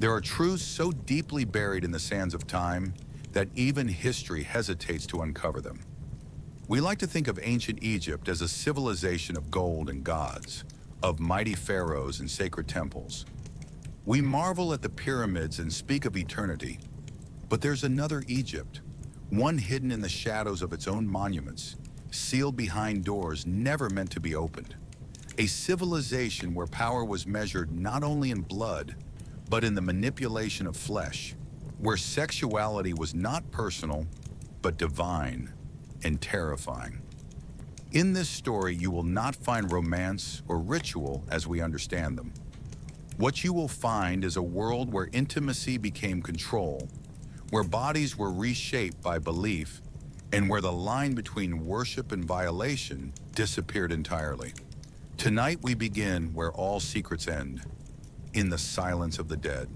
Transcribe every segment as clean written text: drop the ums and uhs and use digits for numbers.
There are truths so deeply buried in the sands of time that even history hesitates to uncover them. We like to think of ancient Egypt as a civilization of gold and gods, of mighty pharaohs and sacred temples. We marvel at the pyramids and speak of eternity, but there's another Egypt, one hidden in the shadows of its own monuments, sealed behind doors never meant to be opened. A civilization where power was measured not only in blood, but in the manipulation of flesh, where sexuality was not personal, but divine and terrifying. In this story, you will not find romance or ritual as we understand them. What you will find is a world where intimacy became control, where bodies were reshaped by belief, and where the line between worship and violation disappeared entirely. Tonight we begin where all secrets end, in the silence of the dead.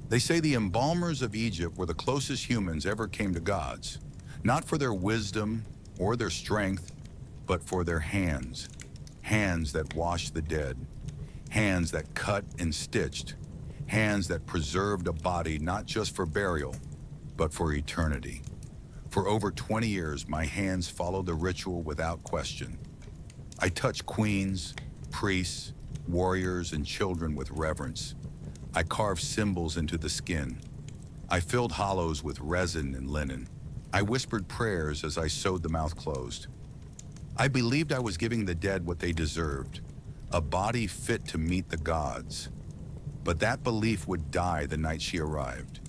They say the embalmers of Egypt were the closest humans ever came to gods, not for their wisdom or their strength, but for their hands. Hands that washed the dead, hands that cut and stitched, hands that preserved a body not just for burial, but for eternity. For over 20 years, my hands followed the ritual without question. I touched queens, priests, warriors, and children with reverence. I carved symbols into the skin. I filled hollows with resin and linen. I whispered prayers as I sewed the mouth closed. I believed I was giving the dead what they deserved, a body fit to meet the gods. But that belief would die the night she arrived.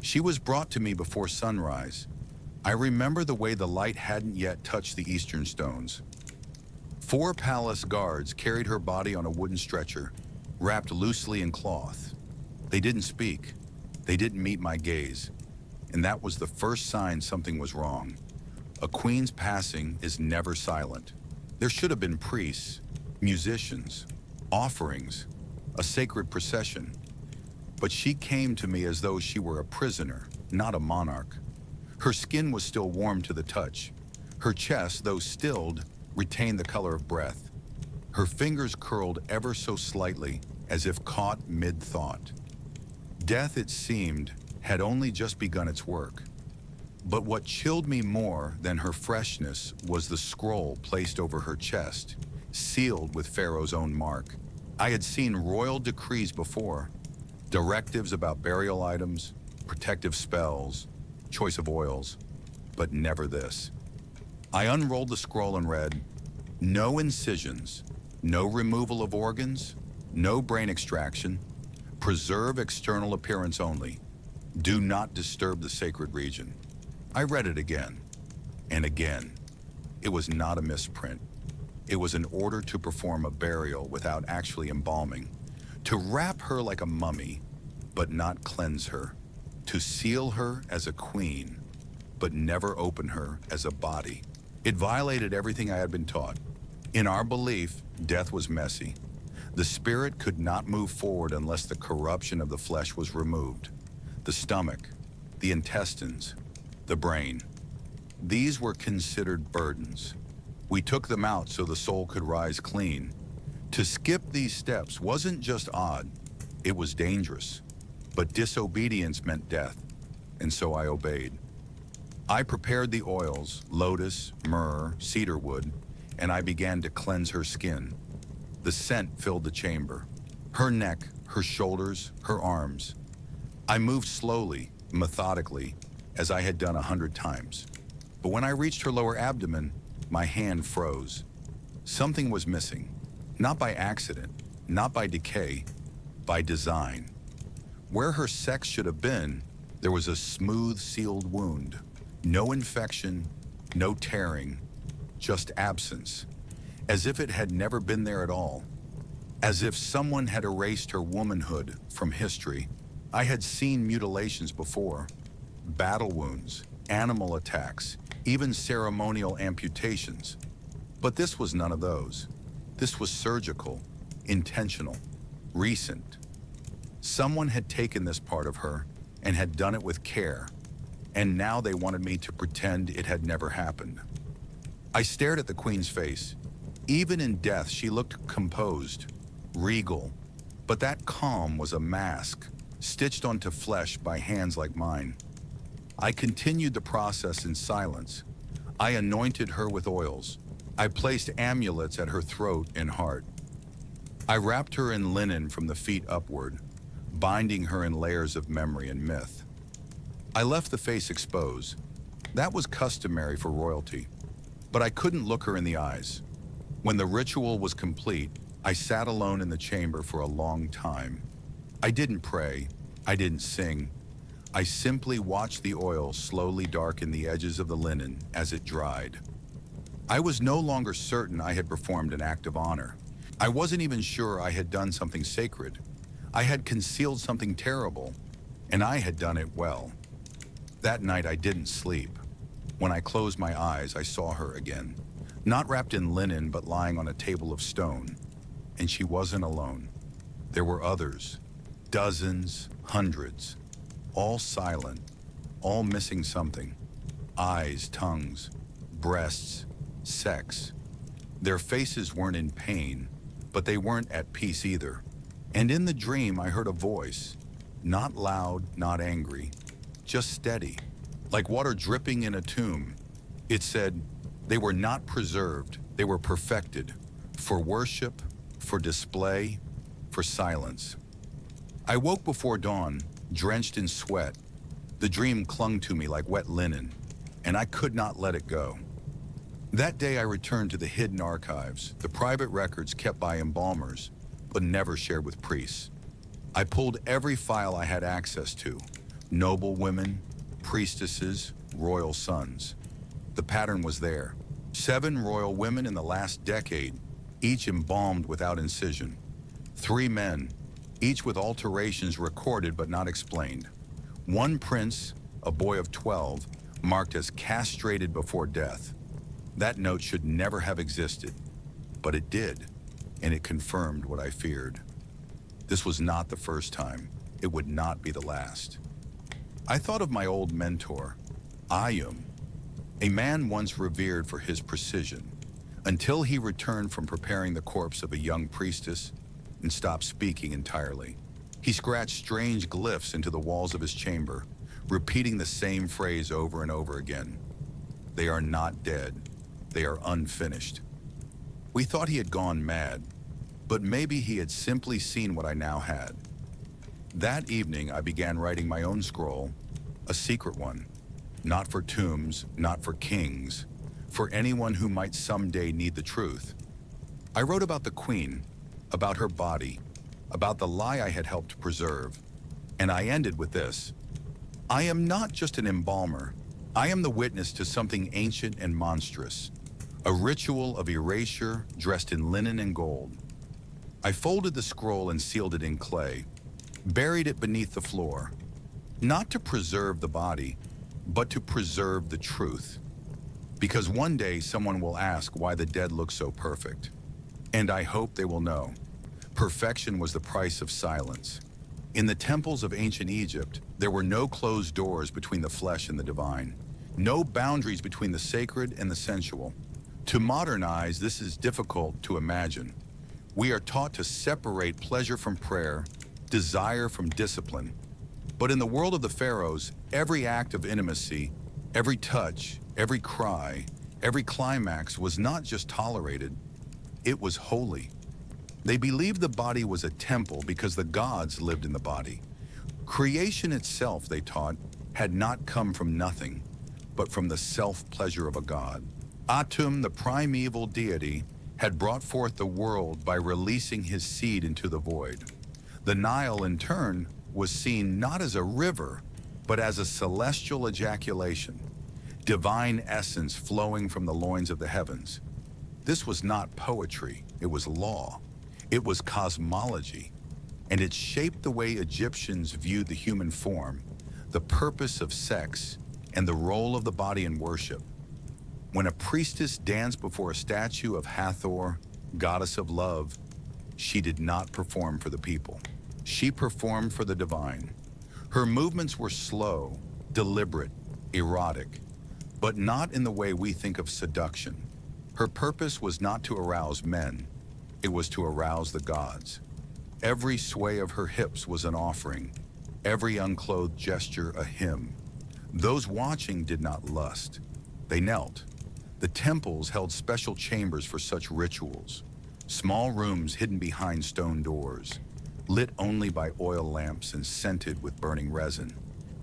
She was brought to me before sunrise. I remember the way the light hadn't yet touched the eastern stones. 4 palace guards carried her body on a wooden stretcher, wrapped loosely in cloth. They didn't speak. They didn't meet my gaze. And that was the first sign something was wrong. A queen's passing is never silent. There should have been priests, musicians, offerings, a sacred procession. But she came to me as though she were a prisoner, not a monarch. Her skin was still warm to the touch. Her chest, though stilled, retained the color of breath. Her fingers curled ever so slightly, as if caught mid-thought. Death, it seemed, had only just begun its work. But what chilled me more than her freshness was the scroll placed over her chest, sealed with Pharaoh's own mark. I had seen royal decrees before, directives about burial items, protective spells, choice of oils, but never this. I unrolled the scroll and read, "No incisions, no removal of organs, no brain extraction, preserve external appearance only. Do not disturb the sacred region." I read it again and again. It was not a misprint. It was an order to perform a burial without actually embalming, to wrap her like a mummy, but not cleanse her, to seal her as a queen, but never open her as a body. It violated everything I had been taught. In our belief, death was messy. The spirit could not move forward unless the corruption of the flesh was removed. The stomach, the intestines, the brain. These were considered burdens. We took them out so the soul could rise clean. To skip these steps wasn't just odd, it was dangerous. But disobedience meant death, and so I obeyed. I prepared the oils, lotus, myrrh, cedarwood, and I began to cleanse her skin. The scent filled the chamber. Her neck, her shoulders, her arms. I moved slowly, methodically, as I had done 100 times. But when I reached her lower abdomen, my hand froze. Something was missing. Not by accident, not by decay, by design. Where her sex should have been, there was a smooth, sealed wound. No infection, no tearing, just absence. As if it had never been there at all. As if someone had erased her womanhood from history. I had seen mutilations before. Battle wounds, animal attacks, even ceremonial amputations. But this was none of those. This was surgical, intentional, recent. Someone had taken this part of her and had done it with care, and now they wanted me to pretend it had never happened. I stared at the queen's face. Even in death, she looked composed, regal, but that calm was a mask, stitched onto flesh by hands like mine. I continued the process in silence. I anointed her with oils. I placed amulets at her throat and heart. I wrapped her in linen from the feet upward, binding her in layers of memory and myth. I left the face exposed. That was customary for royalty, but I couldn't look her in the eyes. When the ritual was complete, I sat alone in the chamber for a long time. I didn't pray, I didn't sing. I simply watched the oil slowly darken the edges of the linen as it dried. I was no longer certain I had performed an act of honor. I wasn't even sure I had done something sacred. I had concealed something terrible, and I had done it well. That night I didn't sleep. When I closed my eyes, I saw her again. Not wrapped in linen, but lying on a table of stone. And she wasn't alone. There were others, dozens, hundreds, all silent, all missing something. Eyes, tongues, breasts, sex. Their faces weren't in pain, but they weren't at peace either. And in the dream, I heard a voice, not loud, not angry, just steady, like water dripping in a tomb. It said, they were not preserved, they were perfected, for worship, for display, for silence. I woke before dawn, drenched in sweat. The dream clung to me like wet linen, and I could not let it go. That day I returned to the hidden archives, the private records kept by embalmers, but never shared with priests. I pulled every file I had access to, noble women, priestesses, royal sons. The pattern was there. 7 royal women in the last decade, each embalmed without incision. 3 men, each with alterations recorded but not explained. 1 prince, a boy of 12, marked as castrated before death. That note should never have existed, but it did, and it confirmed what I feared. This was not the first time. It would not be the last. I thought of my old mentor, Ayum, a man once revered for his precision, until he returned from preparing the corpse of a young priestess and stopped speaking entirely. He scratched strange glyphs into the walls of his chamber, repeating the same phrase over and over again. They are not dead. They are unfinished. We thought he had gone mad, but maybe he had simply seen what I now had. That evening, I began writing my own scroll, a secret one, not for tombs, not for kings, for anyone who might someday need the truth. I wrote about the queen, about her body, about the lie I had helped preserve, and I ended with this. I am not just an embalmer. I am the witness to something ancient and monstrous, a ritual of erasure dressed in linen and gold. I folded the scroll and sealed it in clay, buried it beneath the floor, not to preserve the body, but to preserve the truth. Because one day someone will ask why the dead look so perfect. And I hope they will know. Perfection was the price of silence. In the temples of ancient Egypt, there were no closed doors between the flesh and the divine, no boundaries between the sacred and the sensual. To modernize, this is difficult to imagine. We are taught to separate pleasure from prayer, desire from discipline. But in the world of the pharaohs, every act of intimacy, every touch, every cry, every climax was not just tolerated, it was holy. They believed the body was a temple because the gods lived in the body. Creation itself, they taught, had not come from nothing, but from the self-pleasure of a god. Atum, the primeval deity, had brought forth the world by releasing his seed into the void. The Nile, in turn, was seen not as a river, but as a celestial ejaculation, divine essence flowing from the loins of the heavens. This was not poetry, it was law. It was cosmology, and it shaped the way Egyptians viewed the human form, the purpose of sex, and the role of the body in worship. When a priestess danced before a statue of Hathor, goddess of love, she did not perform for the people. She performed for the divine. Her movements were slow, deliberate, erotic, but not in the way we think of seduction. Her purpose was not to arouse men, it was to arouse the gods. Every sway of her hips was an offering, every unclothed gesture a hymn. Those watching did not lust. They knelt. The temples held special chambers for such rituals, small rooms hidden behind stone doors, lit only by oil lamps and scented with burning resin.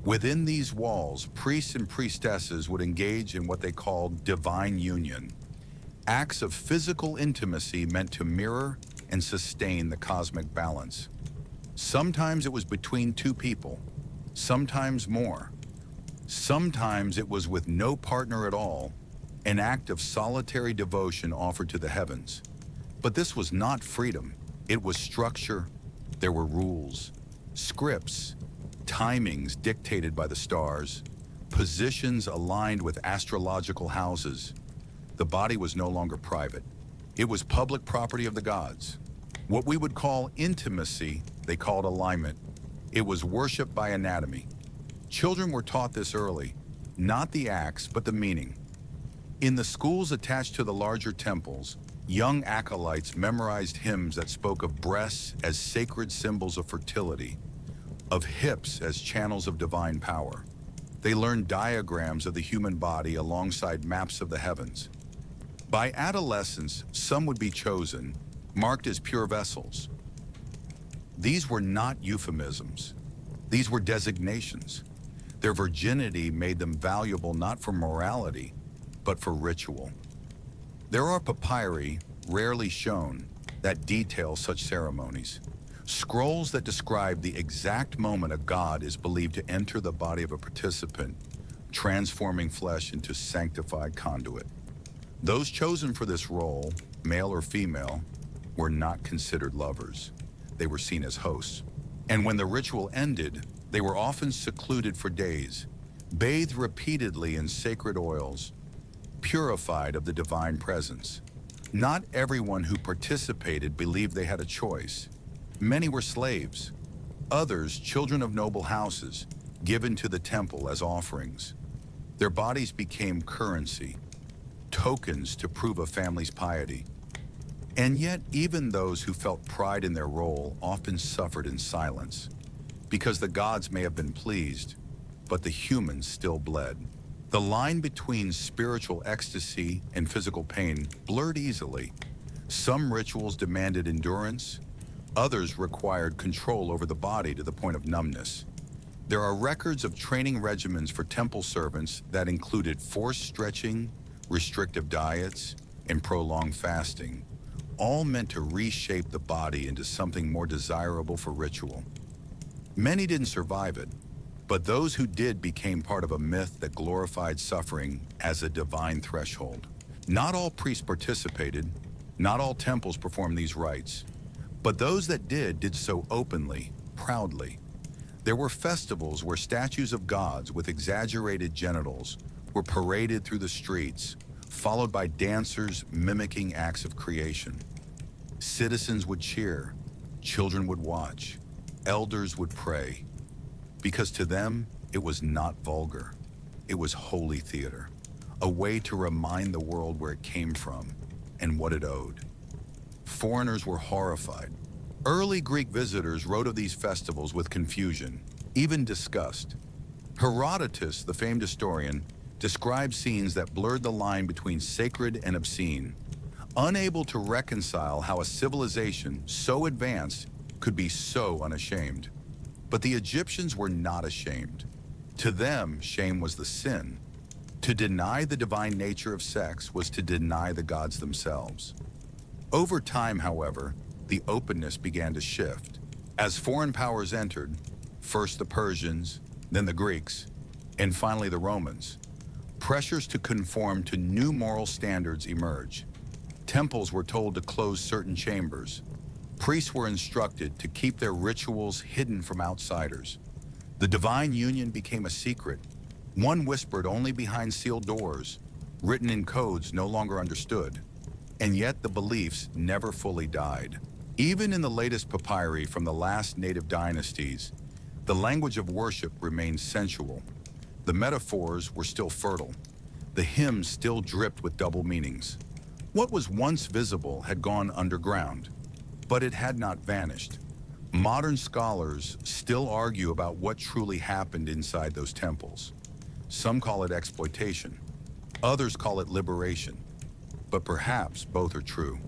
Within these walls, priests and priestesses would engage in what they called divine union, acts of physical intimacy meant to mirror and sustain the cosmic balance. Sometimes it was between two people, sometimes more. Sometimes it was with no partner at all, an act of solitary devotion offered to the heavens. But this was not freedom. It was structure. There were rules, scripts, timings dictated by the stars, positions aligned with astrological houses. The body was no longer private. It was public property of the gods. What we would call intimacy, they called alignment. It was worship by anatomy. Children were taught this early, not the acts, but the meaning. In the schools attached to the larger temples, young acolytes memorized hymns that spoke of breasts as sacred symbols of fertility, of hips as channels of divine power. They learned diagrams of the human body alongside maps of the heavens. By adolescence, some would be chosen, marked as pure vessels. These were not euphemisms. These were designations. Their virginity made them valuable not for morality, but for ritual. There are papyri, rarely shown, that detail such ceremonies. Scrolls that describe the exact moment a god is believed to enter the body of a participant, transforming flesh into sanctified conduit. Those chosen for this role, male or female, were not considered lovers. They were seen as hosts. And when the ritual ended, they were often secluded for days, bathed repeatedly in sacred oils, purified of the divine presence. Not everyone who participated believed they had a choice. Many were slaves, others children of noble houses, given to the temple as offerings. Their bodies became currency, tokens to prove a family's piety. And yet, even those who felt pride in their role often suffered in silence, because the gods may have been pleased, but the humans still bled. The line between spiritual ecstasy and physical pain blurred easily. Some rituals demanded endurance, others required control over the body to the point of numbness. There are records of training regimens for temple servants that included forced stretching, restrictive diets, and prolonged fasting, all meant to reshape the body into something more desirable for ritual. Many didn't survive it, but those who did became part of a myth that glorified suffering as a divine threshold. Not all priests participated, not all temples performed these rites, but those that did so openly, proudly. There were festivals where statues of gods with exaggerated genitals were paraded through the streets, followed by dancers mimicking acts of creation. Citizens would cheer, children would watch, elders would pray, because to them it was not vulgar. It was holy theater, a way to remind the world where it came from and what it owed. Foreigners were horrified. Early Greek visitors wrote of these festivals with confusion, even disgust. Herodotus, the famed historian, described scenes that blurred the line between sacred and obscene, unable to reconcile how a civilization so advanced could be so unashamed. But the Egyptians were not ashamed. To them, shame was the sin. To deny the divine nature of sex was to deny the gods themselves. Over time, however, the openness began to shift. As foreign powers entered, first the Persians, then the Greeks, and finally the Romans, pressures to conform to new moral standards emerged. Temples were told to close certain chambers. Priests were instructed to keep their rituals hidden from outsiders. The divine union became a secret, one whispered only behind sealed doors, written in codes no longer understood. And yet the beliefs never fully died. Even in the latest papyri from the last native dynasties, the language of worship remained sensual. The metaphors were still fertile. The hymns still dripped with double meanings. What was once visible had gone underground, but it had not vanished. Modern scholars still argue about what truly happened inside those temples. Some call it exploitation, others call it liberation, but perhaps both are true.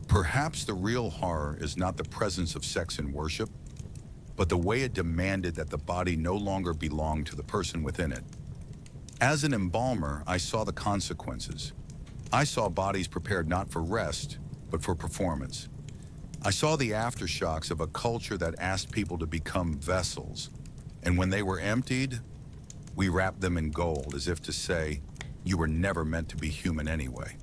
Perhaps the real horror is not the presence of sex in worship, but the way it demanded that the body no longer belonged to the person within it. As an embalmer, I saw the consequences. I saw bodies prepared not for rest, but for performance. I saw the aftershocks of a culture that asked people to become vessels, and when they were emptied, we wrapped them in gold as if to say, you were never meant to be human anyway.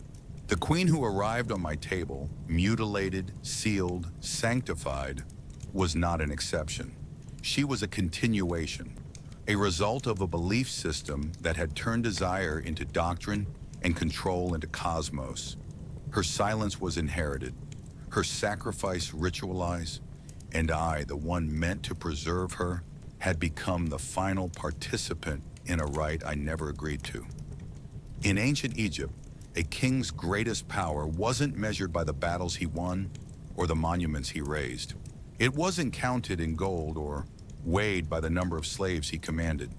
The queen who arrived on my table, mutilated, sealed, sanctified, was not an exception. She was a continuation, a result of a belief system that had turned desire into doctrine and control into cosmos. Her silence was inherited, her sacrifice ritualized, and I, the one meant to preserve her, had become the final participant in a rite I never agreed to. In ancient Egypt, a king's greatest power wasn't measured by the battles he won or the monuments he raised. It wasn't counted in gold or weighed by the number of slaves he commanded.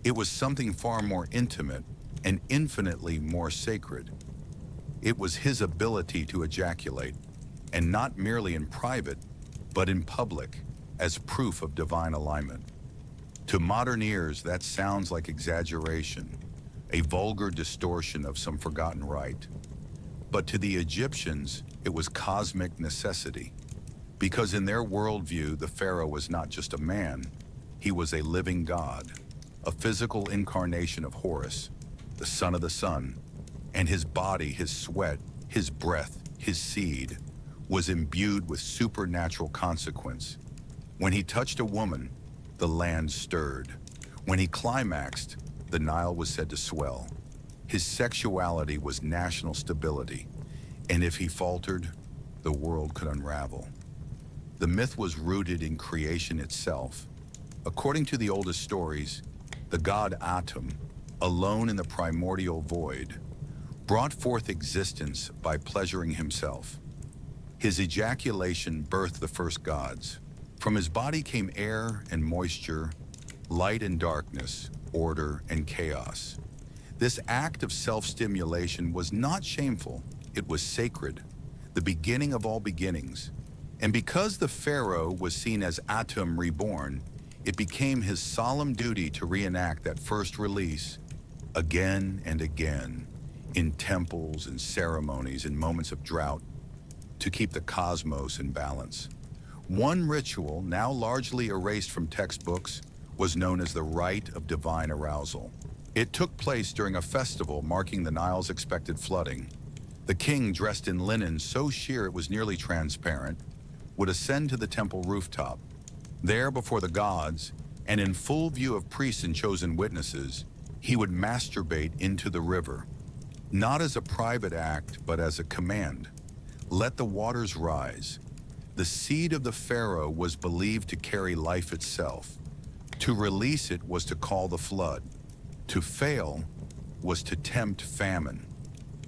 It was something far more intimate and infinitely more sacred. It was his ability to ejaculate, and not merely in private, but in public, as proof of divine alignment. To modern ears, that sounds like exaggeration, a vulgar distortion of some forgotten rite. But to the Egyptians, it was cosmic necessity, because in their worldview, the pharaoh was not just a man, he was a living god, a physical incarnation of Horus, the son of the sun, and his body, his sweat, his breath, his seed, was imbued with supernatural consequence. When he touched a woman, the land stirred. When he climaxed, the Nile was said to swell. His sexuality was national stability, and if he faltered, the world could unravel. The myth was rooted in creation itself. According to the oldest stories, the god Atum, alone in the primordial void, brought forth existence by pleasuring himself. His ejaculation birthed the first gods. From his body came air and moisture, light and darkness, order and chaos. This act of self-stimulation was not shameful, it was sacred, the beginning of all beginnings. And because the pharaoh was seen as Atum reborn, it became his solemn duty to reenact that first release again and again, in temples and ceremonies in moments of drought, to keep the cosmos in balance. One ritual, now largely erased from textbooks, was known as the Rite of Divine Arousal. It took place during a festival marking the Nile's expected flooding. The king, dressed in linen so sheer it was nearly transparent, would ascend to the temple rooftop. There, before the gods, and in full view of priests and chosen witnesses, he would masturbate into the river, not as a private act, but as a command. Let the waters rise. The seed of the pharaoh was believed to carry life itself. To release it was to call the flood. To fail was to tempt famine.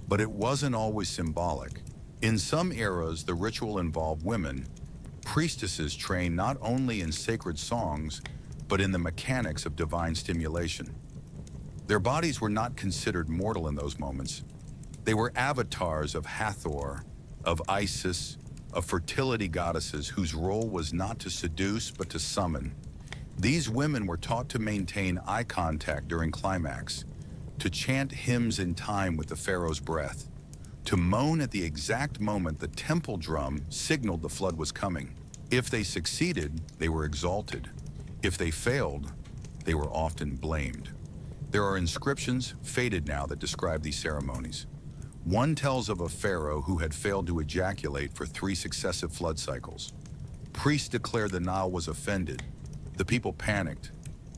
But it wasn't always symbolic. In some eras, the ritual involved women, priestesses trained not only in sacred songs, but in the mechanics of divine stimulation. Their bodies were not considered mortal in those moments. They were avatars of Hathor, of Isis, of fertility goddesses whose role was not to seduce but to summon. These women were taught to maintain eye contact during climax, to chant hymns in time with the pharaoh's breath, to moan at the exact moment the temple drum signaled the flood was coming. If they succeeded, they were exalted. If they failed, they were often blamed. There are inscriptions, faded now, that describe these ceremonies. One tells of a pharaoh who had failed to ejaculate for 3 successive flood cycles. Priests declared the Nile was offended. The people panicked.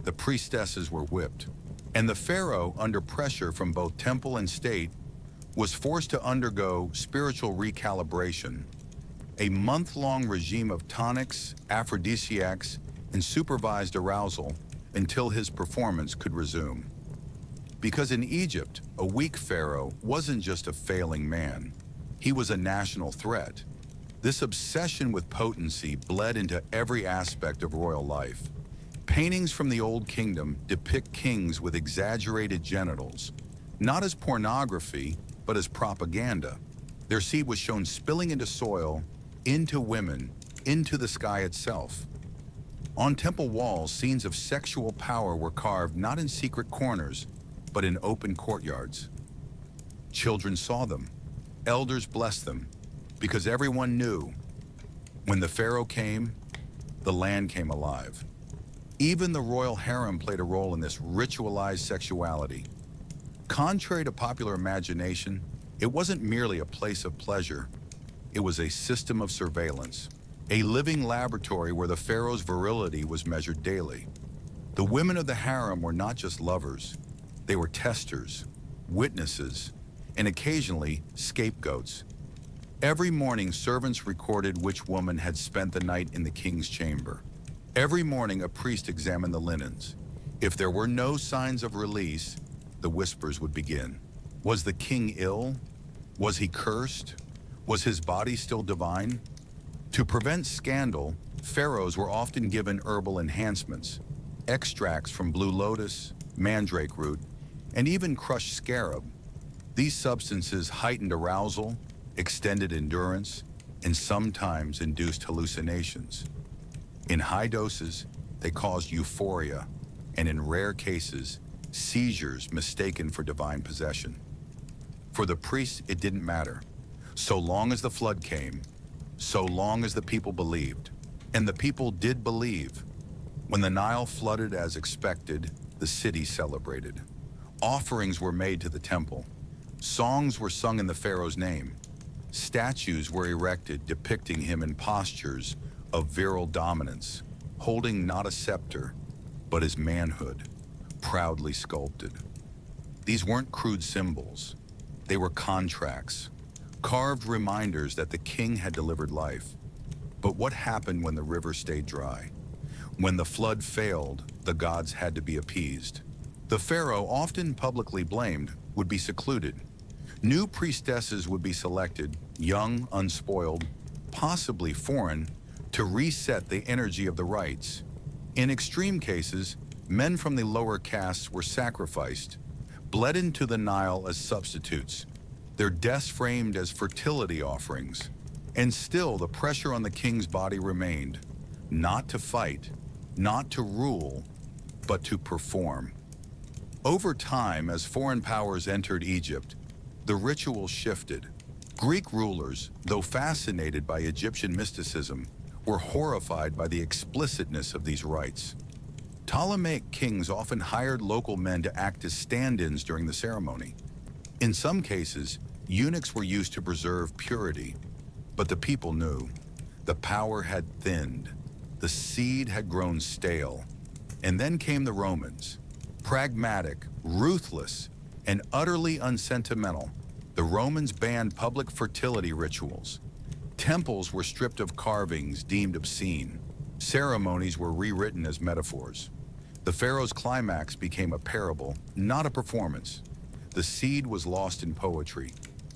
The priestesses were whipped. And the pharaoh, under pressure from both temple and state, was forced to undergo spiritual recalibration, a month-long regime of tonics, aphrodisiacs, and supervised arousal until his performance could resume. Because in Egypt, a weak pharaoh wasn't just a failing man. He was a national threat. This obsession with potency bled into every aspect of royal life. Paintings from the Old Kingdom depict kings with exaggerated genitals, not as pornography, but as propaganda. Their seed was shown spilling into soil, into women, into the sky itself. On temple walls, scenes of sexual power were carved not in secret corners, but in open courtyards. Children saw them. Elders blessed them, because everyone knew when the pharaoh came, the land came alive. Even the royal harem played a role in this ritualized sexuality. Contrary to popular imagination, it wasn't merely a place of pleasure. It was a system of surveillance, a living laboratory where the pharaoh's virility was measured daily. The women of the harem were not just lovers. They were testers, witnesses, and occasionally scapegoats. Every morning, servants recorded which woman had spent the night in the king's chamber. Every morning, a priest examined the linens. If there were no signs of release, the whispers would begin. Was the king ill? Was he cursed? Was his body still divine? To prevent scandal, pharaohs were often given herbal enhancements, extracts from blue lotus, mandrake root, and even crushed scarab. These substances heightened arousal, extended endurance, and sometimes induced hallucinations. In high doses, they caused euphoria, and in rare cases, seizures mistaken for divine possession. For the priests, it didn't matter. So long as the flood came, so long as the people believed. And the people did believe. When the Nile flooded as expected, the city celebrated. Offerings were made to the temple. Songs were sung in the pharaoh's name. Statues were erected depicting him in postures of virile dominance, holding not a scepter, but his manhood, proudly sculpted. These weren't crude symbols. They were contracts, carved reminders that the king had delivered life. But what happened when the river stayed dry? When the flood failed, the gods had to be appeased. The pharaoh, often publicly blamed, would be secluded. New priestesses would be selected, young, unspoiled, possibly foreign, to reset the energy of the rites. In extreme cases, men from the lower castes were sacrificed, bled into the Nile as substitutes, their deaths framed as fertility offerings. And still the pressure on the king's body remained, not to fight, not to rule, but to perform. Over time, as foreign powers entered Egypt, the ritual shifted. Greek rulers, though fascinated by Egyptian mysticism, were horrified by the explicitness of these rites. Ptolemaic kings often hired local men to act as stand-ins during the ceremony. In some cases, eunuchs were used to preserve purity, but the people knew. The power had thinned. The seed had grown stale. And then came the Romans. Pragmatic, ruthless, and utterly unsentimental, the Romans banned public fertility rituals. Temples were stripped of carvings deemed obscene. Ceremonies were rewritten as metaphors. The pharaoh's climax became a parable, not a performance. The seed was lost in poetry.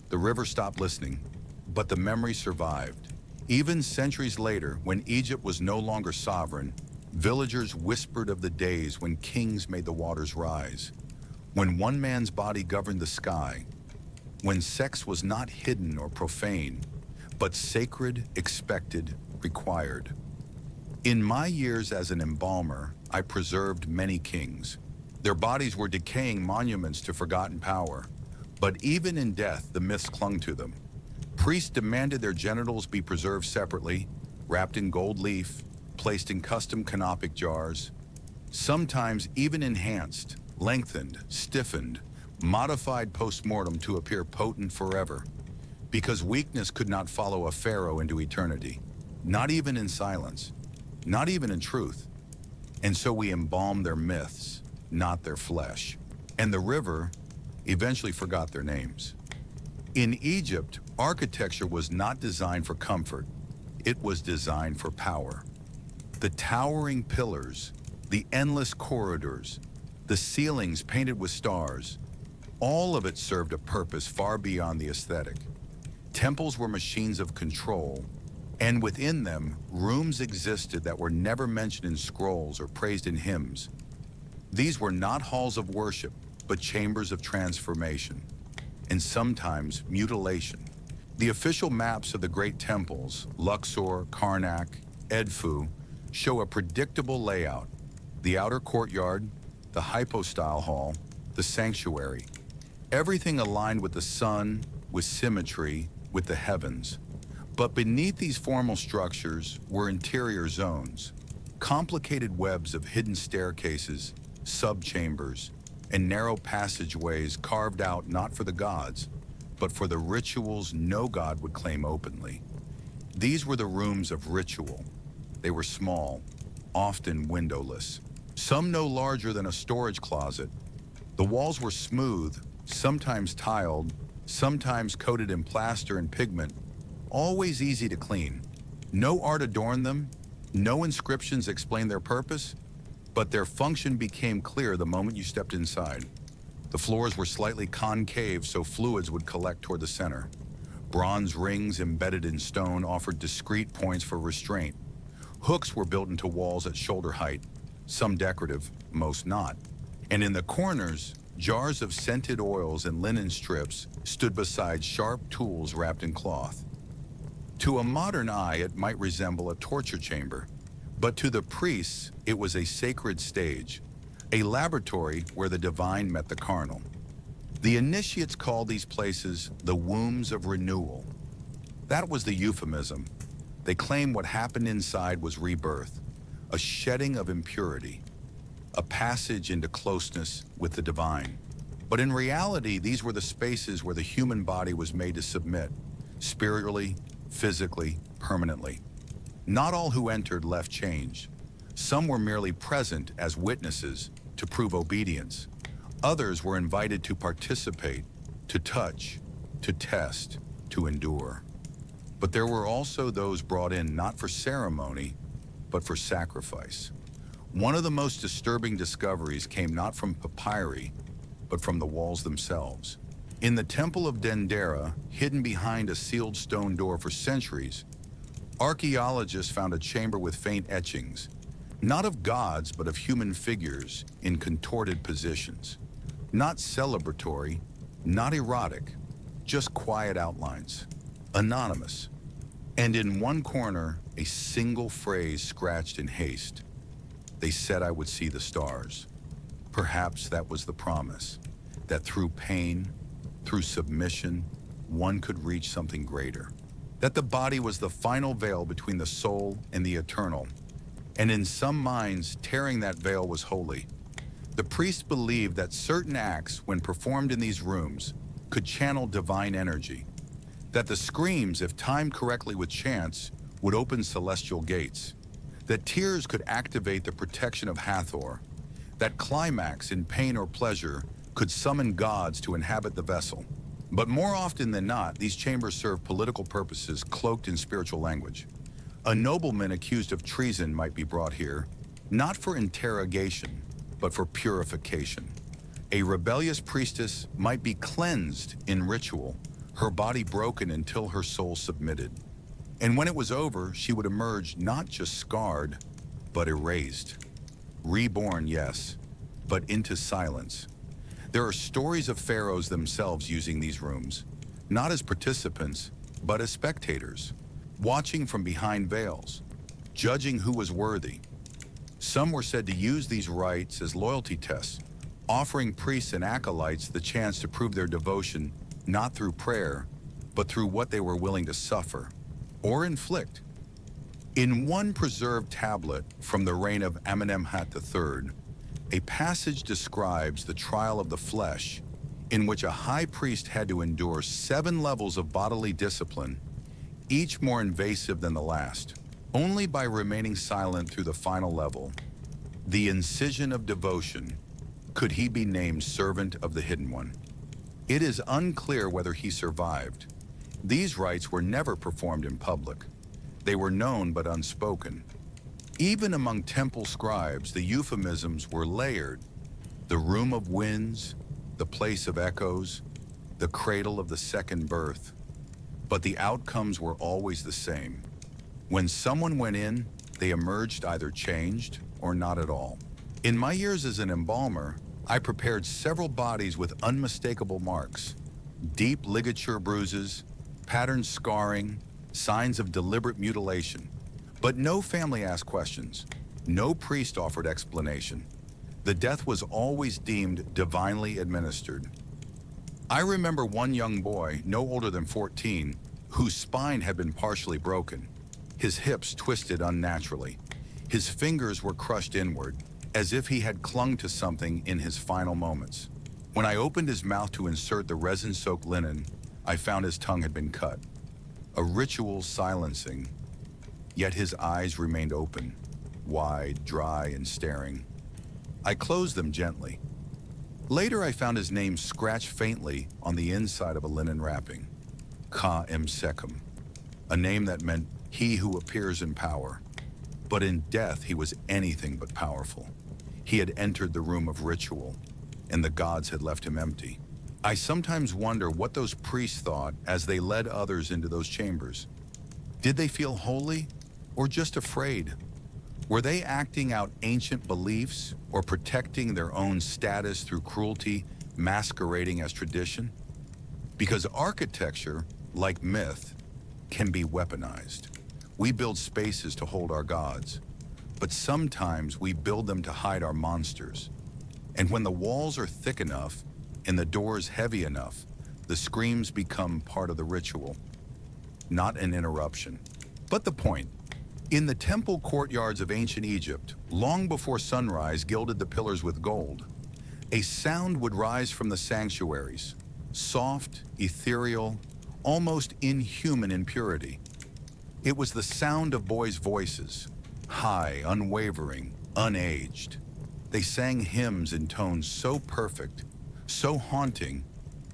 The river stopped listening, but the memory survived. Even centuries later, when Egypt was no longer sovereign, villagers whispered of the days when kings made the waters rise, when one man's body governed the sky, when sex was not hidden or profane, but sacred, expected, required. In my years as an embalmer, I preserved many kings. Their bodies were decaying monuments to forgotten power, but even in death, the myths clung to them. Priests demanded their genitals be preserved separately, wrapped in gold leaf, placed in custom canopic jars, sometimes even enhanced, lengthened, stiffened, modified post-mortem to appear potent forever, because weakness could not follow a pharaoh into eternity, not even in silence, not even in truth. And so we embalmed their myths, not their flesh. And the river eventually forgot their names. In Egypt, architecture was not designed for comfort. It was designed for power. The towering pillars, the endless corridors, the ceilings painted with stars, all of it served a purpose far beyond the aesthetic. Temples were machines of control, And within them, rooms existed that were never mentioned in scrolls or praised in hymns. These were not halls of worship, but chambers of transformation, and sometimes mutilation. The official maps of the great temples, Luxor, Karnak, Edfu, show a predictable layout: the outer courtyard, the hypostyle hall, the sanctuary. Everything aligned with the sun, with symmetry, with the heavens. But beneath these formal structures were interior zones, complicated webs of hidden staircases, subchambers, and narrow passageways carved out not for the gods, but for the rituals no god would claim openly. These were the rooms of ritual. They were small, often windowless, some no larger than a storage closet. The walls were smooth, sometimes tiled, sometimes coated in plaster and pigment, always easy to clean. No art adorned them, no inscriptions explained their purpose, but their function became clear the moment you stepped inside. The floors were slightly concave so fluids would collect toward the center. Bronze rings embedded in stone offered discrete points for restraint. Hooks were built into walls at shoulder height, some decorative, most not. And in the corners, jars of scented oils and linen strips stood beside sharp tools wrapped in cloth. To a modern eye, it might resemble a torture chamber, but to the priests, it was a sacred stage, a laboratory where the divine met the carnal. The initiates called these places the wombs of renewal. That was the euphemism. They claimed what happened inside was rebirth, a shedding of impurity, a passage into closeness with the divine. But in reality, these were the spaces where the human body was made to submit, spiritually, physically, permanently. Not all who entered left changed. Some were merely present as witnesses to prove obedience. Others were invited to participate, to touch, to test, to endure. But there were also those brought in not for ceremony, but for sacrifice. One of the most disturbing discoveries came not from papyri, but from the walls themselves. In the Temple of Dendera, hidden behind a sealed stone door for centuries, archaeologists found a chamber with faint etchings, not of gods, but of human figures in contorted positions. Not celebratory, not erotic, just quiet outlines, anonymous. And in one corner, a single phrase scratched in haste. They said I would see the stars. Perhaps that was the promise, that through pain, through submission, one could reach something greater. That the body was the final veil between the soul and the eternal. And in some minds, tearing that veil was holy. The priests believed that certain acts, when performed in these rooms, could channel divine energy. That the screams, if timed correctly with chants, would open celestial gates. That tears could activate the protection of Hathor. That climax in pain or pleasure could summon gods to inhabit the vessel. But more often than not, these chambers served political purposes cloaked in spiritual language. A nobleman accused of treason might be brought here, not for interrogation, but for purification. A rebellious priestess might be cleansed in ritual, her body broken until her soul submitted. And when it was over, she would emerge not just scarred, but erased. Reborn, yes, but into silence. There are stories of pharaohs themselves using these rooms, not as participants, but as spectators, watching from behind veils, judging who was worthy. Some were said to use these rites as loyalty tests, offering priests and acolytes the chance to prove their devotion not through prayer, but through what they were willing to suffer or inflict. In one preserved tablet from the reign of Amenemhat III, a passage describes the trial of the flesh, in which a high priest had to endure 7 levels of bodily discipline, each more invasive than the last. Only by remaining silent through the final level, the incision of devotion, could he be named servant of the Hidden One. It is unclear whether he survived. These rites were never performed in public. They were known but unspoken. Even among temple scribes, the euphemisms were layered: the room of winds, the place of echoes, the cradle of the second birth. But the outcomes were always the same: When someone went in, they emerged either changed or not at all. In my years as an embalmer, I prepared several bodies with unmistakable marks, deep ligature bruises, patterned scarring, signs of deliberate mutilation. But no family asked questions. No priest offered explanation. The death was always deemed divinely administered. I remember one young boy, no older than 14, whose spine had been partially broken. His hips twisted unnaturally. His fingers were crushed inward, as if he had clung to something in his final moments. When I opened his mouth to insert the resin-soaked linen, I found his tongue had been cut. A ritual silencing, yet his eyes remained open, wide, dry, and staring. I closed them gently. Later, I found his name scratched faintly on the inside of a linen wrapping. Ka-Em-Sekhem, a name that meant he who appears in power. But in death, he was anything but powerful. He had entered the room of ritual, and the gods had left him empty. I sometimes wonder what those priests thought as they led others into those chambers. Did they feel holy or just afraid? Were they acting out ancient beliefs or protecting their own status through cruelty, masquerading as tradition? Because architecture, like myth, can be weaponized. We build spaces to hold our gods, but sometimes we build them to hide our monsters. And when the walls are thick enough and the doors heavy enough, the screams become part of the ritual, not an interruption. But the point, in the temple courtyards of ancient Egypt, long before sunrise gilded the pillars with gold, a sound would rise from the sanctuaries, soft, ethereal, almost inhuman in purity. It was the sound of boys' voices, high, unwavering, unaged. They sang hymns in tones so perfect, so haunting,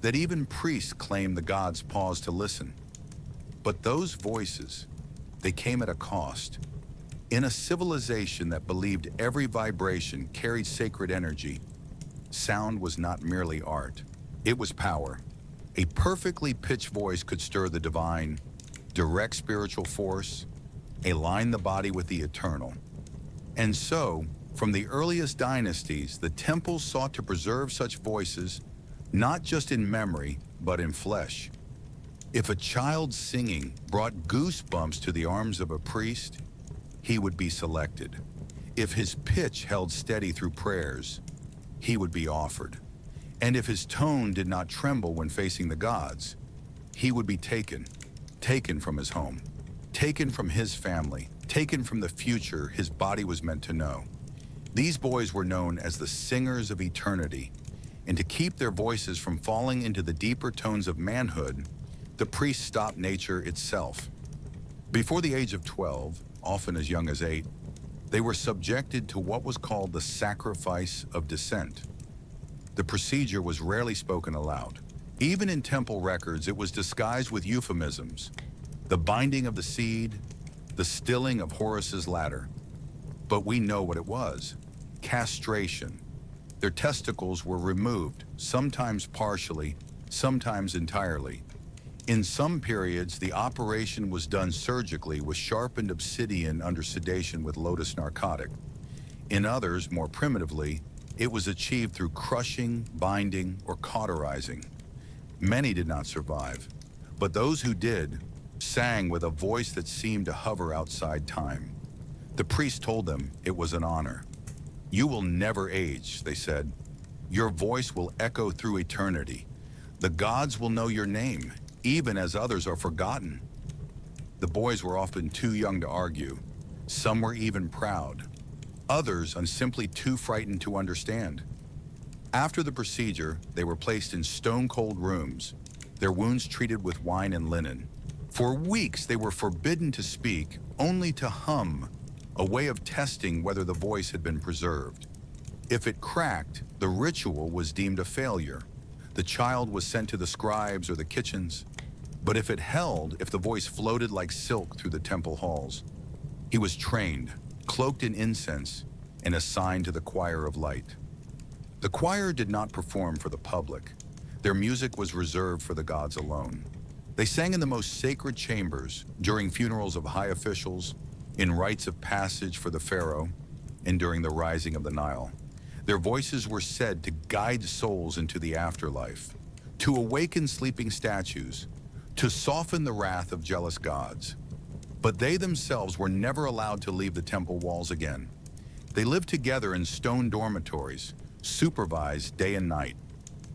that even priests claimed the gods paused to listen. But those voices, they came at a cost. In a civilization that believed every vibration carried sacred energy, sound was not merely art, it was power. A perfectly pitched voice could stir the divine, direct spiritual force, align the body with the eternal. And so, from the earliest dynasties, the temples sought to preserve such voices, not just in memory, but in flesh. If a child singing brought goosebumps to the arms of a priest, he would be selected. If his pitch held steady through prayers, he would be offered. And if his tone did not tremble when facing the gods, he would be taken from his home, taken from his family, taken from the future his body was meant to know. These boys were known as the singers of eternity, and to keep their voices from falling into the deeper tones of manhood, the priests stopped nature itself. Before the age of 12, often as young as 8, they were subjected to what was called the sacrifice of descent. The procedure was rarely spoken aloud. Even in temple records, it was disguised with euphemisms: the binding of the seed, the stilling of Horus's ladder. But we know what it was: castration. Their testicles were removed, sometimes partially, sometimes entirely. In some periods, the operation was done surgically with sharpened obsidian under sedation with lotus narcotic. In others, more primitively, it was achieved through crushing, binding, or cauterizing. Many did not survive, but those who did sang with a voice that seemed to hover outside time. The priest told them it was an honor. "You will never age," they said. "Your voice will echo through eternity. The gods will know your name, even as others are forgotten." The boys were often too young to argue. Some were even proud. Others simply too frightened to understand. After the procedure, they were placed in stone-cold rooms, their wounds treated with wine and linen. For weeks, they were forbidden to speak, only to hum, a way of testing whether the voice had been preserved. If it cracked, the ritual was deemed a failure. The child was sent to the scribes or the kitchens. But if it held, if the voice floated like silk through the temple halls, he was trained, cloaked in incense, and assigned to the choir of light. The choir did not perform for the public. Their music was reserved for the gods alone. They sang in the most sacred chambers, during funerals of high officials, in rites of passage for the pharaoh, and during the rising of the Nile. Their voices were said to guide souls into the afterlife, to awaken sleeping statues, to soften the wrath of jealous gods. But they themselves were never allowed to leave the temple walls again. They lived together in stone dormitories, supervised day and night.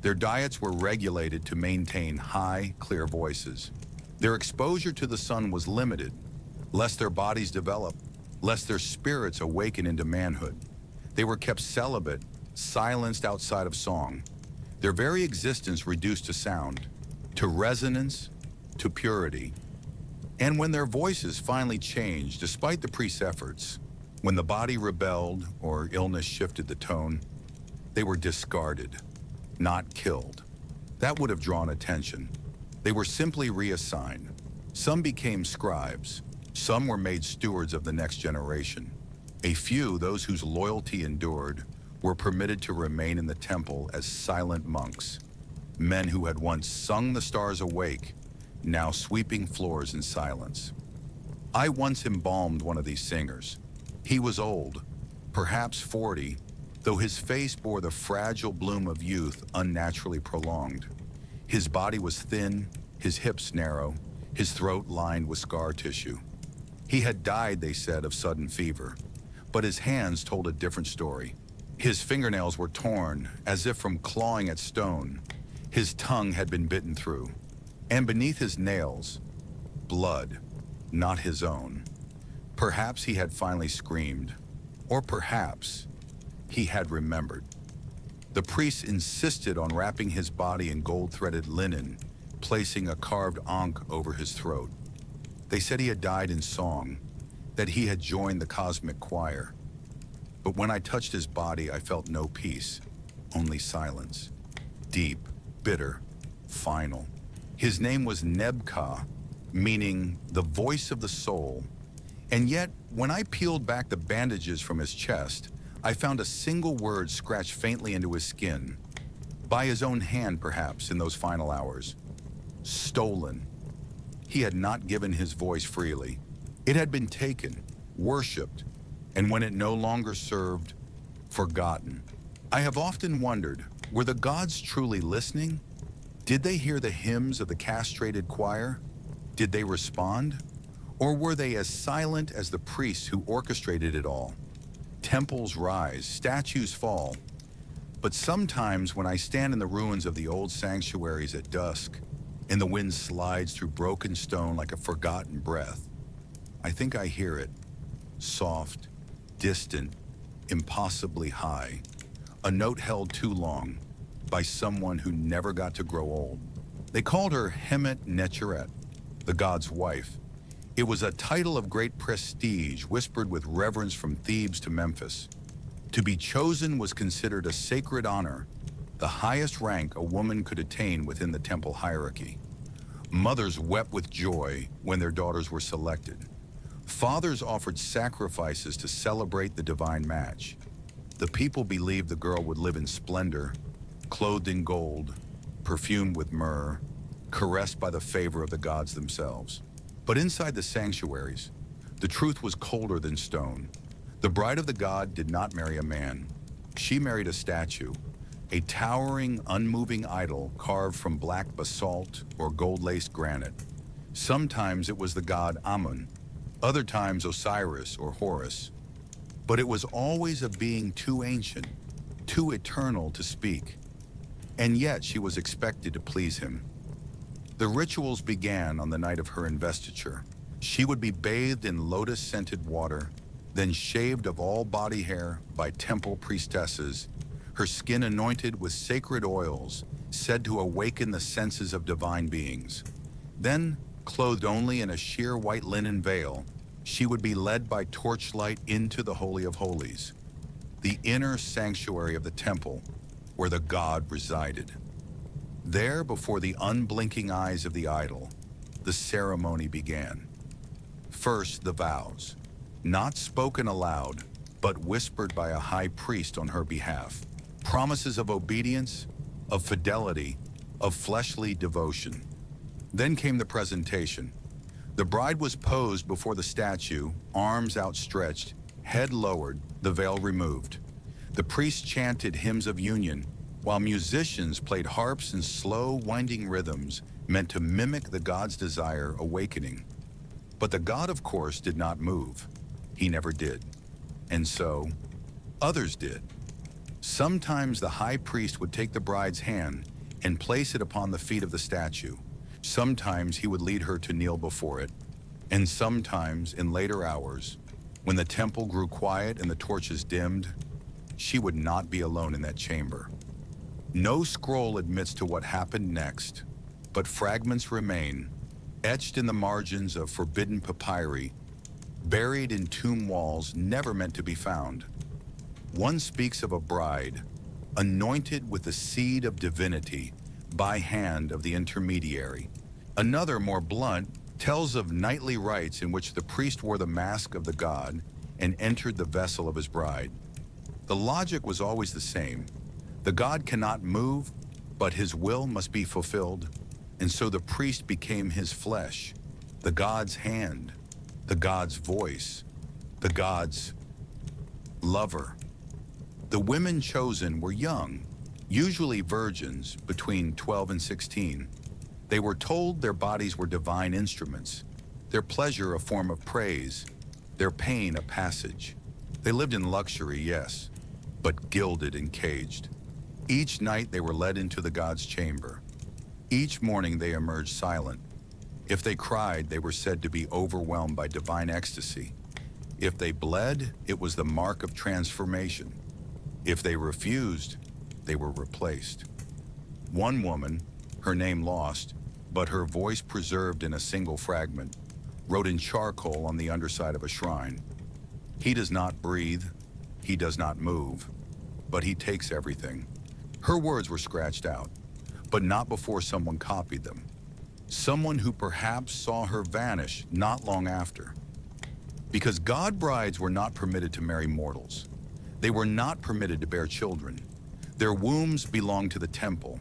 Their diets were regulated to maintain high, clear voices. Their exposure to the sun was limited, lest their bodies develop, lest their spirits awaken into manhood. They were kept celibate, silenced outside of song. Their very existence reduced to sound, to resonance, to purity. And when their voices finally changed, despite the priest's efforts, when the body rebelled or illness shifted the tone, they were discarded, not killed. That would have drawn attention. They were simply reassigned. Some became scribes. Some were made stewards of the next generation. A few, those whose loyalty endured, were permitted to remain in the temple as silent monks. Men who had once sung the stars awake, now sweeping floors in silence. I once embalmed one of these singers. He was old, perhaps 40, though his face bore the fragile bloom of youth unnaturally prolonged. His body was thin, his hips narrow, his throat lined with scar tissue. He had died, they said, of sudden fever, but his hands told a different story. His fingernails were torn, as if from clawing at stone. His tongue had been bitten through, and beneath his nails, blood, not his own. Perhaps he had finally screamed, or perhaps he had remembered. The priests insisted on wrapping his body in gold-threaded linen, placing a carved ankh over his throat. They said he had died in song, that he had joined the cosmic choir. But when I touched his body, I felt no peace, only silence. Deep, bitter, final. His name was Nebka, meaning the voice of the soul. And yet, when I peeled back the bandages from his chest, I found a single word scratched faintly into his skin. By his own hand, perhaps, in those final hours. Stolen. He had not given his voice freely. It had been taken, worshipped, and when it no longer served, forgotten. I have often wondered, were the gods truly listening? Did they hear the hymns of the castrated choir? Did they respond? Or were they as silent as the priests who orchestrated it all? Temples rise, statues fall. But sometimes when I stand in the ruins of the old sanctuaries at dusk, and the wind slides through broken stone like a forgotten breath, I think I hear it, soft, distant, impossibly high, a note held too long by someone who never got to grow old. They called her Hemet Necheret, the god's wife. It was a title of great prestige, whispered with reverence from Thebes to Memphis. To be chosen was considered a sacred honor, the highest rank a woman could attain within the temple hierarchy. Mothers wept with joy when their daughters were selected. Fathers offered sacrifices to celebrate the divine match. The people believed the girl would live in splendor, clothed in gold, perfumed with myrrh, caressed by the favor of the gods themselves. But inside the sanctuaries, the truth was colder than stone. The bride of the god did not marry a man. She married a statue, a towering, unmoving idol carved from black basalt or gold-laced granite. Sometimes it was the god Amun, other times Osiris or Horus. But it was always a being too ancient, too eternal to speak. And yet she was expected to please him. The rituals began on the night of her investiture. She would be bathed in lotus-scented water, then shaved of all body hair by temple priestesses, her skin anointed with sacred oils said to awaken the senses of divine beings. Then, clothed only in a sheer white linen veil, she would be led by torchlight into the Holy of Holies, the inner sanctuary of the temple where the god resided. There, before the unblinking eyes of the idol, the ceremony began. First, the vows, not spoken aloud, but whispered by a high priest on her behalf. Promises of obedience, of fidelity, of fleshly devotion. Then came the presentation. The bride was posed before the statue, arms outstretched, head lowered, the veil removed. The priest chanted hymns of union, while musicians played harps and slow, winding rhythms meant to mimic the god's desire awakening. But the god, of course, did not move. He never did. And so, others did. Sometimes the high priest would take the bride's hand and place it upon the feet of the statue. Sometimes he would lead her to kneel before it. And sometimes, in later hours, when the temple grew quiet and the torches dimmed, she would not be alone in that chamber. No scroll admits to what happened next, but fragments remain, etched in the margins of forbidden papyri, buried in tomb walls never meant to be found. One speaks of a bride, anointed with the seed of divinity by hand of the intermediary. Another, more blunt, tells of nightly rites in which the priest wore the mask of the god and entered the vessel of his bride. The logic was always the same. The god cannot move, but his will must be fulfilled, and so the priest became his flesh, the god's hand, the god's voice, the god's lover. The women chosen were young, usually virgins between 12 and 16. They were told their bodies were divine instruments, their pleasure a form of praise, their pain a passage. They lived in luxury, yes, but gilded and caged. Each night they were led into the god's chamber. Each morning they emerged silent. If they cried, they were said to be overwhelmed by divine ecstasy. If they bled, it was the mark of transformation. If they refused, they were replaced. One woman, her name lost, but her voice preserved in a single fragment, wrote in charcoal on the underside of a shrine. He does not breathe, he does not move, but he takes everything. Her words were scratched out, but not before someone copied them. Someone who perhaps saw her vanish not long after. Because god brides were not permitted to marry mortals. They were not permitted to bear children. Their wombs belonged to the temple.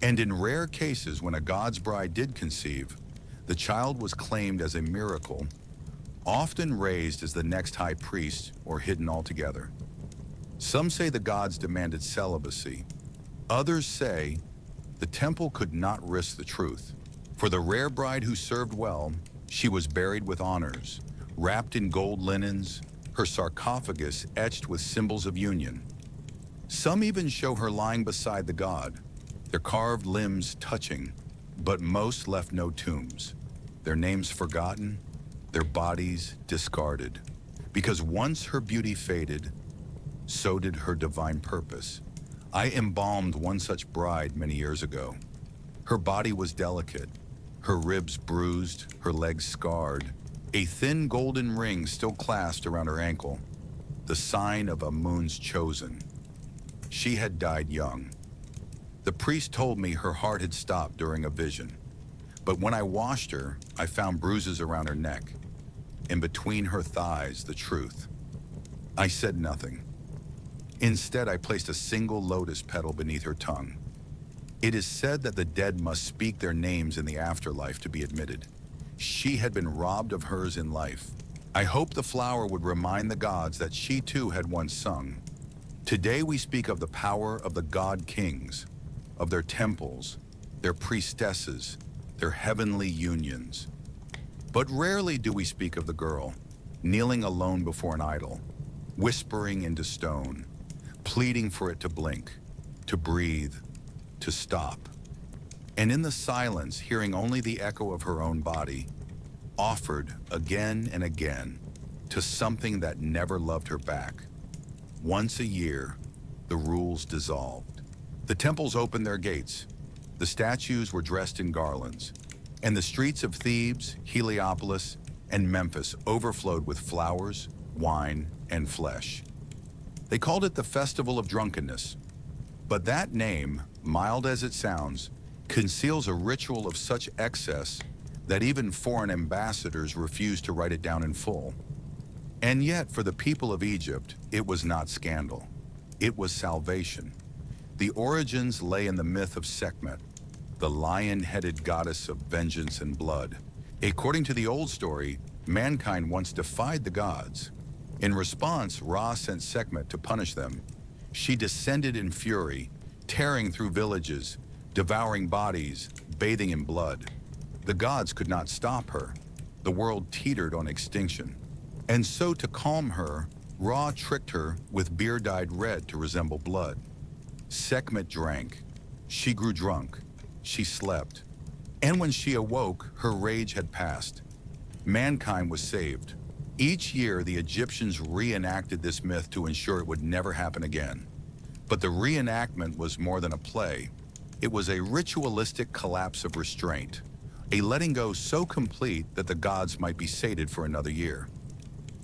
And in rare cases, when a god's bride did conceive, the child was claimed as a miracle, often raised as the next high priest or hidden altogether. Some say the gods demanded celibacy. Others say the temple could not risk the truth. For the rare bride who served well, she was buried with honors, wrapped in gold linens, her sarcophagus etched with symbols of union. Some even show her lying beside the god, their carved limbs touching, but most left no tombs, their names forgotten, their bodies discarded. Because once her beauty faded, so did her divine purpose. I embalmed one such bride many years ago. Her body was delicate, her ribs bruised, her legs scarred, a thin golden ring still clasped around her ankle, the sign of Amun's chosen. She had died young. The priest told me her heart had stopped during a vision, but when I washed her, I found bruises around her neck, and between her thighs, the truth. I said nothing. Instead, I placed a single lotus petal beneath her tongue. It is said that the dead must speak their names in the afterlife to be admitted. She had been robbed of hers in life. I hoped the flower would remind the gods that she too had once sung. Today we speak of the power of the god kings, of their temples, their priestesses, their heavenly unions. But rarely do we speak of the girl, kneeling alone before an idol, whispering into stone, pleading for it to blink, to breathe, to stop. And in the silence, hearing only the echo of her own body, offered again and again to something that never loved her back. Once a year, the rules dissolved. The temples opened their gates. The statues were dressed in garlands, and the streets of Thebes, Heliopolis, and Memphis overflowed with flowers, wine, and flesh. They called it the Festival of Drunkenness. But that name, mild as it sounds, conceals a ritual of such excess that even foreign ambassadors refused to write it down in full. And yet, for the people of Egypt, it was not scandal. It was salvation. The origins lay in the myth of Sekhmet, the lion-headed goddess of vengeance and blood. According to the old story, mankind once defied the gods. In response, Ra sent Sekhmet to punish them. She descended in fury, tearing through villages, devouring bodies, bathing in blood. The gods could not stop her. The world teetered on extinction. And so to calm her, Ra tricked her with beer dyed red to resemble blood. Sekhmet drank. She grew drunk. She slept. And when she awoke, her rage had passed. Mankind was saved. Each year, the Egyptians reenacted this myth to ensure it would never happen again. But the reenactment was more than a play. It was a ritualistic collapse of restraint, a letting go so complete that the gods might be sated for another year.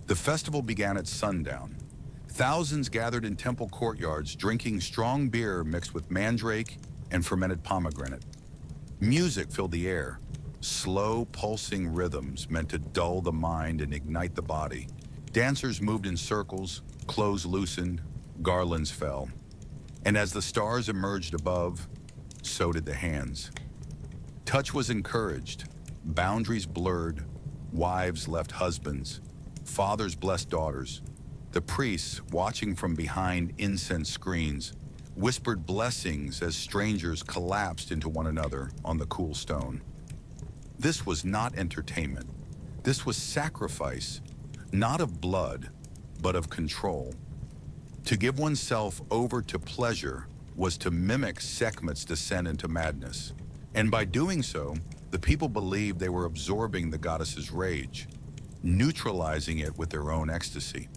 The festival began at sundown. Thousands gathered in temple courtyards, drinking strong beer mixed with mandrake and fermented pomegranate. Music filled the air, slow, pulsing rhythms meant to dull the mind and ignite the body. Dancers moved in circles, clothes loosened, garlands fell. And as the stars emerged above, so did the hands. Touch was encouraged, boundaries blurred, wives left husbands, fathers blessed daughters. The priests, watching from behind incense screens, whispered blessings as strangers collapsed into one another on the cool stone. This was not entertainment. This was sacrifice, not of blood, but of control. To give oneself over to pleasure was to mimic Sekhmet's descent into madness. And by doing so, the people believed they were absorbing the goddess's rage, neutralizing it with their own ecstasy.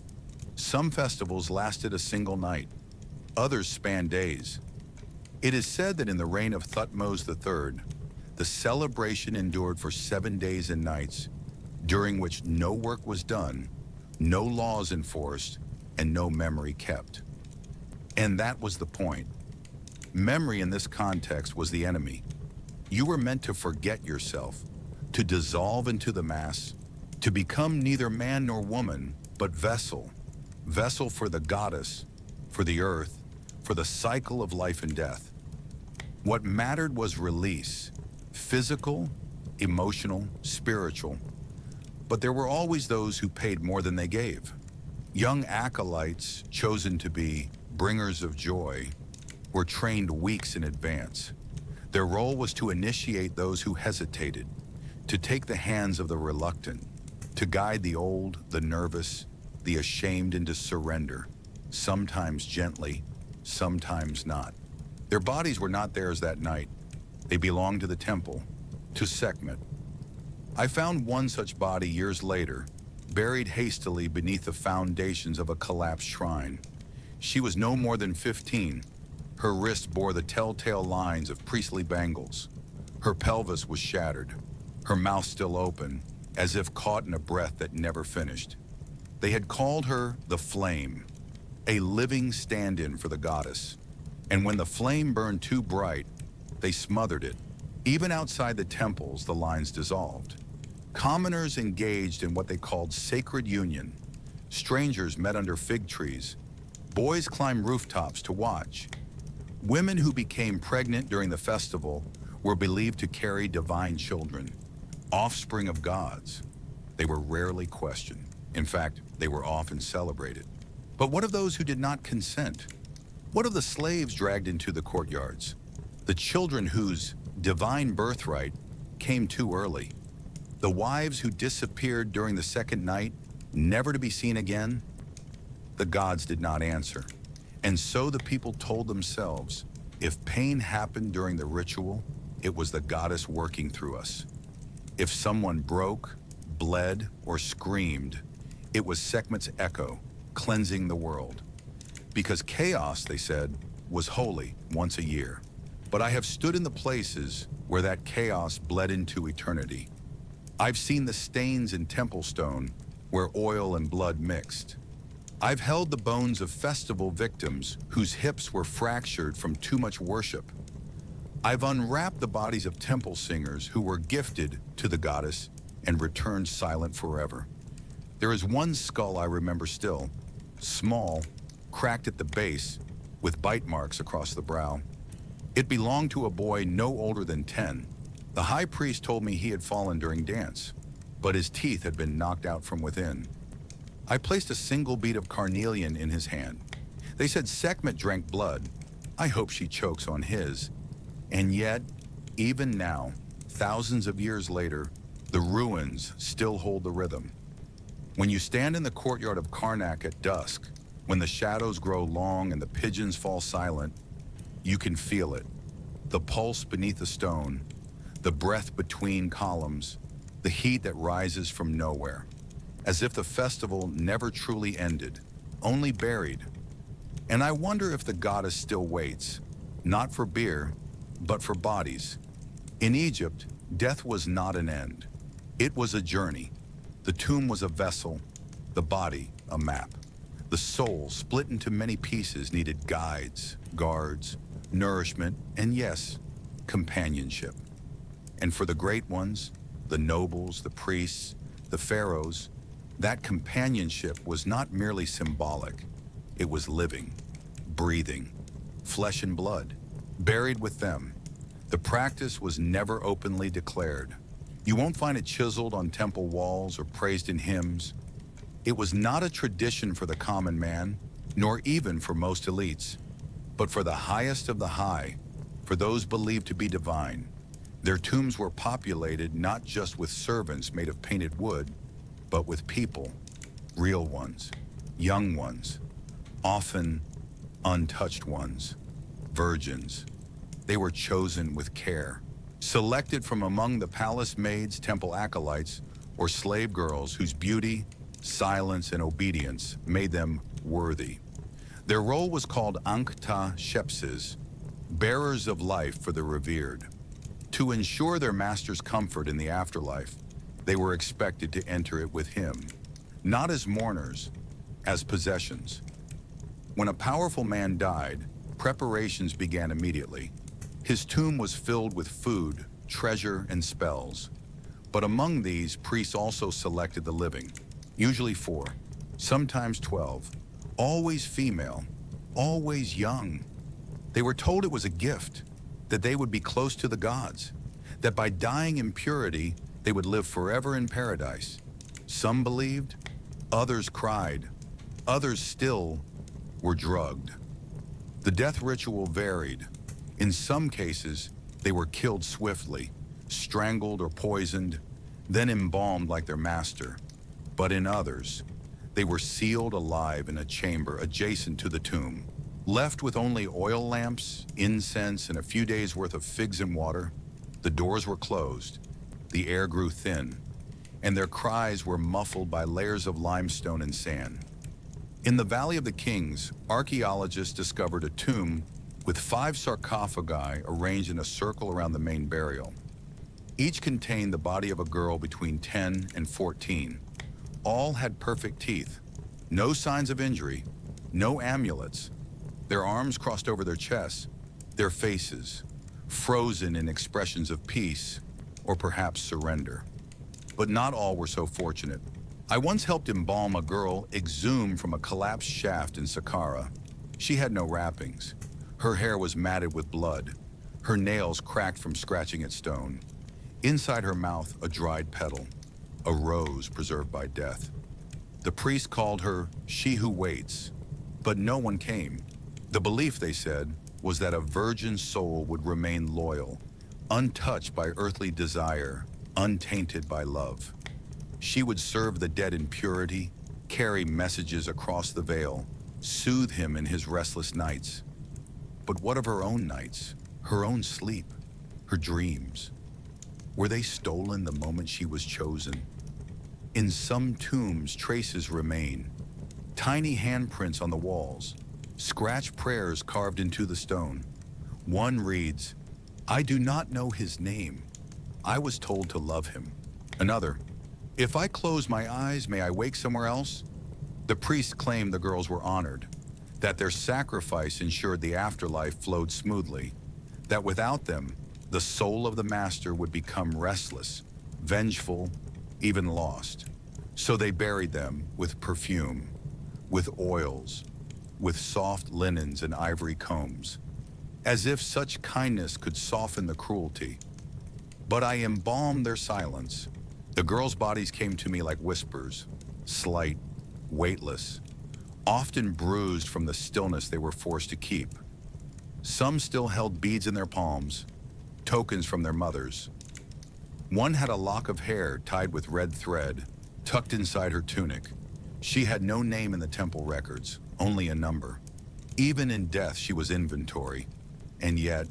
Some festivals lasted a single night. Others spanned days. It is said that in the reign of Thutmose III, the celebration endured for 7 days and nights, during which no work was done, no laws enforced, and no memory kept. And that was the point. Memory in this context was the enemy. You were meant to forget yourself, to dissolve into the mass, to become neither man nor woman, but vessel. Vessel for the goddess, for the earth, for the cycle of life and death. What mattered was release, physical, emotional, spiritual. But there were always those who paid more than they gave. Young acolytes, chosen to be bringers of joy, were trained weeks in advance. Their role was to initiate those who hesitated, to take the hands of the reluctant, to guide the old, the nervous, the ashamed into surrender, sometimes gently, sometimes not. Their bodies were not theirs that night. They belonged to the temple, to Sekhmet. I found one such body years later, buried hastily beneath the foundations of a collapsed shrine. She was no more than 15. Her wrist bore the telltale lines of priestly bangles. Her pelvis was shattered, her mouth still open, as if caught in a breath that never finished. They had called her the Flame, a living stand-in for the goddess. And when the flame burned too bright, they smothered it. Even outside the temples, the lines dissolved. Commoners engaged in what they called sacred union. Strangers met under fig trees. Boys climbed rooftops to watch. Women who became pregnant during the festival were believed to carry divine children, offspring of gods. They were rarely questioned. In fact, they were often celebrated. But what of those who did not consent? What of the slaves dragged into the courtyards? The children whose divine birthright came too early? The wives who disappeared during the second night, never to be seen again? The gods did not answer. And so the people told themselves, if pain happened during the ritual, it was the goddess working through us. If someone broke, bled, or screamed, it was Sekhmet's echo, cleansing the world. Because chaos, they said, was holy once a year. But I have stood in the places where that chaos bled into eternity. I've seen the stains in temple stone where oil and blood mixed. I've held the bones of festival victims whose hips were fractured from too much worship. I've unwrapped the bodies of temple singers who were gifted to the goddess and returned silent forever. There is one skull I remember still, small, cracked at the base, with bite marks across the brow. It belonged to a boy no older than 10. The high priest told me he had fallen during dance, but his teeth had been knocked out from within. I placed a single bead of carnelian in his hand. They said Sekhmet drank blood. I hope she chokes on his. And yet, even now, thousands of years later, the ruins still hold the rhythm. When you stand in the courtyard of Karnak at dusk, when the shadows grow long and the pigeons fall silent, you can feel it. The pulse beneath the stone, the breath between columns, the heat that rises from nowhere, as if the festival never truly ended, only buried. And I wonder if the goddess still waits, not for beer, but for bodies. In Egypt, death was not an end. It was a journey. The tomb was a vessel, the body a map. The soul, split into many pieces, needed guides, guards, nourishment, and yes, companionship. And for the great ones, the nobles, the priests, the pharaohs, that companionship was not merely symbolic. It was living, breathing, flesh and blood, buried with them. The practice was never openly declared. You won't find it chiseled on temple walls or praised in hymns. It was not a tradition for the common man, nor even for most elites, but for the highest of the high, for those believed to be divine. Their tombs were populated not just with servants made of painted wood, but with people, real ones, young ones, often untouched ones, virgins. They were chosen with care, selected from among the palace maids, temple acolytes, or slave girls whose beauty, silence, and obedience made them worthy. Their role was called Ankh-Ta Shepses, bearers of life for the revered. To ensure their master's comfort in the afterlife, they were expected to enter it with him, not as mourners, as possessions. When a powerful man died, preparations began immediately. His tomb was filled with food, treasure, and spells. But among these, priests also selected the living, usually 4, sometimes 12, always female, always young. They were told it was a gift, that they would be close to the gods, that by dying in purity, they would live forever in paradise. Some believed, others cried, others still were drugged. The death ritual varied. In some cases, they were killed swiftly, strangled or poisoned, then embalmed like their master. But in others, they were sealed alive in a chamber adjacent to the tomb, left with only oil lamps, incense, and a few days' worth of figs and water. The doors were closed, the air grew thin, and their cries were muffled by layers of limestone and sand. In the Valley of the Kings, archaeologists discovered a tomb with 5 sarcophagi arranged in a circle around the main burial. Each contained the body of a girl between 10 and 14. All had perfect teeth, no signs of injury, no amulets. Their arms crossed over their chests, their faces frozen in expressions of peace or perhaps surrender. But not all were so fortunate. I once helped embalm a girl exhumed from a collapsed shaft in Saqqara. She had no wrappings. Her hair was matted with blood, her nails cracked from scratching at stone. Inside her mouth, a dried petal, a rose preserved by death. The priest called her she who waits, but no one came. The belief, they said, was that a virgin soul would remain loyal, untouched by earthly desire, untainted by love. She would serve the dead in purity, carry messages across the veil, soothe him in his restless nights. But what of her own nights, her own sleep, her dreams? Were they stolen the moment she was chosen? In some tombs, traces remain, tiny handprints on the walls, scratched prayers carved into the stone. One reads, "I do not know his name. I was told to love him." Another, "If I close my eyes, may I wake somewhere else?" The priests claimed the girls were honored, that their sacrifice ensured the afterlife flowed smoothly, that without them, the soul of the master would become restless, vengeful, even lost. So they buried them with perfume, with oils, with soft linens and ivory combs. as if such kindness could soften the cruelty. But I embalmed their silence. The girls' bodies came to me like whispers, slight, weightless, often bruised from the stillness they were forced to keep. Some still held beads in their palms, tokens from their mothers. One had a lock of hair tied with red thread, tucked inside her tunic. She had no name in the temple records, only a number. Even in death, she was inventory. And yet,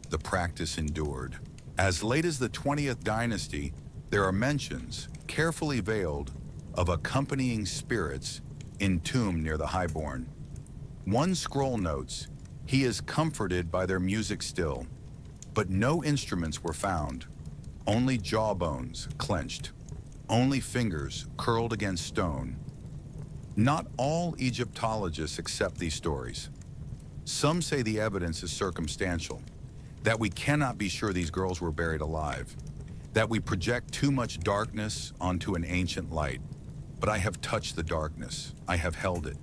the practice endured. As late as the 20th dynasty, there are mentions, carefully veiled, of accompanying spirits entombed near the highborn. One scroll notes, "He is comforted by their music still," but no instruments were found, only jawbones clenched, only fingers curled against stone. Not all Egyptologists accept these stories. Some say the evidence is circumstantial, that we cannot be sure these girls were buried alive, that we project too much darkness onto an ancient light. But I have touched the darkness, I have held it.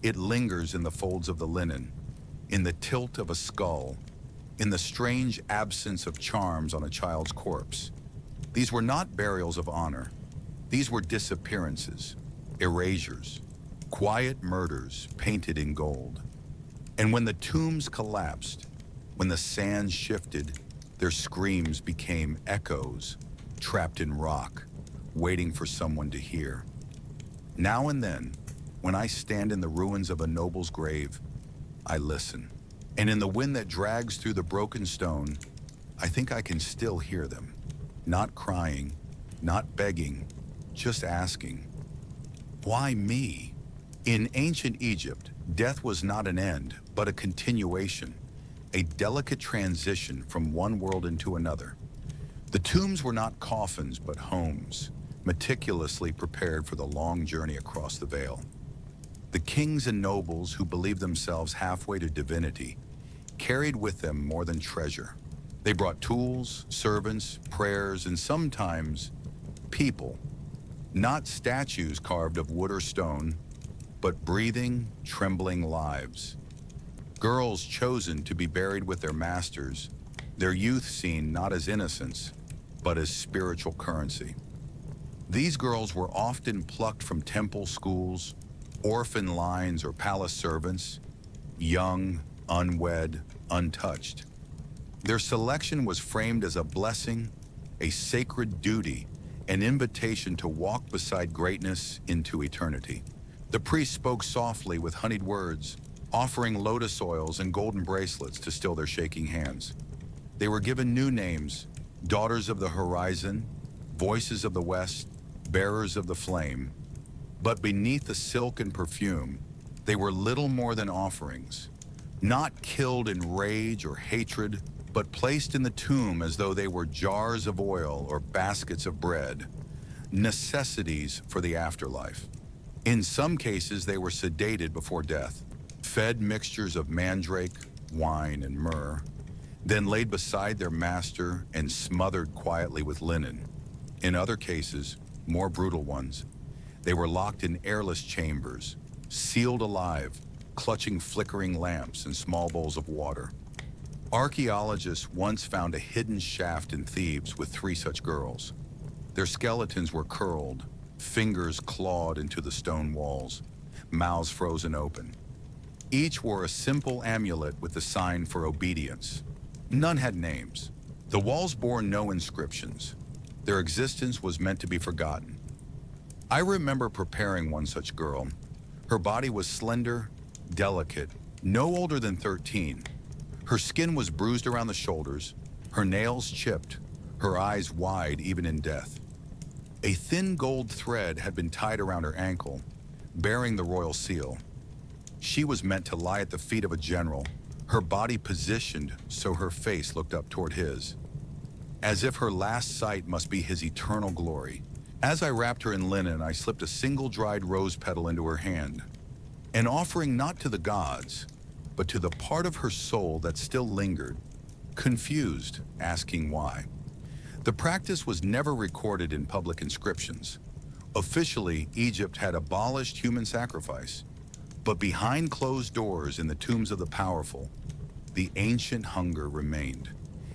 It lingers in the folds of the linen, in the tilt of a skull, in the strange absence of charms on a child's corpse. These were not burials of honor. These were disappearances, erasures, quiet murders painted in gold. And when the tombs collapsed, when the sands shifted, their screams became echoes, trapped in rock, waiting for someone to hear. Now and then, when I stand in the ruins of a noble's grave, I listen. And in the wind that drags through the broken stone, I think I can still hear them. Not crying, not begging, just asking, why me? In ancient Egypt, death was not an end, but a continuation, a delicate transition from one world into another. The tombs were not coffins, but homes, meticulously prepared for the long journey across the veil. The kings and nobles who believed themselves halfway to divinity carried with them more than treasure. They brought tools, servants, prayers, and sometimes people, not statues carved of wood or stone, but breathing, trembling lives. Girls chosen to be buried with their masters, their youth seen not as innocence, but as spiritual currency. These girls were often plucked from temple schools, orphan lines, or palace servants, young, unwed, untouched. Their selection was framed as a blessing, a sacred duty, an invitation to walk beside greatness into eternity. The priest spoke softly with honeyed words, offering lotus oils and golden bracelets to still their shaking hands. They were given new names, daughters of the horizon, voices of the west, bearers of the flame. But beneath the silk and perfume, they were little more than offerings, not killed in rage or hatred, but placed in the tomb as though they were jars of oil or baskets of bread, necessities for the afterlife. In some cases, they were sedated before death, fed mixtures of mandrake, wine, and myrrh, then laid beside their master and smothered quietly with linen. In other cases, more brutal ones, they were locked in airless chambers, sealed alive, clutching flickering lamps and small bowls of water. Archaeologists once found a hidden shaft in Thebes with 3 such girls. Their skeletons were curled, fingers clawed into the stone walls, mouths frozen open. Each wore a simple amulet with the sign for obedience. None had names. The walls bore no inscriptions. Their existence was meant to be forgotten. I remember preparing one such girl. Her body was slender, delicate, no older than 13. Her skin was bruised around the shoulders, her nails chipped, her eyes wide even in death. A thin gold thread had been tied around her ankle, bearing the royal seal. She was meant to lie at the feet of a general, her body positioned so her face looked up toward his, as if her last sight must be his eternal glory. As I wrapped her in linen, I slipped a single dried rose petal into her hand, an offering not to the gods, but to the part of her soul that still lingered, confused, asking why. The practice was never recorded in public inscriptions. Officially, Egypt had abolished human sacrifice, but behind closed doors in the tombs of the powerful, the ancient hunger remained.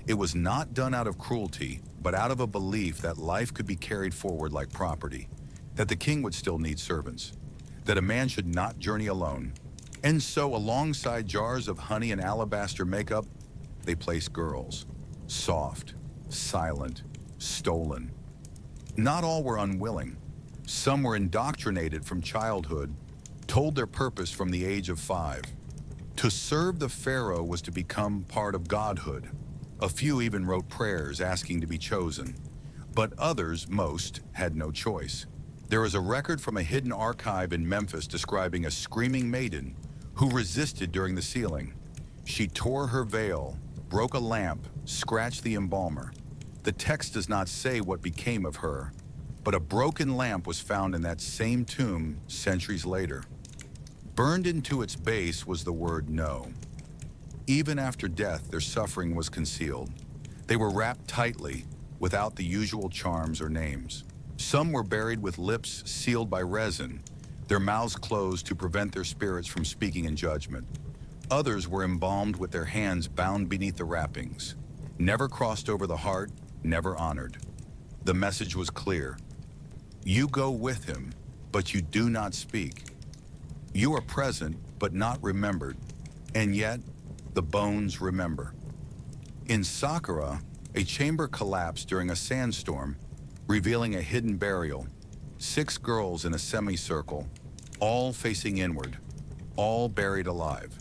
It was not done out of cruelty, but out of a belief that life could be carried forward like property, that the king would still need servants, that a man should not journey alone. And so, alongside jars of honey and alabaster makeup, they placed girls. Soft, silent, stolen. Not all were unwilling. Some were indoctrinated from childhood, told their purpose from the age of 5. To serve the pharaoh was to become part of godhood. A few even wrote prayers asking to be chosen. But others, most, had no choice. There is a record from a hidden archive in Memphis describing a screaming maiden who resisted during the sealing. She tore her veil, broke a lamp, scratched the embalmer. The text does not say what became of her, but a broken lamp was found in that same tomb centuries later. Burned into its base was the word no. Even after death, their suffering was concealed. They were wrapped tightly, without the usual charms or names. Some were buried with lips sealed by resin, their mouths closed to prevent their spirits from speaking in judgment. Others were embalmed with their hands bound beneath the wrappings. Never crossed over the heart, never honored. The message was clear. You go with him, but you do not speak. You are present, but not remembered. And yet, the bones remember. In Saqqara, a chamber collapsed during a sandstorm, revealing a hidden burial. 6 girls in a semicircle, all facing inward, all buried alive.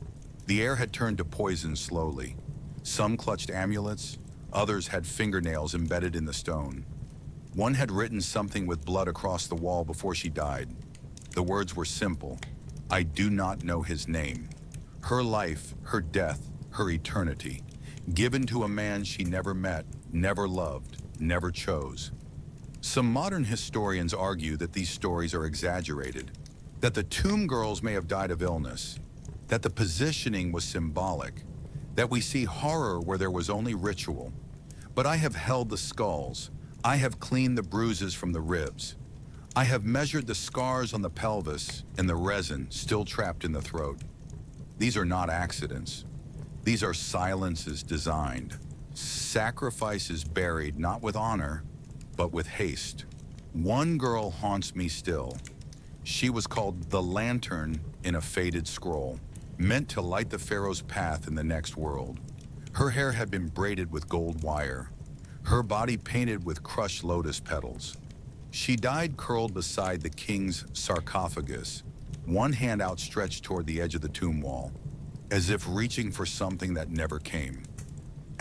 The air had turned to poison slowly. Some clutched amulets, others had fingernails embedded in the stone. One had written something with blood across the wall before she died. The words were simple. I do not know his name. Her life, her death, her eternity, given to a man she never met, never loved, never chose. Some modern historians argue that these stories are exaggerated, that the tomb girls may have died of illness, that the positioning was symbolic, that we see horror where there was only ritual. But I have held the skulls, I have cleaned the bruises from the ribs, I have measured the scars on the pelvis and the resin still trapped in the throat. These are not accidents. These are silences designed, sacrifices buried not with honor, but with haste. One girl haunts me still. She was called the Lantern in a faded scroll, meant to light the pharaoh's path in the next world. Her hair had been braided with gold wire, her body painted with crushed lotus petals. She died curled beside the king's sarcophagus, one hand outstretched toward the edge of the tomb wall, as if reaching for something that never came.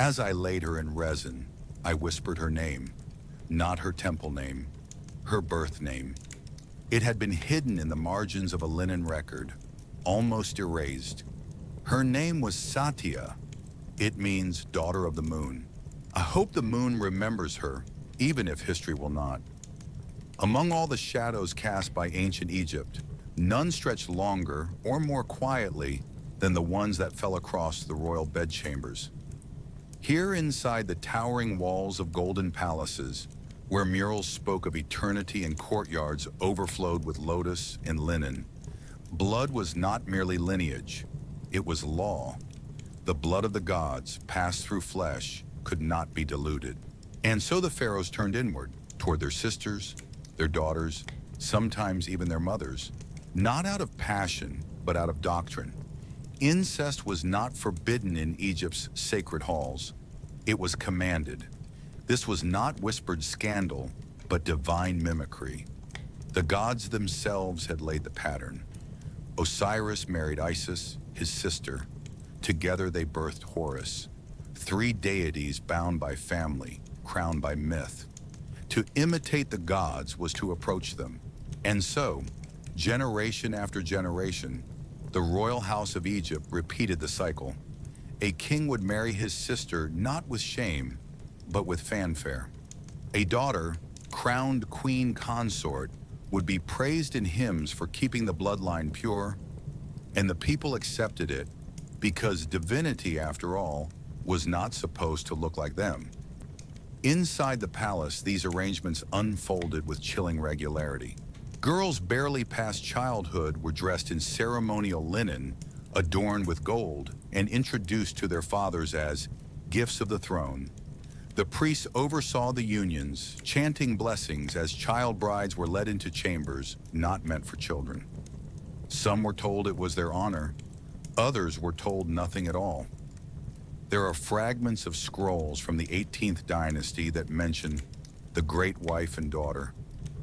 As I laid her in resin, I whispered her name, not her temple name, her birth name. It had been hidden in the margins of a linen record, almost erased. Her name was Satya. It means daughter of the moon. I hope the moon remembers her, even if history will not. Among all the shadows cast by ancient Egypt, none stretched longer or more quietly than the ones that fell across the royal bedchambers. Here inside the towering walls of golden palaces, where murals spoke of eternity and courtyards overflowed with lotus and linen, blood was not merely lineage, it was law. The blood of the gods, passed through flesh, could not be diluted. And so the pharaohs turned inward, toward their sisters, their daughters, sometimes even their mothers, not out of passion, but out of doctrine. Incest was not forbidden in Egypt's sacred halls. It was commanded. This was not whispered scandal, but divine mimicry. The gods themselves had laid the pattern. Osiris married Isis, his sister. Together they birthed Horus, 3 deities bound by family, crowned by myth. To imitate the gods was to approach them. And so, generation after generation, the royal house of Egypt repeated the cycle. A king would marry his sister not with shame, but with fanfare. A daughter, crowned queen consort, would be praised in hymns for keeping the bloodline pure, and the people accepted it because divinity, after all, was not supposed to look like them. Inside the palace, these arrangements unfolded with chilling regularity. Girls barely past childhood were dressed in ceremonial linen, adorned with gold and introduced to their fathers as gifts of the throne. The priests oversaw the unions, chanting blessings as child brides were led into chambers not meant for children. Some were told it was their honor, others were told nothing at all. There are fragments of scrolls from the 18th dynasty that mention the great wife and daughter,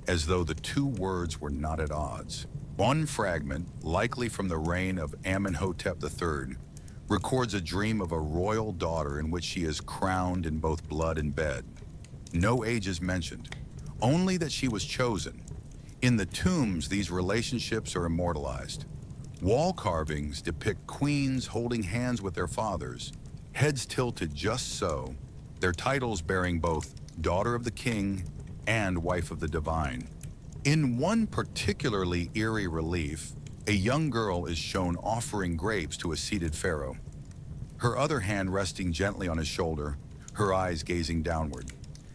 as though the two words were not at odds. One fragment, likely from the reign of Amenhotep III, records a dream of a royal daughter in which she is crowned in both blood and bed. No age is mentioned, only that she was chosen. In the tombs, these relationships are immortalized. Wall carvings depict queens holding hands with their fathers, heads tilted just so, their titles bearing both daughter of the king and wife of the divine. In one particularly eerie relief, a young girl is shown offering grapes to a seated pharaoh, her other hand resting gently on his shoulder, her eyes gazing downward.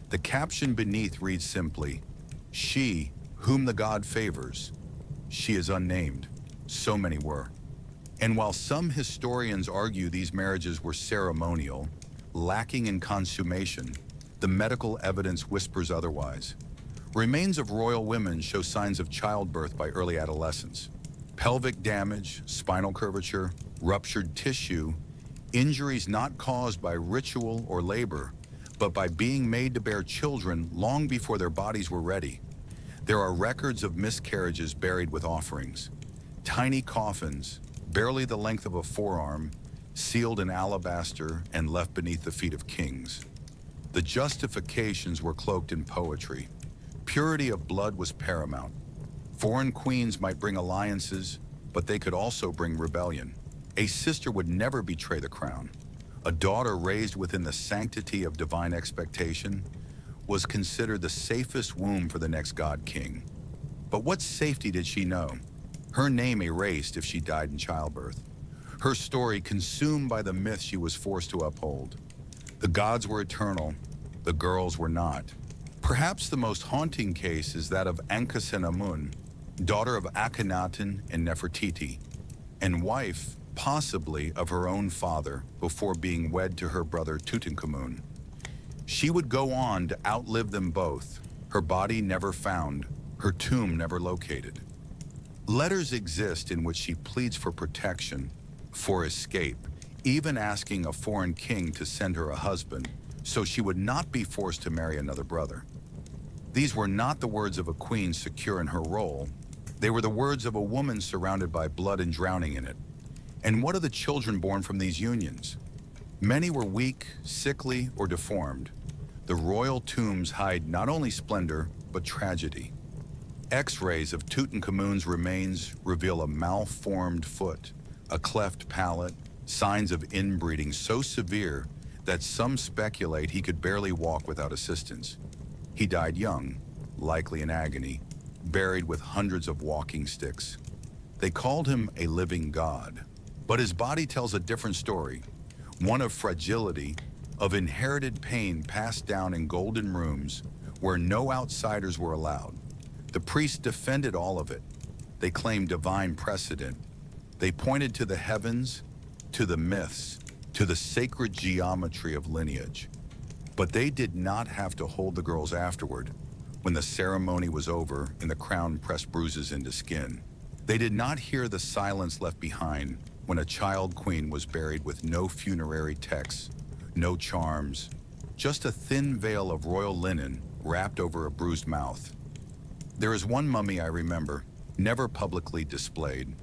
The caption beneath reads simply, "She, whom the god favors." She is unnamed. So many were. And while some historians argue these marriages were ceremonial, lacking in consummation, the medical evidence whispers otherwise. Remains of royal women show signs of childbirth by early adolescence. Pelvic damage, spinal curvature, ruptured tissue, injuries not caused by ritual or labor, but by being made to bear children long before their bodies were ready. There are records of miscarriages buried with offerings. Tiny coffins, barely the length of a forearm, sealed in alabaster and left beneath the feet of kings. The justifications were cloaked in poetry. Purity of blood was paramount. Foreign queens might bring alliances, but they could also bring rebellion. A sister would never betray the crown. A daughter raised within the sanctity of divine expectation was considered the safest womb for the next god king. But what safety did she know? Her name erased if she died in childbirth. Her story consumed by the myth she was forced to uphold. The gods were eternal, the girls were not. Perhaps the most haunting case is that of Ankhesenamun, daughter of Akhenaten and Nefertiti, and wife, possibly, of her own father before being wed to her brother Tutankhamun. She would go on to outlive them both, her body never found, her tomb never located. Letters exist in which she pleads for protection, for escape, even asking a foreign king to send her a husband so she would not be forced to marry another brother. These were not the words of a queen secure in her role. They were the words of a woman surrounded by blood and drowning in it. And what of the children born from these unions? Many were weak, sickly, or deformed. The royal tombs hide not only splendor, but tragedy. X-rays of Tutankhamun's remains reveal a malformed foot, a cleft palate, signs of inbreeding so severe that some speculate he could barely walk without assistance. He died young, likely in agony, buried with hundreds of walking sticks. They called him a living god, but his body tells a different story, one of fragility, of inherited pain passed down in golden rooms where no outsiders were allowed. The priests defended all of it. They claimed divine precedent. They pointed to the heavens, to the myths, to the sacred geometry of lineage. But they did not have to hold the girls afterward, when the ceremony was over and the crown pressed bruises into skin. They did not hear the silence left behind when a child queen was buried with no funerary texts, no charms, just a thin veil of royal linen wrapped over a bruised mouth. There is one mummy I remember, never publicly displayed.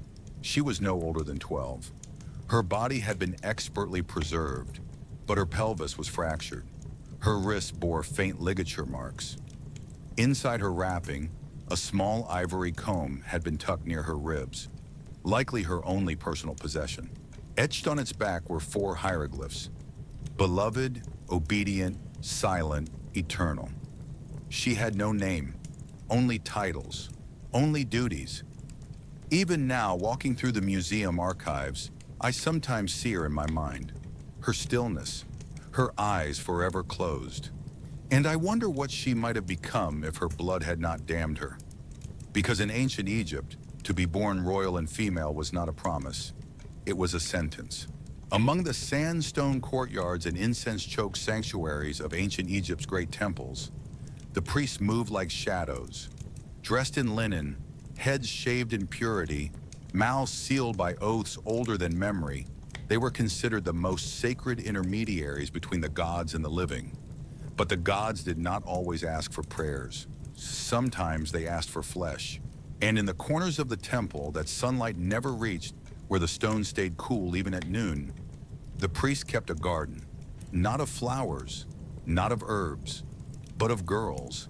She was no older than 12. Her body had been expertly preserved, but her pelvis was fractured. Her wrists bore faint ligature marks. Inside her wrapping, a small ivory comb had been tucked near her ribs, likely her only personal possession. Etched on its back were 4 hieroglyphs: beloved, obedient, silent, eternal. She had no name, only titles, only duties. Even now, walking through the museum archives, I sometimes see her in my mind, her stillness, her eyes forever closed. And I wonder what she might have become if her blood had not damned her. Because in ancient Egypt, to be born royal and female was not a promise. it was a sentence. Among the sandstone courtyards and incense-choked sanctuaries of ancient Egypt's great temples, the priests moved like shadows, dressed in linen, heads shaved in purity, mouths sealed by oaths older than memory. They were considered the most sacred intermediaries between the gods and the living. But the gods did not always ask for prayers. Sometimes they asked for flesh. And in the corners of the temple that sunlight never reached, where the stones stayed cool even at noon, the priest kept a garden, not of flowers, not of herbs, but of girls.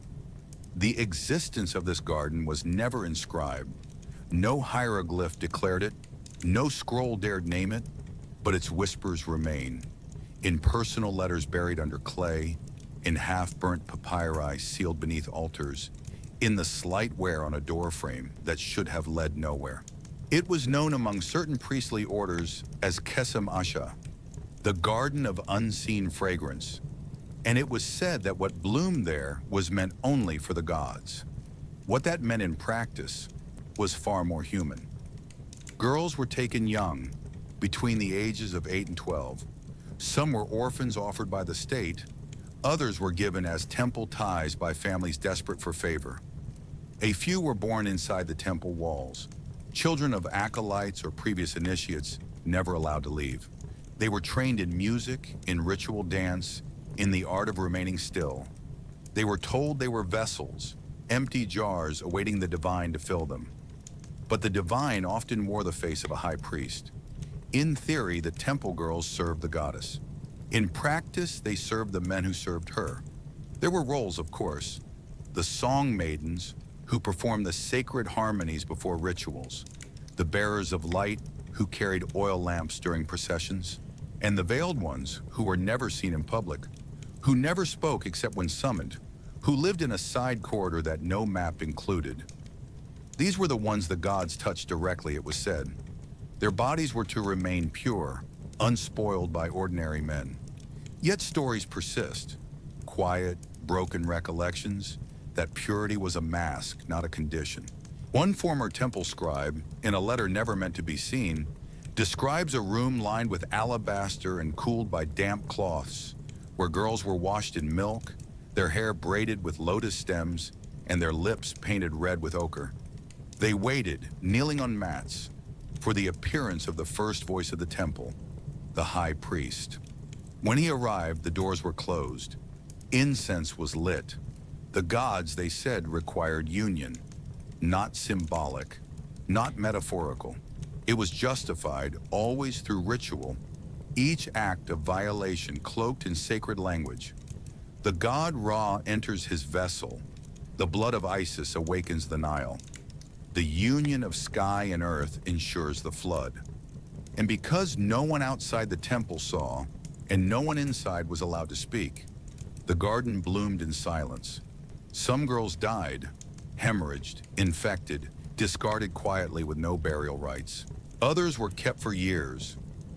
The existence of this garden was never inscribed. No hieroglyph declared it, no scroll dared name it, but its whispers remain, in personal letters buried under clay, in half-burnt papyri sealed beneath altars, in the slight wear on a doorframe that should have led nowhere. It was known among certain priestly orders as Kesem Asha, the garden of unseen fragrance, and it was said that what bloomed there was meant only for the gods. What that meant in practice was far more human. Girls were taken young, between the ages of 8 and 12. Some were orphans offered by the state, others were given as temple ties by families desperate for favor. A few were born inside the temple walls, children of acolytes or previous initiates, never allowed to leave. They were trained in music, in ritual dance, in the art of remaining still. They were told they were vessels, empty jars awaiting the divine to fill them. But the divine often wore the face of a high priest. In theory, the temple girls served the goddess. In practice, they served the men who served her. There were roles, of course. The song maidens, who performed the sacred harmonies before rituals, the bearers of light, who carried oil lamps during processions, and the veiled ones, who were never seen in public, who never spoke except when summoned, who lived in a side corridor that no map included. These were the ones the gods touched directly, it was said. Their bodies were to remain pure, unspoiled by ordinary men. Yet stories persist, quiet, broken recollections, that purity was a mask, not a condition. One former temple scribe, in a letter never meant to be seen, describes a room lined with alabaster and cooled by damp cloths, where girls were washed in milk, their hair braided with lotus stems, and their lips painted red with ochre. They waited, kneeling on mats, for the appearance of the first voice of the temple, the high priest. When he arrived, the doors were closed. Incense was lit. The gods, they said, required union, not symbolic, not metaphorical. It was justified always through ritual, each act of violation cloaked in sacred language. The god Ra enters his vessel. The blood of Isis awakens the Nile. The union of sky and earth ensures the flood. And because no one outside the temple saw, and no one inside was allowed to speak, the garden bloomed in silence. Some girls died, hemorrhaged, infected, discarded quietly with no burial rites. Others were kept for years,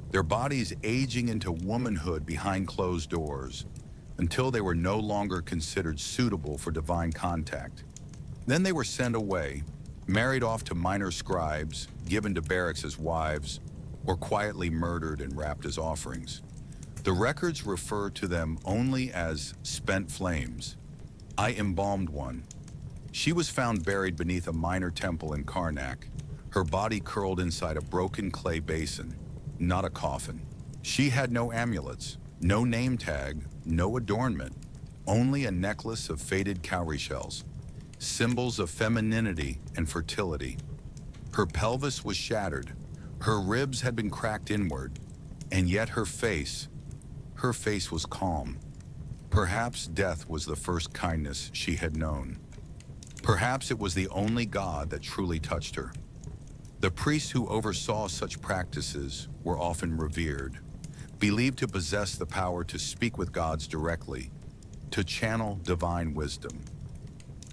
their bodies aging into womanhood behind closed doors, until they were no longer considered suitable for divine contact. Then they were sent away, married off to minor scribes, given to barracks as wives, or quietly murdered and wrapped as offerings. The records refer to them only as spent flames. I embalmed one. She was found buried beneath a minor temple in Karnak, her body curled inside a broken clay basin, not a coffin. She had no amulets, no name tag, no adornment, only a necklace of faded cowrie shells, symbols of femininity and fertility. Her pelvis was shattered, her ribs had been cracked inward, and yet her face was calm. Perhaps death was the first kindness she had known. Perhaps it was the only God that truly touched her. The priests who oversaw such practices were often revered, believed to possess the power to speak with gods directly, to channel divine wisdom.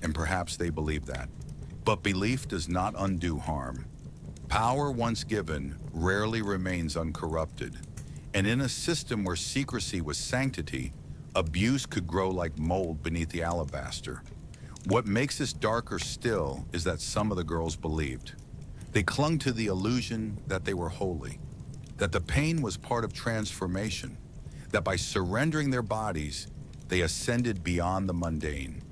And perhaps they believed that. But belief does not undo harm. Power once given rarely remains uncorrupted. And in a system where secrecy was sanctity, abuse could grow like mold beneath the alabaster. What makes this darker still is that some of the girls believed. They clung to the illusion that they were holy. that the pain was part of transformation, that by surrendering their bodies, they ascended beyond the mundane.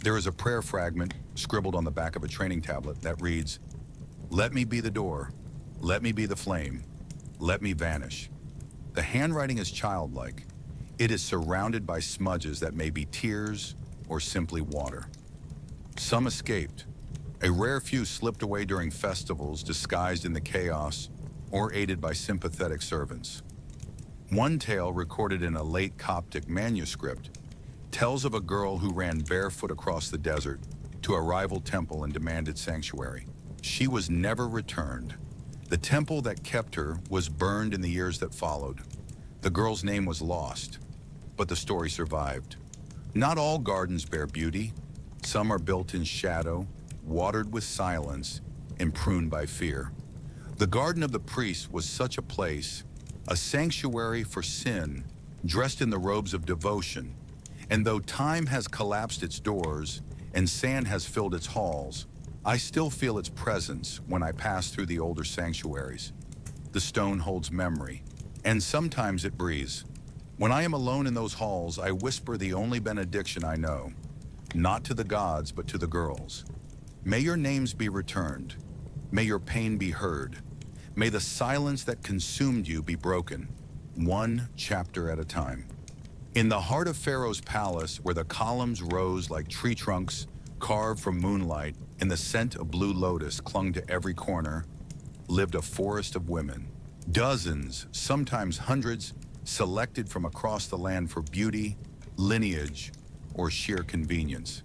There is a prayer fragment scribbled on the back of a training tablet that reads, "Let me be the door, let me be the flame, let me vanish." The handwriting is childlike. It is surrounded by smudges that may be tears or simply water. Some escaped. A rare few slipped away during festivals disguised in the chaos or aided by sympathetic servants. One tale recorded in a late Coptic manuscript tells of a girl who ran barefoot across the desert to a rival temple and demanded sanctuary. She was never returned. The temple that kept her was burned in the years that followed. The girl's name was lost, but the story survived. Not all gardens bear beauty. Some are built in shadow, watered with silence, and pruned by fear. The Garden of the Priests was such a place, a sanctuary for sin, dressed in the robes of devotion. And though time has collapsed its doors and sand has filled its halls, I still feel its presence when I pass through the older sanctuaries. The stone holds memory, and sometimes it breathes. When I am alone in those halls, I whisper the only benediction I know, not to the gods, but to the girls. May your names be returned. May your pain be heard. May the silence that consumed you be broken, one chapter at a time. In the heart of Pharaoh's palace, where the columns rose like tree trunks carved from moonlight and the scent of blue lotus clung to every corner, lived a forest of women. Dozens, sometimes hundreds, selected from across the land for beauty, lineage, or sheer convenience.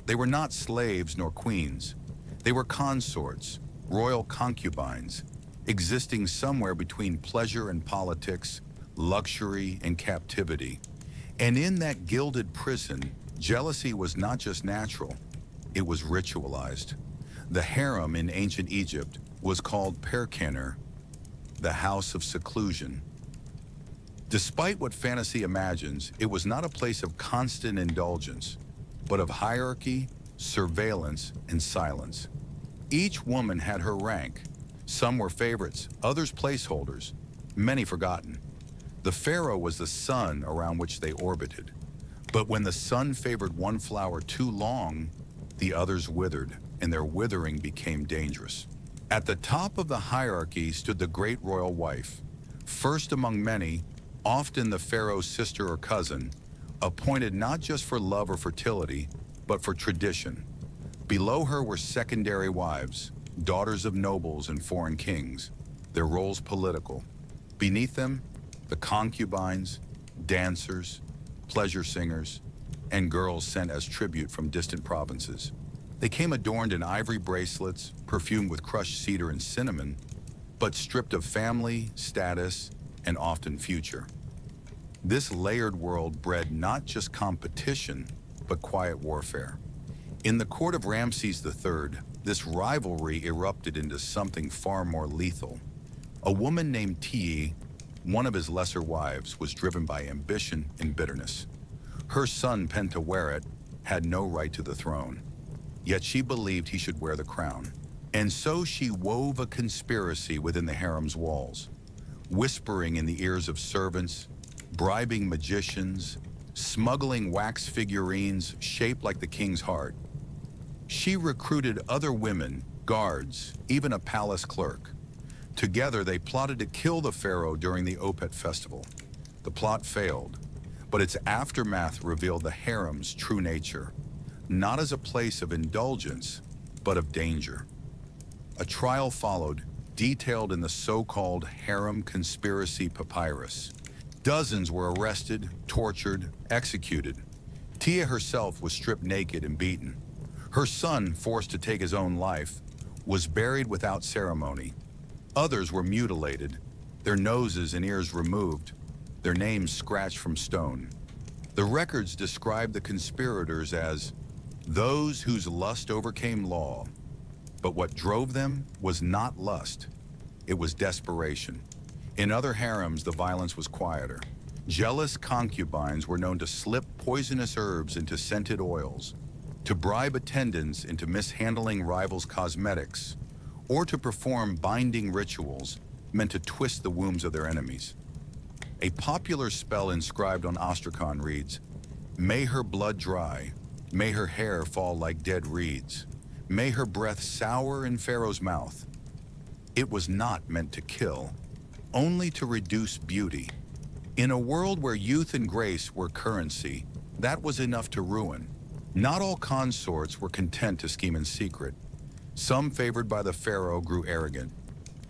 They were not slaves nor queens. They were consorts, royal concubines, existing somewhere between pleasure and politics, luxury and captivity. And in that gilded prison, jealousy was not just natural, it was ritualized. The harem in ancient Egypt was called Perkener, the house of seclusion. Despite what fantasy imagines, it was not a place of constant indulgence, but of hierarchy, surveillance, and silence. Each woman had her rank. Some were favorites, others placeholders, many forgotten. The pharaoh was the sun around which they orbited. But when the sun favored one flower too long, the others withered, and their withering became dangerous. At the top of the hierarchy stood the great royal wife, first among many, often the pharaoh's sister or cousin, appointed not just for love or fertility, but for tradition. Below her were secondary wives, daughters of nobles and foreign kings, their roles political. Beneath them, the concubines, dancers, pleasure singers, and girls sent as tribute from distant provinces. They came adorned in ivory bracelets, perfumed with crushed cedar and cinnamon, but stripped of family, status, and often future. This layered world bred not just competition, but quiet warfare. In the court of Ramses III, this rivalry erupted into something far more lethal. A woman named Tiye, one of his lesser wives, was driven by ambition and bitterness. Her son Pentaweret had no right to the throne, yet she believed he should wear the crown. And so she wove a conspiracy within the harem's walls, whispering in the ears of servants, bribing magicians, smuggling wax figurines shaped like the king's heart. She recruited other women, guards, even a palace clerk. Together, they plotted to kill the pharaoh during the Opet festival. The plot failed, but its aftermath revealed the harem's true nature, not as a place of indulgence, but of danger. A trial followed, detailed in the so-called harem conspiracy papyrus. Dozens were arrested, tortured, executed. Tiye herself was stripped naked and beaten. Her son, forced to take his own life, was buried without ceremony. Others were mutilated, their noses and ears removed, their names scratched from stone. The records describe the conspirators as those whose lust overcame law. But what drove them was not lust, it was desperation. In other harems, the violence was quieter. Jealous concubines were known to slip poisonous herbs into scented oils, to bribe attendants into mishandling rivals' cosmetics, or to perform binding rituals meant to twist the wombs of their enemies. A popular spell inscribed on Ostrakhan reads, "May her blood dry, may her hair fall like dead reeds, may her breath sour in Pharaoh's mouth." It was not meant to kill, only to reduce beauty. In a world where youth and grace were currency, that was enough to ruin. Not all consorts were content to scheme in secret. Some favored by the pharaoh grew arrogant.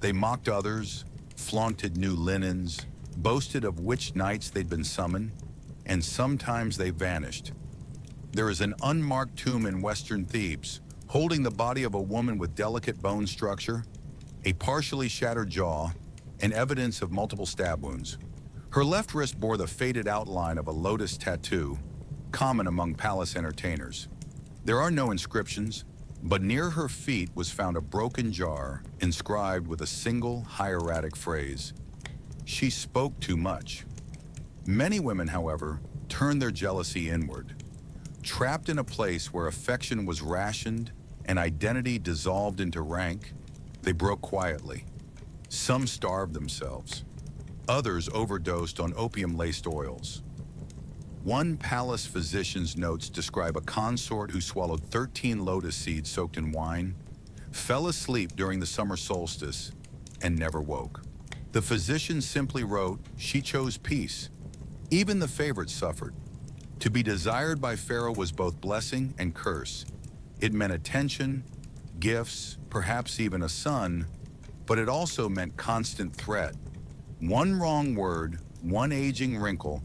They mocked others, flaunted new linens, boasted of which nights they'd been summoned, and sometimes they vanished. There is an unmarked tomb in western Thebes, holding the body of a woman with delicate bone structure, a partially shattered jaw, and evidence of multiple stab wounds. Her left wrist bore the faded outline of a lotus tattoo, common among palace entertainers. There are no inscriptions, but near her feet was found a broken jar inscribed with a single hieratic phrase. She spoke too much. Many women, however, turned their jealousy inward. Trapped in a place where affection was rationed and identity dissolved into rank, they broke quietly. Some starved themselves. Others overdosed on opium-laced oils. One palace physician's notes describe a consort who swallowed 13 lotus seeds soaked in wine, fell asleep during the summer solstice, and never woke. The physician simply wrote, "She chose peace." Even the favorites suffered. To be desired by Pharaoh was both blessing and curse. It meant attention, gifts, perhaps even a son, but it also meant constant threat. One wrong word, one aging wrinkle,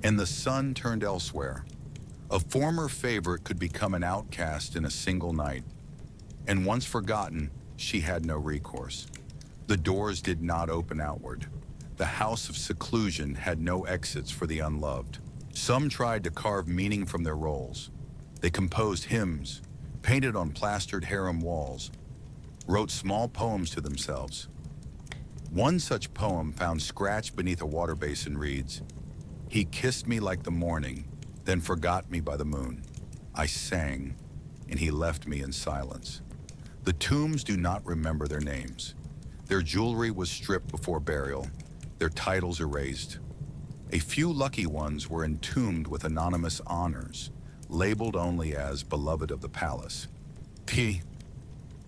and the sun turned elsewhere. A former favorite could become an outcast in a single night. And once forgotten, she had no recourse. The doors did not open outward. The house of seclusion had no exits for the unloved. Some tried to carve meaning from their roles. They composed hymns, painted on plastered harem walls, wrote small poems to themselves. One such poem found scratched beneath a water basin reads, "He kissed me like the morning, then forgot me by the moon. I sang, and he left me in silence." The tombs do not remember their names. Their jewelry was stripped before burial, their titles erased. A few lucky ones were entombed with anonymous honors, labeled only as beloved of the palace.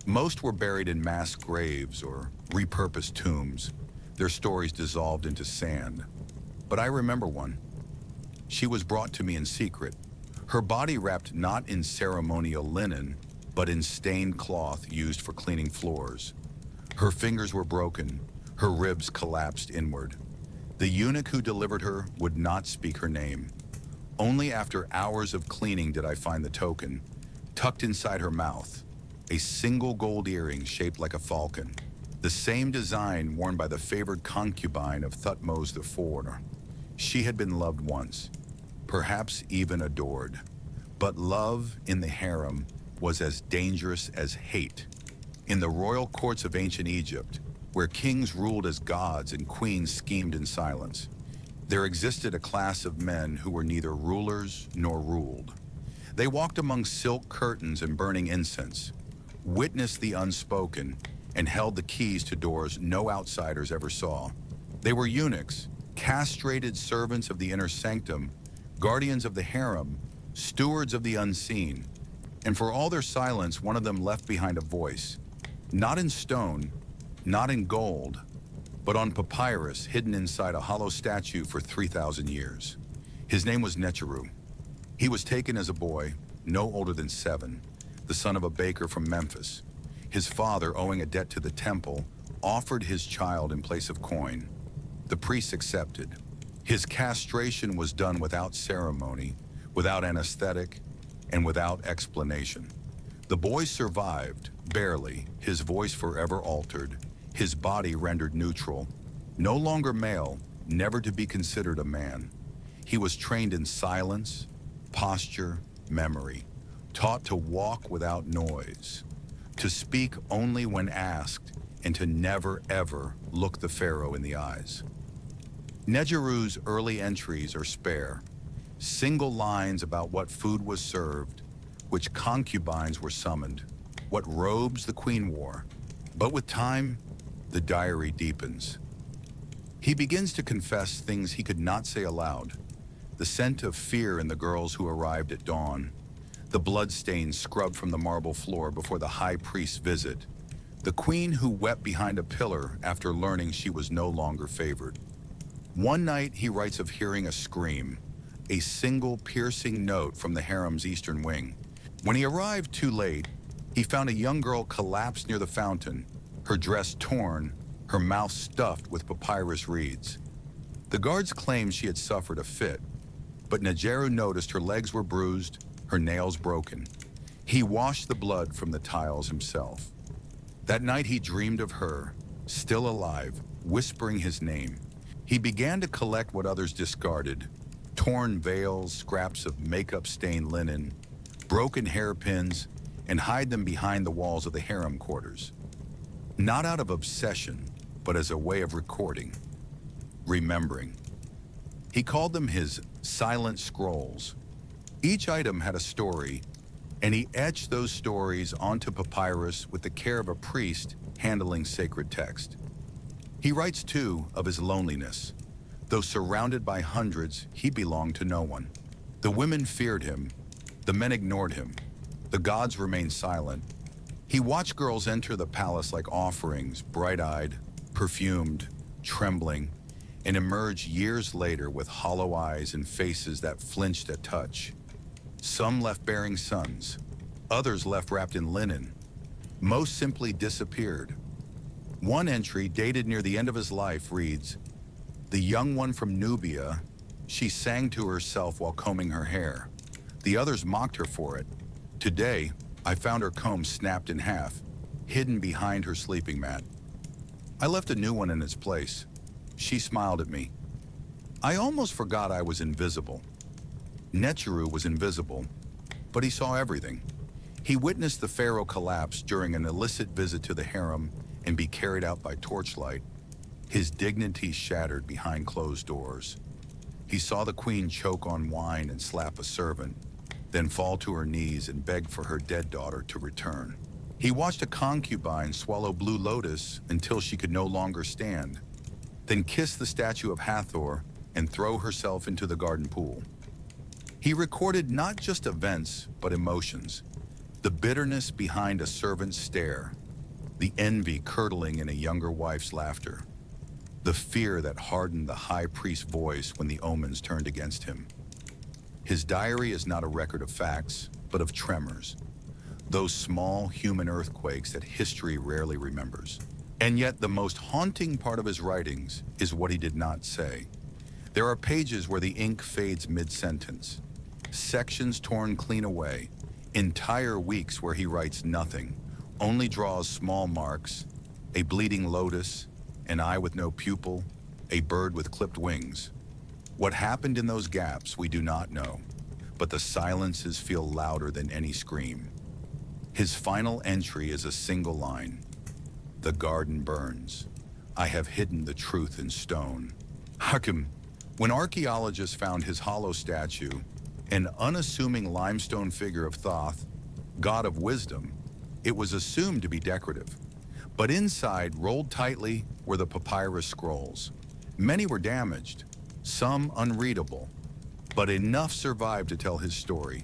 Most were buried in mass graves or repurposed tombs, their stories dissolved into sand. But I remember one. She was brought to me in secret, her body wrapped not in ceremonial linen, but in stained cloth used for cleaning floors. Her fingers were broken, her ribs collapsed inward. The eunuch who delivered her would not speak her name. Only after hours of cleaning did I find the token, tucked inside her mouth, a single gold earring shaped like a falcon, the same design worn by the favored concubine of Thutmose IV. She had been loved once, perhaps even adored. But love in the harem was as dangerous as hate. In the royal courts of ancient Egypt, where kings ruled as gods and queens schemed in silence, there existed a class of men who were neither rulers nor ruled. They walked among silk curtains and burning incense, witnessed the unspoken, and held the keys to doors no outsiders ever saw. They were eunuchs, castrated servants of the inner sanctum, guardians of the harem, stewards of the unseen. And for all their silence, one of them left behind a voice, not in stone, not in gold, but on papyrus hidden inside a hollow statue for 3,000 years. His name was Necheru. He was taken as a boy, no older than 7, the son of a baker from Memphis. His father, owing a debt to the temple, offered his child in place of coin. The priests accepted. His castration was done without ceremony, without anesthetic, and without explanation. The boy survived, barely, his voice forever altered, his body rendered neutral. No longer male, never to be considered a man. He was trained in silence, posture, memory, taught to walk without noise, to speak only when asked, and to never, ever look the pharaoh in the eyes. Necheru's early entries are spare, single lines about what food was served, which concubines were summoned, what robes the queen wore. But with time, The diary deepens. He begins to confess things he could not say aloud. The scent of fear in the girls who arrived at dawn. The bloodstains scrubbed from the marble floor before the high priest's visit. The queen who wept behind a pillar after learning she was no longer favored. One night he writes of hearing a scream, a single piercing note from the harem's eastern wing. When he arrived too late, he found a young girl collapsed near the fountain, her dress torn, her mouth stuffed with papyrus reeds. The guards claimed she had suffered a fit, but Nejeru noticed her legs were bruised, her nails broken. He washed the blood from the tiles himself. That night he dreamed of her, still alive, whispering his name. He began to collect what others discarded: torn veils, scraps of makeup-stained linen, broken hairpins, and hide them behind the walls of the harem quarters. Not out of obsession, but as a way of recording, remembering. He called them his silent scrolls. Each item had a story, and he etched those stories onto papyrus with the care of a priest handling sacred text. He writes, too, of his loneliness. Though surrounded by hundreds, he belonged to no one. The women feared him. The men ignored him. The gods remained silent. He watched girls enter the palace like offerings, bright-eyed, perfumed, trembling, and emerge years later with hollow eyes and faces that flinched at touch. Some left bearing sons. Others left wrapped in linen. Most simply disappeared. One entry, dated near the end of his life, reads, "The young one from Nubia, she sang to herself while combing her hair. The others mocked her for it. Today, I found her comb snapped in half, hidden behind her sleeping mat. I left a new one in its place. She smiled at me. I almost forgot I was invisible." Nejeru was invisible, but he saw everything. He witnessed the pharaoh collapse during an illicit visit to the harem and be carried out by torchlight, his dignity shattered behind closed doors. He saw the queen choke on wine and slap a servant, then fall to her knees and beg for her dead daughter to return. He watched a concubine swallow blue lotus until she could no longer stand, then kiss the statue of Hathor and throw herself into the garden pool. He recorded not just events, but emotions. The bitterness behind a servant's stare, the envy curdling in a younger wife's laughter, the fear that hardened the high priest's voice when the omens turned against him. His diary is not a record of facts, but of tremors, those small human earthquakes that history rarely remembers. And yet the most haunting part of his writings is what he did not say. There are pages where the ink fades mid-sentence, sections torn clean away, entire weeks where he writes nothing, only draws small marks, a bleeding lotus, an eye with no pupil, a bird with clipped wings. What happened in those gaps we do not know, but the silences feel louder than any scream. His final entry is a single line: "The garden burns. I have hidden the truth in stone." Hakim, when archaeologists found his hollow statue, an unassuming limestone figure of Thoth, god of wisdom, it was assumed to be decorative. But inside, rolled tightly, were the papyrus scrolls. Many were damaged, some unreadable, but enough survived to tell his story.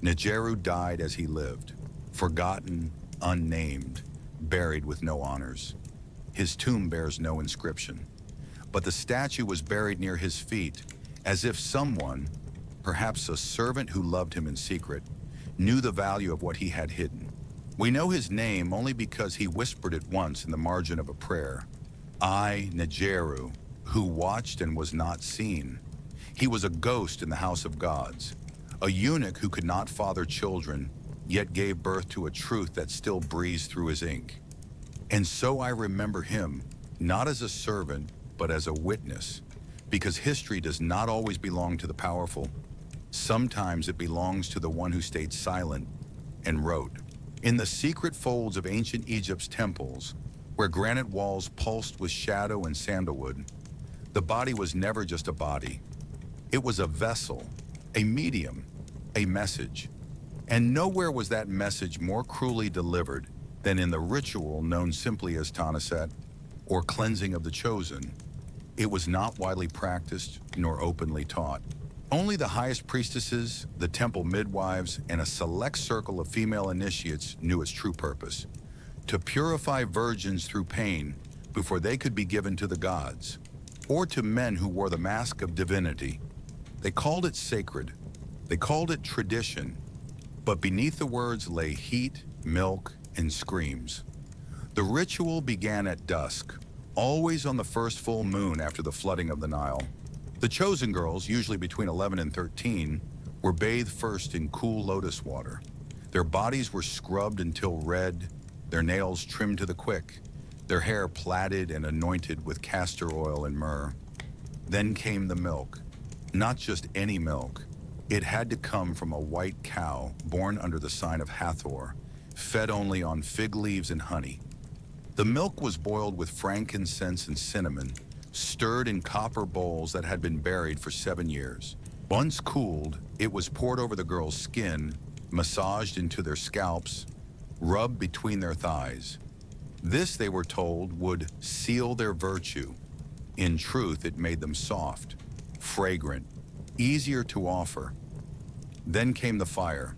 Nejeru died as he lived, forgotten, unnamed, buried with no honors. His tomb bears no inscription, but the statue was buried near his feet, as if someone, perhaps a servant who loved him in secret, knew the value of what he had hidden. We know his name only because he whispered it once in the margin of a prayer. I, Nejeru, who watched and was not seen. He was a ghost in the house of gods, a eunuch who could not father children, yet gave birth to a truth that still breathes through his ink. And so I remember him, not as a servant, but as a witness, because history does not always belong to the powerful. Sometimes it belongs to the one who stayed silent and wrote. In the secret folds of ancient Egypt's temples, where granite walls pulsed with shadow and sandalwood, the body was never just a body. It was a vessel, a medium, a message. And nowhere was that message more cruelly delivered than in the ritual known simply as Tanaset. or cleansing of the chosen, it was not widely practiced nor openly taught. Only the highest priestesses, the temple midwives, and a select circle of female initiates knew its true purpose: to purify virgins through pain before they could be given to the gods, or to men who wore the mask of divinity. They called it sacred, they called it tradition, but beneath the words lay heat, milk, and screams. The ritual began at dusk, always on the first full moon after the flooding of the Nile. The chosen girls, usually between 11 and 13, were bathed first in cool lotus water. Their bodies were scrubbed until red, their nails trimmed to the quick, their hair plaited and anointed with castor oil and myrrh. Then came the milk. Not just any milk. It had to come from a white cow born under the sign of Hathor, fed only on fig leaves and honey. The milk was boiled with frankincense and cinnamon, stirred in copper bowls that had been buried for 7 years. Once cooled, it was poured over the girls' skin, massaged into their scalps, rubbed between their thighs. This, they were told, would seal their virtue. In truth, it made them soft, fragrant, easier to offer. Then came the fire.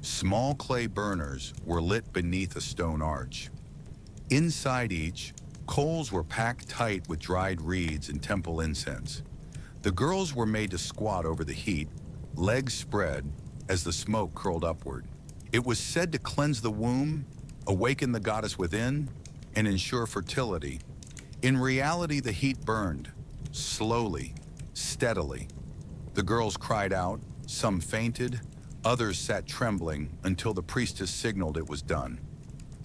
Small clay burners were lit beneath a stone arch. Inside each, coals were packed tight with dried reeds and temple incense. The girls were made to squat over the heat, legs spread, as the smoke curled upward. It was said to cleanse the womb, awaken the goddess within, and ensure fertility. In reality, the heat burned, slowly, steadily. The girls cried out, some fainted, others sat trembling until the priestess signaled it was done.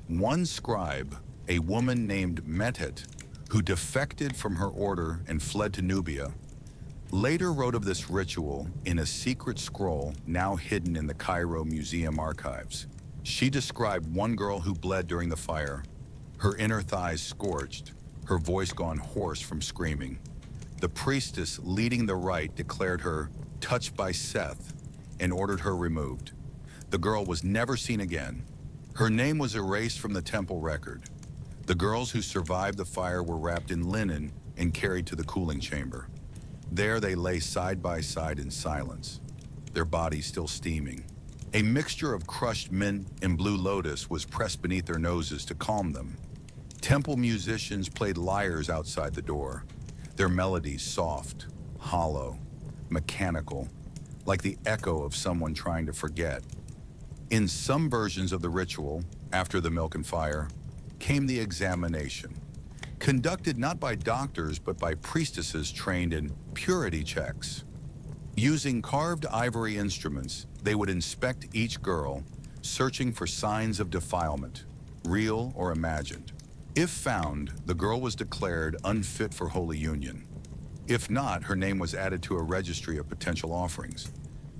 One scribe, a woman named Metet, who defected from her order and fled to Nubia, later wrote of this ritual in a secret scroll now hidden in the Cairo Museum archives. She described one girl who bled during the fire, her inner thighs scorched, her voice gone hoarse from screaming. The priestess leading the rite declared her touched by Seth and ordered her removed. The girl was never seen again. Her name was erased from the temple record. The girls who survived the fire were wrapped in linen and carried to the cooling chamber. There they lay side by side in silence, their bodies still steaming. A mixture of crushed mint and blue lotus was pressed beneath their noses to calm them. Temple musicians played lyres outside the door, their melodies soft, hollow, mechanical, like the echo of someone trying to forget. In some versions of the ritual, after the milk and fire, came the examination, conducted not by doctors but by priestesses trained in purity checks. Using carved ivory instruments, they would inspect each girl, searching for signs of defilement, real or imagined. If found, the girl was declared unfit for holy union. If not, her name was added to a registry of potential offerings.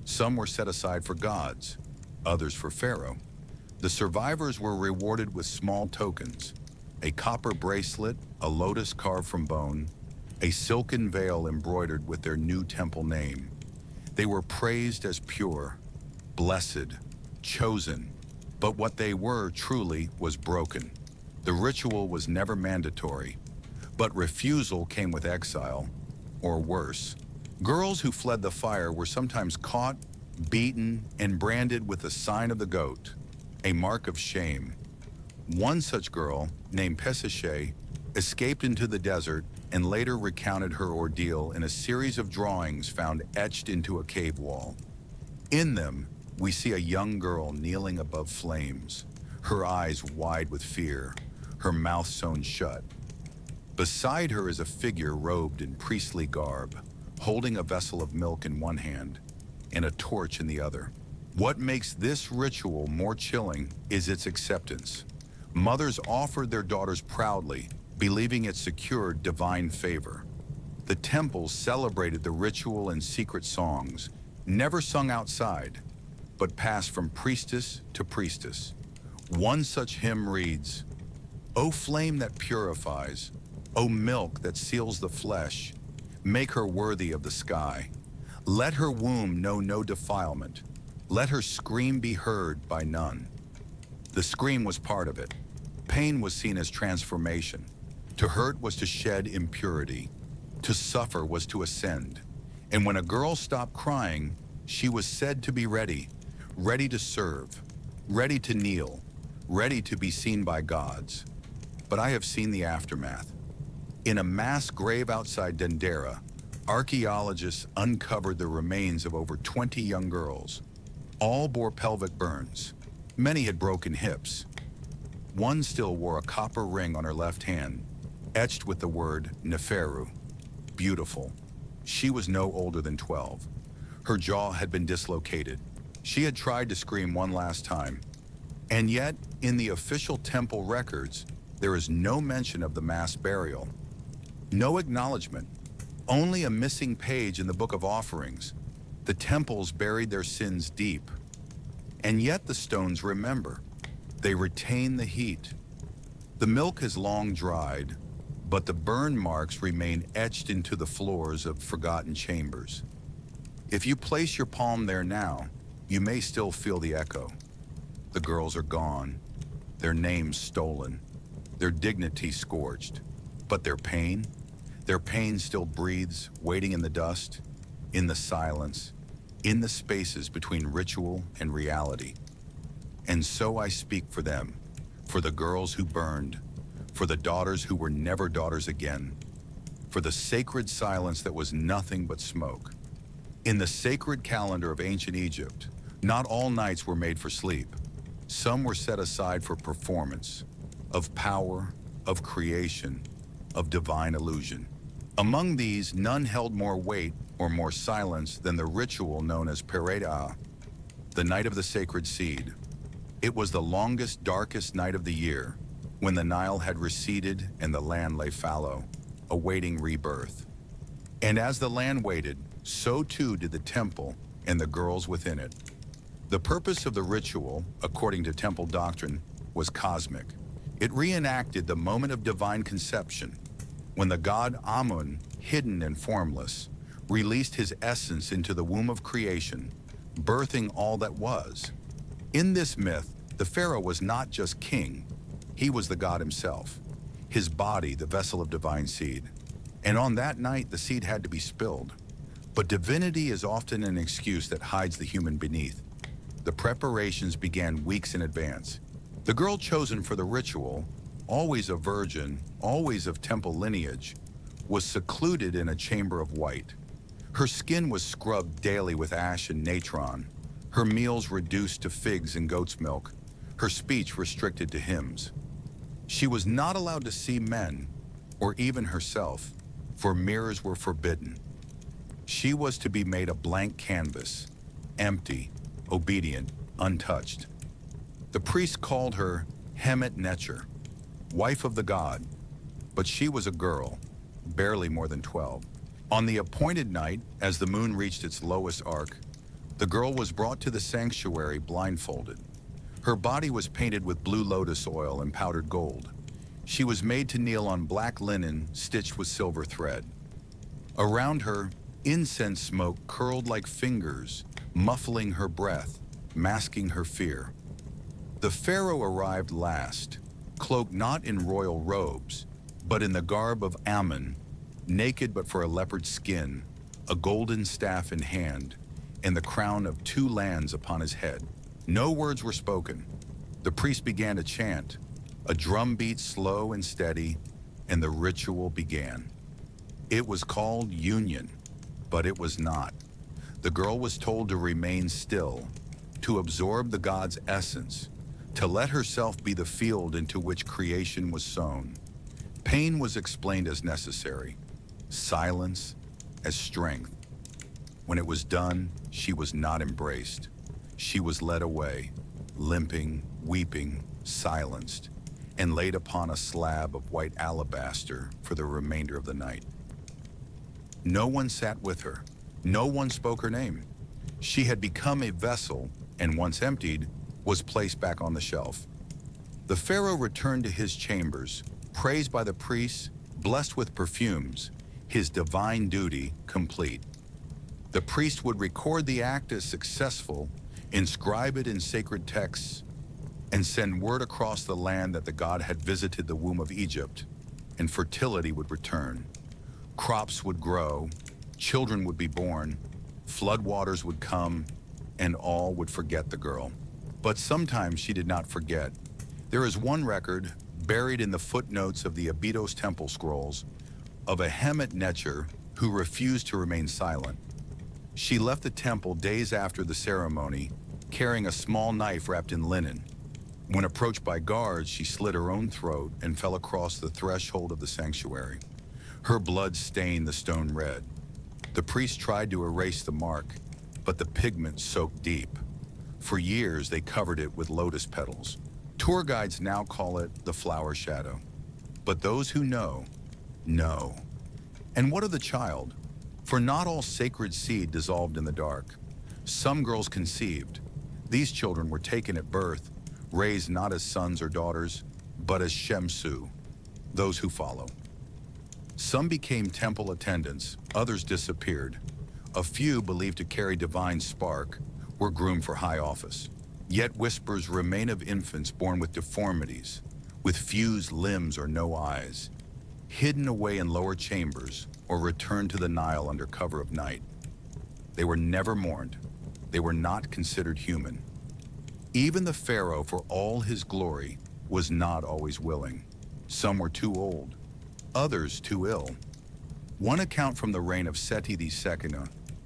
Some were set aside for gods, others for Pharaoh. The survivors were rewarded with small tokens: a copper bracelet, a lotus carved from bone, a silken veil embroidered with their new temple name. They were praised as pure, blessed, chosen, but what they were truly was broken. The ritual was never mandatory, but refusal came with exile, or worse. Girls who fled the fire were sometimes caught, beaten, and branded with the sign of the goat, a mark of shame. One such girl, named Pesishe, escaped into the desert and later recounted her ordeal in a series of drawings found etched into a cave wall. In them, we see a young girl kneeling above flames, her eyes wide with fear, her mouth sewn shut. Beside her is a figure robed in priestly garb, holding a vessel of milk in one hand and a torch in the other. What makes this ritual more chilling is its acceptance. Mothers offered their daughters proudly, believing it secured divine favor. The temples celebrated the ritual in secret songs, never sung outside, but passed from priestess to priestess. One such hymn reads, "O flame that purifies, O milk that seals the flesh, make her worthy of the sky. Let her womb know no defilement. Let her scream be heard by none." The scream was part of it. Pain was seen as transformation. To hurt was to shed impurity. To suffer was to ascend. And when a girl stopped crying, she was said to be ready, ready to serve, ready to kneel, ready to be seen by gods. But I have seen the aftermath. In a mass grave outside Dendera, archaeologists uncovered the remains of over 20 young girls. All bore pelvic burns. Many had broken hips. One still wore a copper ring on her left hand, etched with the word Neferu, beautiful. She was no older than 12. Her jaw had been dislocated. She had tried to scream one last time. And yet, in the official temple records, there is no mention of the mass burial. No acknowledgement. Only a missing page in the Book of Offerings. The temples buried their sins deep. And yet the stones remember. They retain the heat. The milk has long dried, but the burn marks remain etched into the floors of forgotten chambers. If you place your palm there now, you may still feel the echo. The girls are gone, their names stolen, their dignity scorched. But their pain still breathes, waiting in the dust, in the silence, in the spaces between ritual and reality. And so I speak for them, for the girls who burned, for the daughters who were never daughters again, for the sacred silence that was nothing but smoke. In the sacred calendar of ancient Egypt, not all nights were made for sleep. Some were set aside for performance, of power, of creation, of divine illusion. Among these, none held more weight or more silence than the ritual known as Pereda'a, the night of the sacred seed. It was the longest, darkest night of the year, when the Nile had receded and the land lay fallow, awaiting rebirth. And as the land waited, so too did the temple and the girls within it. The purpose of the ritual, according to temple doctrine, was cosmic. It reenacted the moment of divine conception, when the god Amun, hidden and formless, released his essence into the womb of creation, birthing all that was. In this myth, the pharaoh was not just king, he was the god himself, his body the vessel of divine seed. And on that night, the seed had to be spilled. But divinity is often an excuse that hides the human beneath. The preparations began weeks in advance. The girl chosen for the ritual, always a virgin, always of temple lineage, was secluded in a chamber of white. Her skin was scrubbed daily with ash and natron, her meals reduced to figs and goat's milk, her speech restricted to hymns. She was not allowed to see men, or even herself, for mirrors were forbidden. She was to be made a blank canvas, empty, obedient, untouched. The priest called her Hemet Necher, wife of the god, but she was a girl, barely more than 12. On the appointed night, as the moon reached its lowest arc, the girl was brought to the sanctuary blindfolded. Her body was painted with blue lotus oil and powdered gold. She was made to kneel on black linen stitched with silver thread. Around her, incense smoke curled like fingers, muffling her breath, masking her fear. The pharaoh arrived last, cloaked not in royal robes, but in the garb of Amun, naked but for a leopard's skin, a golden staff in hand, and the crown of 2 lands upon his head. No words were spoken. The priest began to chant, a drum beat slow and steady, and the ritual began. It was called union, but it was not. The girl was told to remain still, to absorb the god's essence, to let herself be the field into which creation was sown. Pain was explained as necessary, silence as strength. When it was done, she was not embraced. She was led away, limping, weeping, silenced, and laid upon a slab of white alabaster for the remainder of the night. No one sat with her. No one spoke her name. She had become a vessel, and once emptied, was placed back on the shelf. The pharaoh returned to his chambers, praised by the priests, blessed with perfumes, his divine duty complete. The priest would record the act as successful, inscribe it in sacred texts, and send word across the land that the god had visited the womb of Egypt. and fertility would return. Crops would grow, children would be born, floodwaters would come, and all would forget the girl. But sometimes she did not forget. There is one record, buried in the footnotes of the Abydos temple scrolls, of a Hemet Necher who refused to remain silent. She left the temple days after the ceremony, carrying a small knife wrapped in linen. When approached by guards, she slit her own throat and fell across the threshold of the sanctuary. Her blood stained the stone red. The priest tried to erase the mark, but the pigment soaked deep. For years, they covered it with lotus petals. Tour guides now call it the flower shadow. But those who know, know. And what of the child? For not all sacred seed dissolved in the dark. Some girls conceived. These children were taken at birth, raised not as sons or daughters, but as Shemsu, those who follow. Some became temple attendants, others disappeared. A few, believed to carry divine spark, were groomed for high office. Yet whispers remain of infants born with deformities, with fused limbs or no eyes, hidden away in lower chambers or returned to the Nile under cover of night. They were never mourned. They were not considered human. Even the pharaoh, for all his glory, was not always willing. Some were too old, others too ill. One account from the reign of Seti II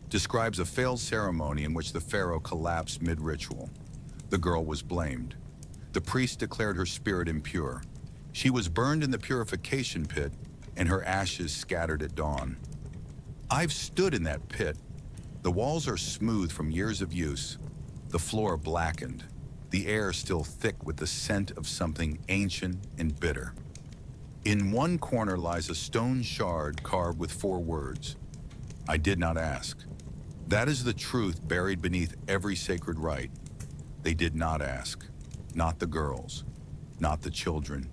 describes a failed ceremony in which the pharaoh collapsed mid-ritual. The girl was blamed. The priest declared her spirit impure. She was burned in the purification pit and her ashes scattered at dawn. I've stood in that pit. The walls are smooth from years of use, the floor blackened, the air still thick with the scent of something ancient and bitter. In one corner lies a stone shard carved with 4 words, "I did not ask." That is the truth buried beneath every sacred rite. They did not ask. Not the girls, not the children,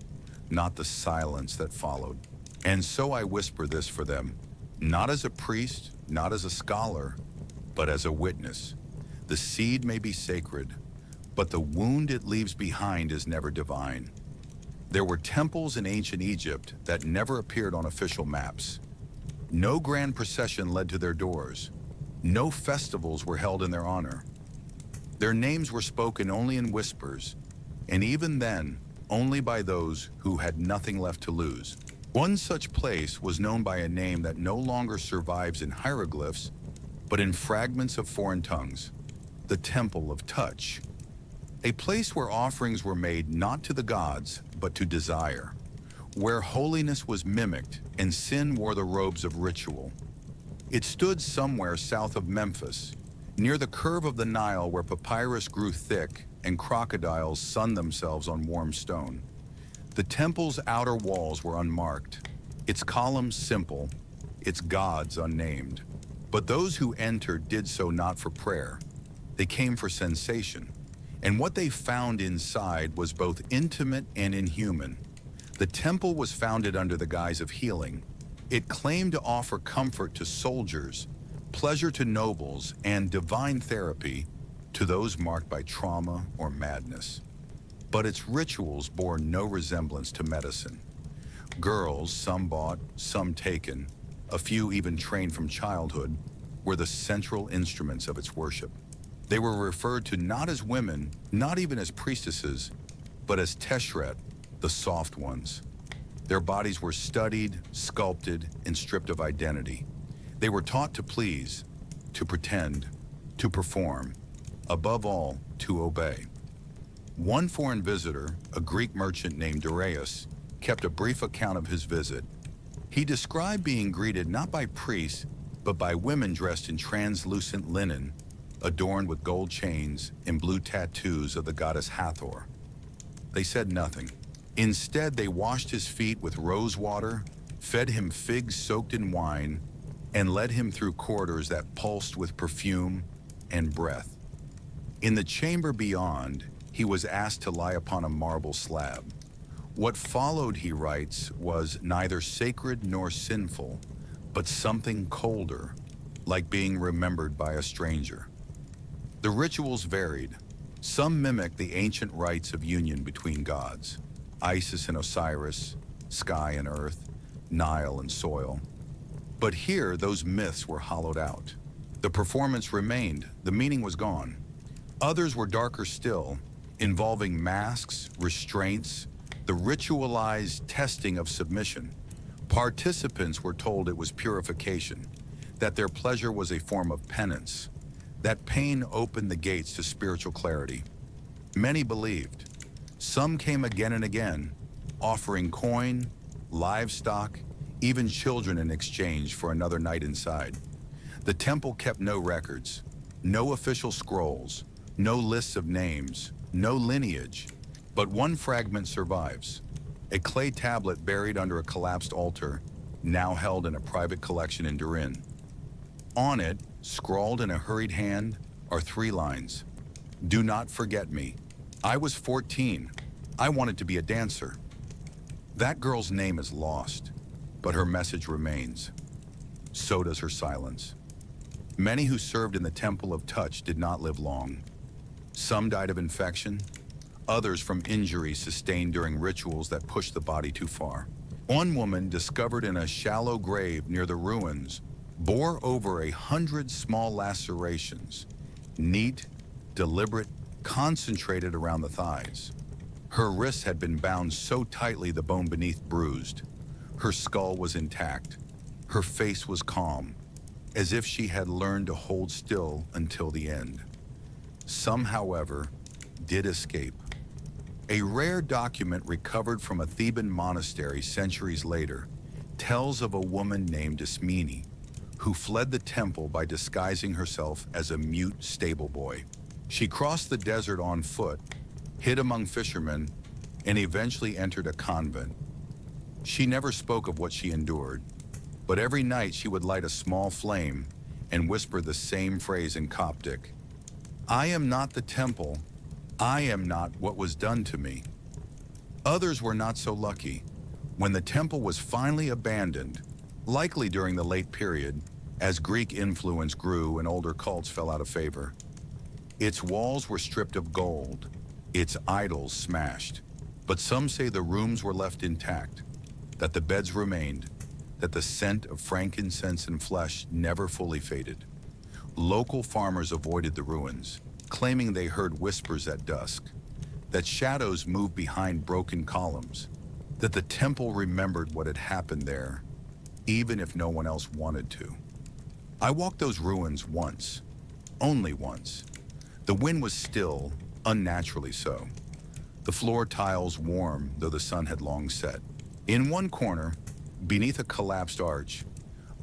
not the silence that followed. And so I whisper this for them, not as a priest, not as a scholar, but as a witness. The seed may be sacred, but the wound it leaves behind is never divine. There were temples in ancient Egypt that never appeared on official maps. No grand procession led to their doors. No festivals were held in their honor. Their names were spoken only in whispers, and even then, only by those who had nothing left to lose. One such place was known by a name that no longer survives in hieroglyphs, but in fragments of foreign tongues, the Temple of Touch. A place where offerings were made not to the gods, but to desire, where holiness was mimicked and sin wore the robes of ritual. It stood somewhere south of Memphis, near the curve of the Nile where papyrus grew thick and crocodiles sunned themselves on warm stone. The temple's outer walls were unmarked, its columns simple, its gods unnamed. But those who entered did so not for prayer. They came for sensation. And what they found inside was both intimate and inhuman. The temple was founded under the guise of healing. It claimed to offer comfort to soldiers, pleasure to nobles, and divine therapy to those marked by trauma or madness. But its rituals bore no resemblance to medicine. Girls, some bought, some taken, a few even trained from childhood, were the central instruments of its worship. They were referred to not as women, not even as priestesses, but as Teshret, the soft ones. Their bodies were studied, sculpted, and stripped of identity. They were taught to please, to pretend, to perform, above all, to obey. One foreign visitor, a Greek merchant named Darius, kept a brief account of his visit. He described being greeted not by priests, but by women dressed in translucent linen, adorned with gold chains and blue tattoos of the goddess Hathor. They said nothing. Instead, they washed his feet with rose water, fed him figs soaked in wine, and led him through corridors that pulsed with perfume and breath. In the chamber beyond, he was asked to lie upon a marble slab. What followed, he writes, was neither sacred nor sinful, but something colder, like being remembered by a stranger. The rituals varied. Some mimicked the ancient rites of union between gods, Isis and Osiris, sky and earth, Nile and soil. But here, those myths were hollowed out. The performance remained, the meaning was gone. Others were darker still, involving masks, restraints, the ritualized testing of submission. Participants were told it was purification, that their pleasure was a form of penance, that pain opened the gates to spiritual clarity. Many believed. Some came again and again, offering coin, livestock, even children in exchange for another night inside. The temple kept no records, no official scrolls, no lists of names, no lineage. But one fragment survives, a clay tablet buried under a collapsed altar, now held in a private collection in Turin. On it, scrawled in a hurried hand, are 3 lines. Do not forget me. I was 14. I wanted to be a dancer. That girl's name is lost, but her message remains. So does her silence. Many who served in the Temple of Touch did not live long. Some died of infection, others from injuries sustained during rituals that pushed the body too far. One woman, discovered in a shallow grave near the ruins, bore over 100 small lacerations, neat, deliberate, concentrated around the thighs. Her wrists had been bound so tightly the bone beneath bruised. Her skull was intact. Her face was calm, as if she had learned to hold still until the end. Some, however, did escape. A rare document recovered from a Theban monastery centuries later tells of a woman named Ismene, who fled the temple by disguising herself as a mute stable boy. She crossed the desert on foot, hid among fishermen, and eventually entered a convent. She never spoke of what she endured, but every night she would light a small flame and whisper the same phrase in Coptic: I am not the temple, I am not what was done to me. Others were not so lucky. When the temple was finally abandoned, likely during the late period, as Greek influence grew and older cults fell out of favor, its walls were stripped of gold, its idols smashed. But some say the rooms were left intact, that the beds remained, that the scent of frankincense and flesh never fully faded. Local farmers avoided the ruins, claiming they heard whispers at dusk, that shadows moved behind broken columns, that the temple remembered what had happened there, even if no one else wanted to. I walked those ruins once, only once. The wind was still, unnaturally so. The floor tiles warm, though the sun had long set. In one corner, beneath a collapsed arch,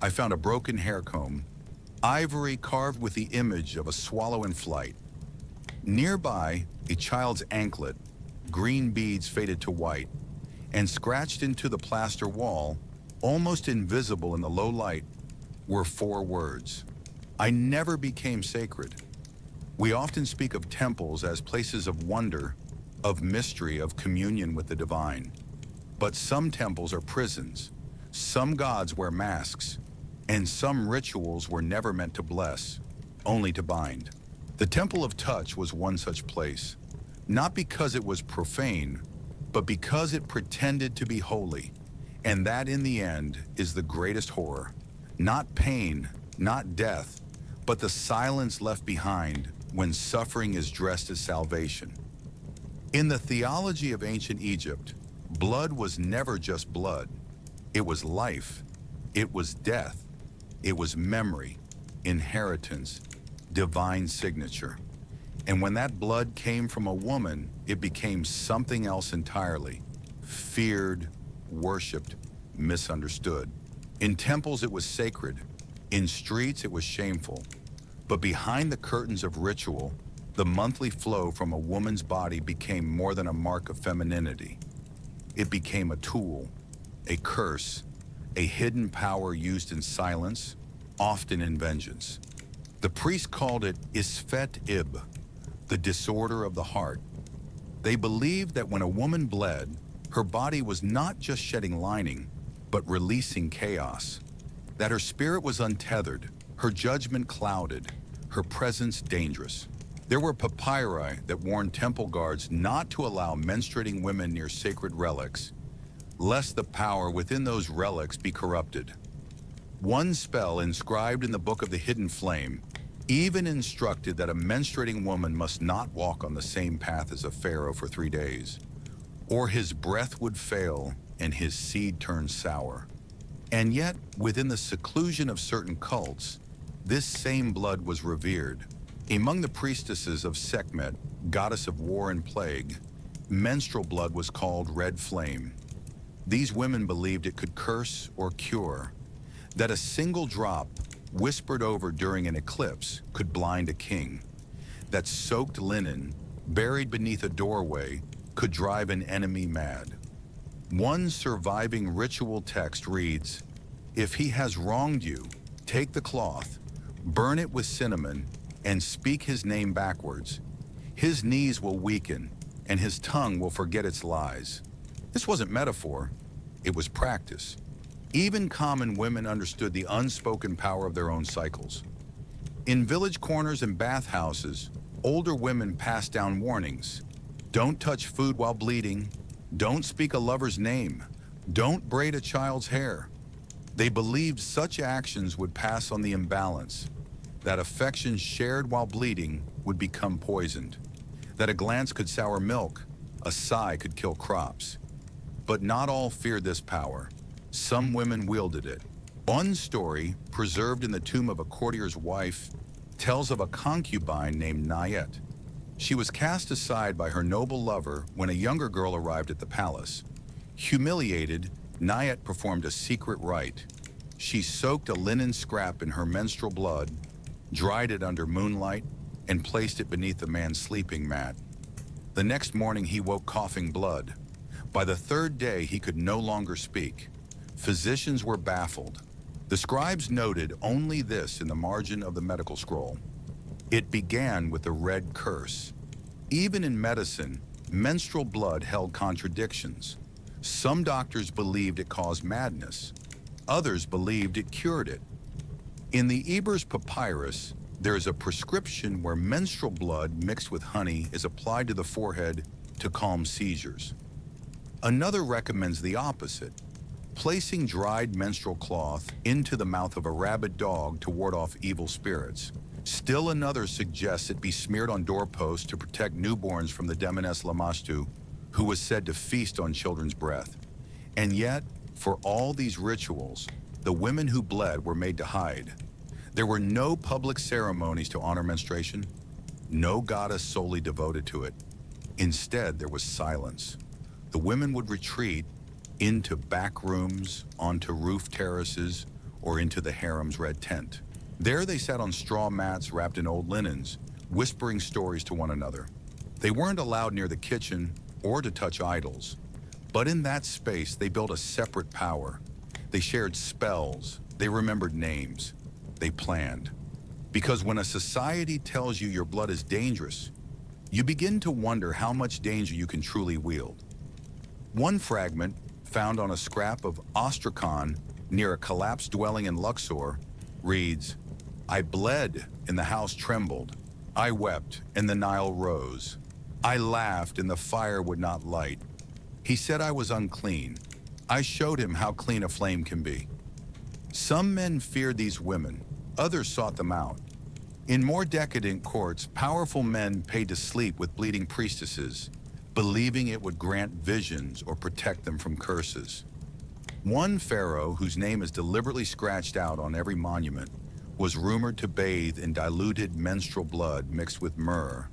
I found a broken hair comb, ivory carved with the image of a swallow in flight. Nearby, a child's anklet, green beads faded to white, and scratched into the plaster wall, almost invisible in the low light, were 4 words. I never became sacred. We often speak of temples as places of wonder, of mystery, of communion with the divine. But some temples are prisons, some gods wear masks, and some rituals were never meant to bless, only to bind. The Temple of Touch was one such place, not because it was profane, but because it pretended to be holy. And that, in the end, is the greatest horror. Not pain, not death, but the silence left behind when suffering is dressed as salvation. In the theology of ancient Egypt, blood was never just blood. It was life. It was death. It was memory, inheritance, divine signature. And when that blood came from a woman, it became something else entirely. Feared, worshipped, misunderstood. In temples, it was sacred. In streets, it was shameful. But behind the curtains of ritual, the monthly flow from a woman's body became more than a mark of femininity. It became a tool, a curse, a hidden power used in silence, often in vengeance. The priest called it Isfet Ib, the disorder of the heart. They believed that when a woman bled, her body was not just shedding lining, but releasing chaos. That her spirit was untethered, her judgment clouded, her presence dangerous. There were papyri that warned temple guards not to allow menstruating women near sacred relics, lest the power within those relics be corrupted. One spell inscribed in the Book of the Hidden Flame even instructed that a menstruating woman must not walk on the same path as a pharaoh for 3 days, or his breath would fail and his seed turn sour. And yet, within the seclusion of certain cults, this same blood was revered. Among the priestesses of Sekhmet, goddess of war and plague, menstrual blood was called red flame. These women believed it could curse or cure, that a single drop whispered over during an eclipse could blind a king, that soaked linen buried beneath a doorway could drive an enemy mad. One surviving ritual text reads, "If he has wronged you, take the cloth, burn it with cinnamon, and speak his name backwards. His knees will weaken, and his tongue will forget its lies." This wasn't metaphor, it was practice. Even common women understood the unspoken power of their own cycles. In village corners and bathhouses, older women passed down warnings. Don't touch food while bleeding. Don't speak a lover's name. Don't braid a child's hair. They believed such actions would pass on the imbalance, that affection shared while bleeding would become poisoned, that a glance could sour milk, a sigh could kill crops. But not all feared this power. Some women wielded it. One story, preserved in the tomb of a courtier's wife, tells of a concubine named Nayet. She was cast aside by her noble lover when a younger girl arrived at the palace. Humiliated, Nayet performed a secret rite. She soaked a linen scrap in her menstrual blood, dried it under moonlight, and placed it beneath the man's sleeping mat. The next morning he woke coughing blood. By the third day he could no longer speak. Physicians were baffled. The scribes noted only this in the margin of the medical scroll. It began with the red curse. Even in medicine, menstrual blood held contradictions. Some doctors believed it caused madness. Others believed it cured it. In the Ebers Papyrus, there is a prescription where menstrual blood mixed with honey is applied to the forehead to calm seizures. Another recommends the opposite, placing dried menstrual cloth into the mouth of a rabid dog to ward off evil spirits. Still another suggests it be smeared on doorposts to protect newborns from the demoness Lamashtu, who was said to feast on children's breath. And yet, for all these rituals, the women who bled were made to hide. There were no public ceremonies to honor menstruation, no goddess solely devoted to it. Instead, there was silence. The women would retreat into back rooms, onto roof terraces, or into the harem's red tent. There they sat on straw mats wrapped in old linens, whispering stories to one another. They weren't allowed near the kitchen or to touch idols. But in that space, they built a separate power. They shared spells, they remembered names, they planned. Because when a society tells you your blood is dangerous, you begin to wonder how much danger you can truly wield. One fragment, found on a scrap of ostrakhan near a collapsed dwelling in Luxor, reads, "I bled and the house trembled. I wept and the Nile rose. I laughed and the fire would not light. He said I was unclean. I showed him how clean a flame can be." Some men feared these women, others sought them out. In more decadent courts, powerful men paid to sleep with bleeding priestesses, believing it would grant visions or protect them from curses. One pharaoh, whose name is deliberately scratched out on every monument, was rumored to bathe in diluted menstrual blood mixed with myrrh,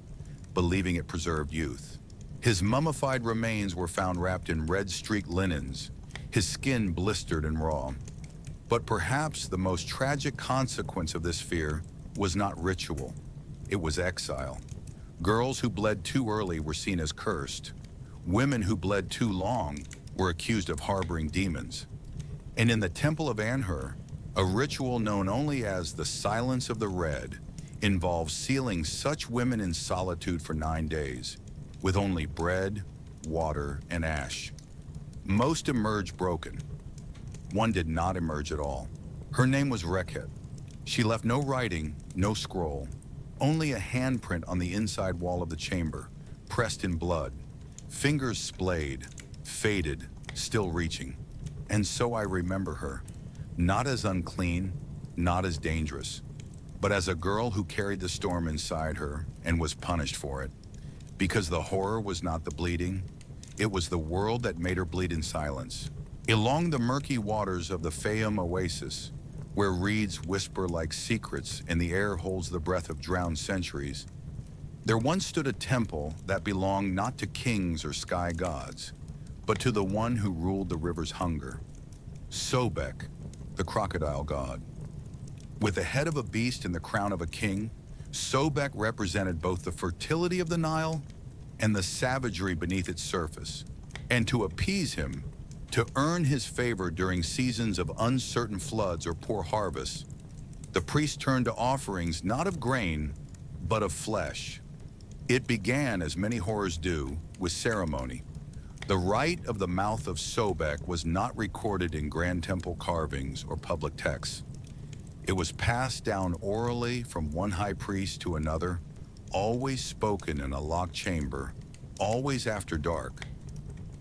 believing it preserved youth. His mummified remains were found wrapped in red-streaked linens, his skin blistered and raw. But perhaps the most tragic consequence of this fear was not ritual, it was exile. Girls who bled too early were seen as cursed. Women who bled too long were accused of harboring demons. And in the Temple of Anhur, a ritual known only as the Silence of the Red involved sealing such women in solitude for 9 days, with only bread, water, and ash. Most emerged broken. One did not emerge at all. Her name was Rekhet. She left no writing, no scroll, only a handprint on the inside wall of the chamber, pressed in blood. Fingers splayed, faded, still reaching. And so I remember her, not as unclean, not as dangerous, but as a girl who carried the storm inside her and was punished for it. Because the horror was not the bleeding, it was the world that made her bleed in silence. Along the murky waters of the Fayum Oasis, where reeds whisper like secrets and the air holds the breath of drowned centuries, there once stood a temple that belonged not to kings or sky gods, but to the one who ruled the river's hunger, Sobek, the crocodile god. With the head of a beast and the crown of a king, Sobek represented both the fertility of the Nile and the savagery beneath its surface. And to appease him, to earn his favor during seasons of uncertain floods or poor harvests, the priests turned to offerings not of grain, but of flesh. It began, as many horrors do, with ceremony. The rite of the mouth of Sobek was not recorded in Grand Temple carvings or public texts. It was passed down orally from one high priest to another, always spoken in a locked chamber, always after dark.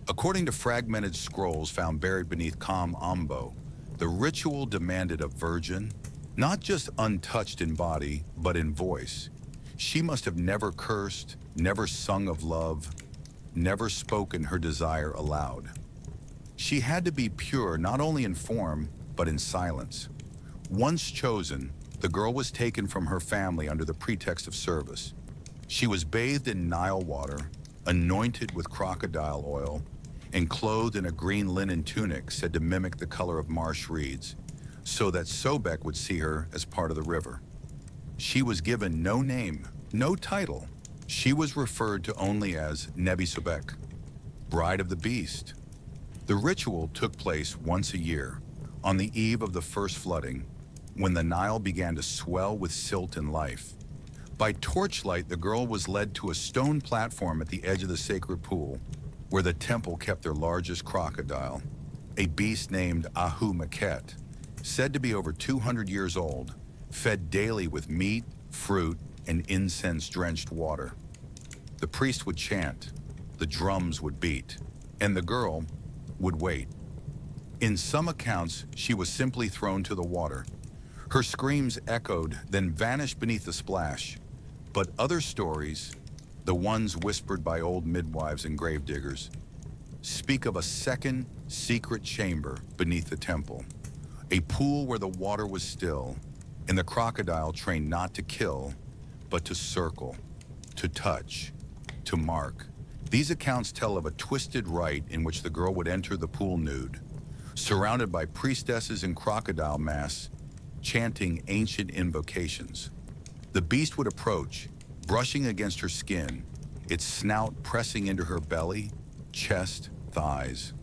According to fragmented scrolls found buried beneath Kam Ambo, the ritual demanded a virgin, not just untouched in body, but in voice. She must have never cursed, never sung of love, never spoken her desire aloud. She had to be pure not only in form, but in silence. Once chosen, the girl was taken from her family under the pretext of service. She was bathed in Nile water, anointed with crocodile oil, and clothed in a green linen tunic said to mimic the color of marsh reeds, so that Sobek would see her as part of the river. She was given no name, no title. She was referred to only as Nebi Sobek, Bride of the Beast. The ritual took place once a year, on the eve of the first flooding, when the Nile began to swell with silt and life. By torchlight, the girl was led to a stone platform at the edge of the sacred pool, where the temple kept their largest crocodile, a beast named Ahu Maket, said to be over 200 years old, fed daily with meat, fruit, and incense-drenched water. The priest would chant, the drums would beat, and the girl would wait. In some accounts, she was simply thrown to the water. Her screams echoed, then vanished beneath the splash. But other stories, the ones whispered by old midwives and gravediggers, speak of a second, secret chamber beneath the temple, a pool where the water was still, and the crocodile trained not to kill, but to circle, to touch, to mark. These accounts tell of a twisted rite in which the girl would enter the pool nude, surrounded by priestesses in crocodile masks, chanting ancient invocations. The beast would approach, brushing against her skin, its snout pressing into her belly, chest, thighs.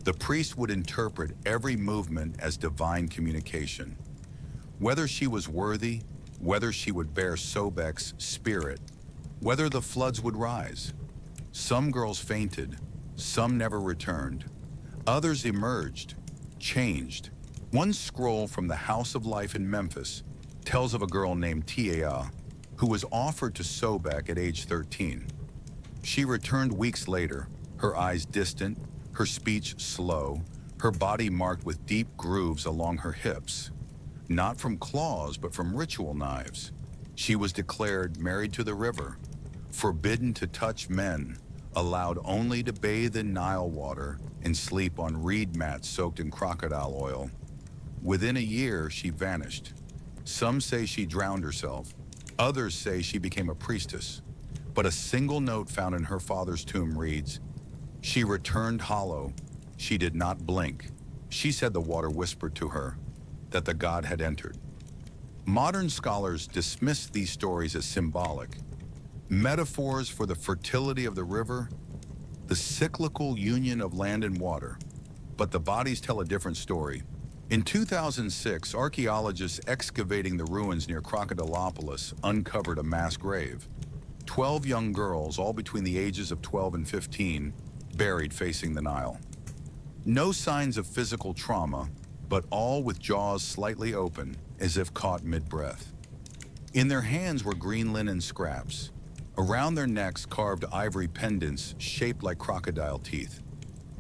The priest would interpret every movement as divine communication. Whether she was worthy, whether she would bear Sobek's spirit, whether the floods would rise. Some girls fainted, some never returned. Others emerged, changed. One scroll from the House of Life in Memphis tells of a girl named Tia, who was offered to Sobek at age 13. She returned weeks later, her eyes distant, her speech slow, her body marked with deep grooves along her hips. Not from claws, but from ritual knives. She was declared married to the river, forbidden to touch men, allowed only to bathe in Nile water and sleep on reed mats soaked in crocodile oil. Within a year, she vanished. Some say she drowned herself. Others say she became a priestess. But a single note found in her father's tomb reads, "She returned hollow. She did not blink. She said the water whispered to her that the god had entered." Modern scholars dismiss these stories as symbolic, metaphors for the fertility of the river, the cyclical union of land and water. But the bodies tell a different story. In 2006, archaeologists excavating the ruins near Crocodilopolis uncovered a mass grave. 12 young girls, all between the ages of 12 and 15, buried facing the Nile. No signs of physical trauma, but all with jaws slightly open, as if caught mid-breath. In their hands were green linen scraps. Around their necks carved ivory pendants shaped like crocodile teeth.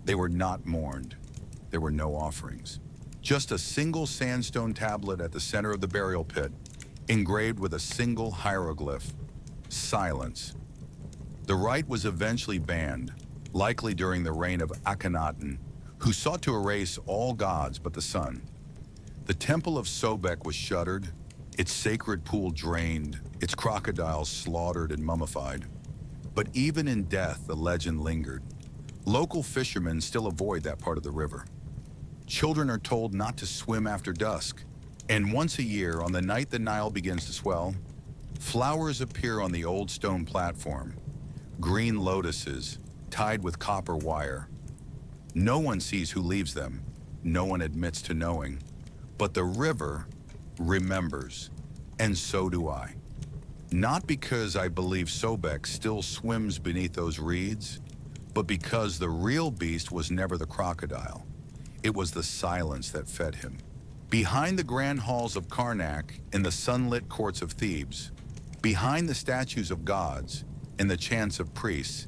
They were not mourned. There were no offerings. Just a single sandstone tablet at the center of the burial pit, engraved with a single hieroglyph: silence. The rite was eventually banned, likely during the reign of Akhenaten, who sought to erase all gods but the sun. The temple of Sobek was shuttered, its sacred pool drained, its crocodiles slaughtered and mummified. But even in death, the legend lingered. Local fishermen still avoid that part of the river. Children are told not to swim after dusk, and once a year, on the night the Nile begins to swell, flowers appear on the old stone platform, green lotuses tied with copper wire. No one sees who leaves them, no one admits to knowing, but the river remembers, and so do I. Not because I believe Sobek still swims beneath those reeds, but because the real beast was never the crocodile. It was the silence that fed him. Behind the grand halls of Karnak, in the sunlit courts of Thebes, behind the statues of gods and the chants of priests,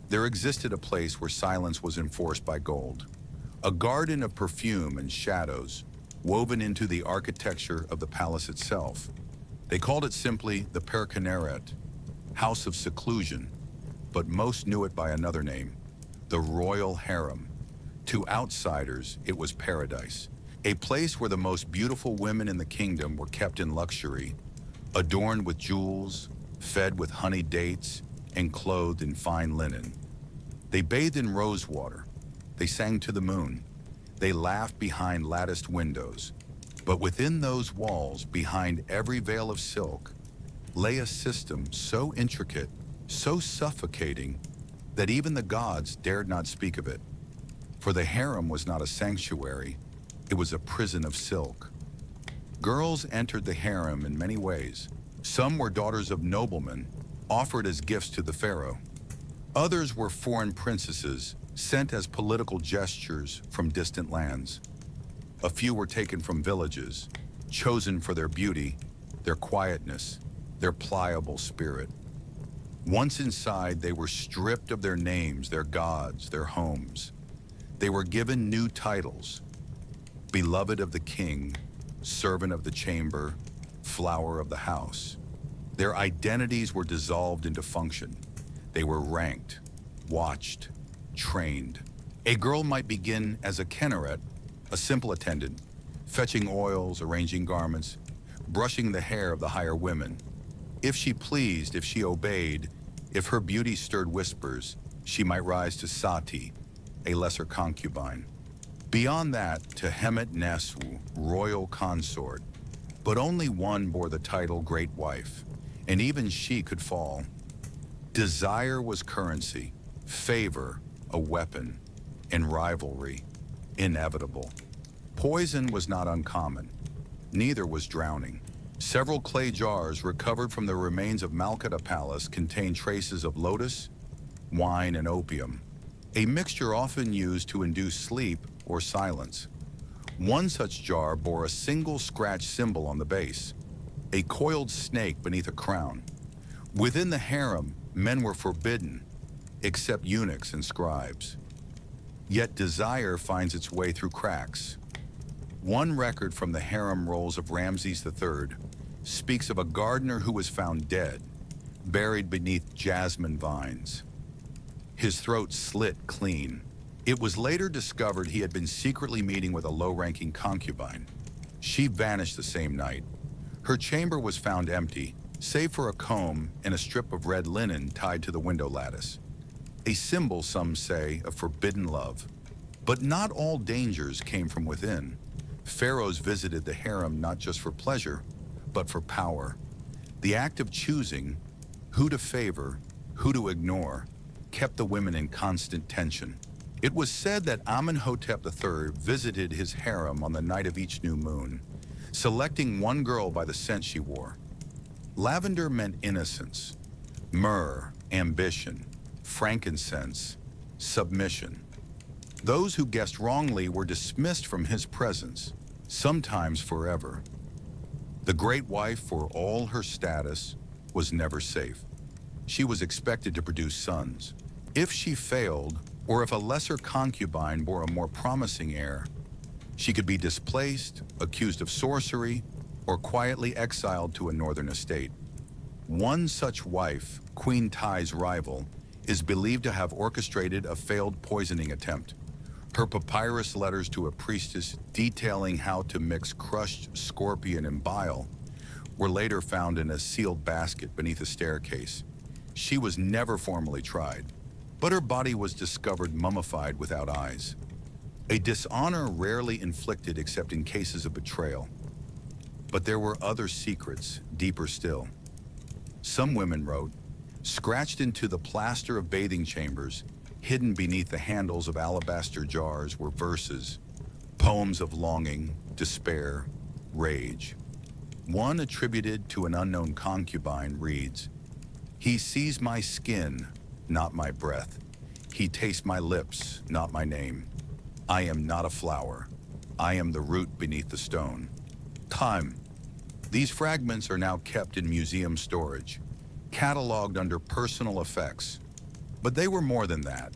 there existed a place where silence was enforced by gold. A garden of perfume and shadows, woven into the architecture of the palace itself. They called it simply the Per-Khneret, House of Seclusion, but most knew it by another name, the Royal Harem. To outsiders, it was paradise, a place where the most beautiful women in the kingdom were kept in luxury, adorned with jewels, fed with honeyed dates, and clothed in fine linen. They bathed in rose water. They sang to the moon. They laughed behind latticed windows. But within those walls, behind every veil of silk, lay a system so intricate, so suffocating, that even the gods dared not speak of it. For the harem was not a sanctuary, it was a prison of silk. Girls entered the harem in many ways. Some were daughters of noblemen, offered as gifts to the pharaoh. Others were foreign princesses, sent as political gestures from distant lands. A few were taken from villages, chosen for their beauty, their quietness, their pliable spirit. Once inside, they were stripped of their names, their gods, their homes. They were given new titles: beloved of the king, servant of the chamber, flower of the house. Their identities were dissolved into function. They were ranked, watched, trained. A girl might begin as a Kenneret, a simple attendant, fetching oils, arranging garments, brushing the hair of the higher women. If she pleased, if she obeyed, if her beauty stirred whispers, she might rise to Sati, a lesser concubine. Beyond that, to Hemet Nesu, royal consort. But only one bore the title Great Wife, and even she could fall. Desire was currency, favor a weapon, and rivalry inevitable. Poison was not uncommon, neither was drowning. Several clay jars recovered from the remains of Malkata Palace contained traces of lotus, wine, and opium, a mixture often used to induce sleep or silence. One such jar bore a single scratch symbol on the base, a coiled snake beneath a crown. Within the harem, men were forbidden, except eunuchs and scribes. Yet desire finds its way through cracks. One record from the harem rolls of Ramses III speaks of a gardener who was found dead, buried beneath jasmine vines. His throat slit clean. It was later discovered he had been secretly meeting with a low-ranking concubine. She vanished the same night. Her chamber was found empty, save for a comb and a strip of red linen tied to the window lattice. A symbol, some say, of forbidden love. But not all dangers came from within. Pharaohs visited the harem not just for pleasure, but for power. The act of choosing who to favor, who to ignore, kept the women in constant tension. It was said that Amenhotep III visited his harem on the night of each new moon, selecting one girl by the scent she wore. Lavender meant innocence, myrrh, ambition, frankincense, submission. Those who guessed wrongly were dismissed from his presence, sometimes forever. The great wife, for all her status, was never safe. She was expected to produce sons. If she failed, Or if a lesser concubine bore a more promising heir, she could be displaced, accused of sorcery, or quietly exiled to a northern estate. One such wife, Queen Tai's rival, is believed to have orchestrated a failed poisoning attempt. Her papyrus letters to a priestess detailing how to mix crushed scorpion and bile were later found in a sealed basket beneath a staircase. She was never formally tried, but her body was discovered mummified without eyes. A dishonor rarely inflicted except in cases of betrayal. But there were other secrets, deeper still. Some women wrote, scratched into the plaster of bathing chambers, hidden beneath the handles of alabaster jars were verses, poems of longing, despair, rage. One attributed to an unknown concubine reads, "He sees my skin, not my breath. He tastes my lips, not my name. I am not a flower. I am the root beneath the stone." Time. These fragments are now kept in museum storage, cataloged under personal effects. But they were more than that.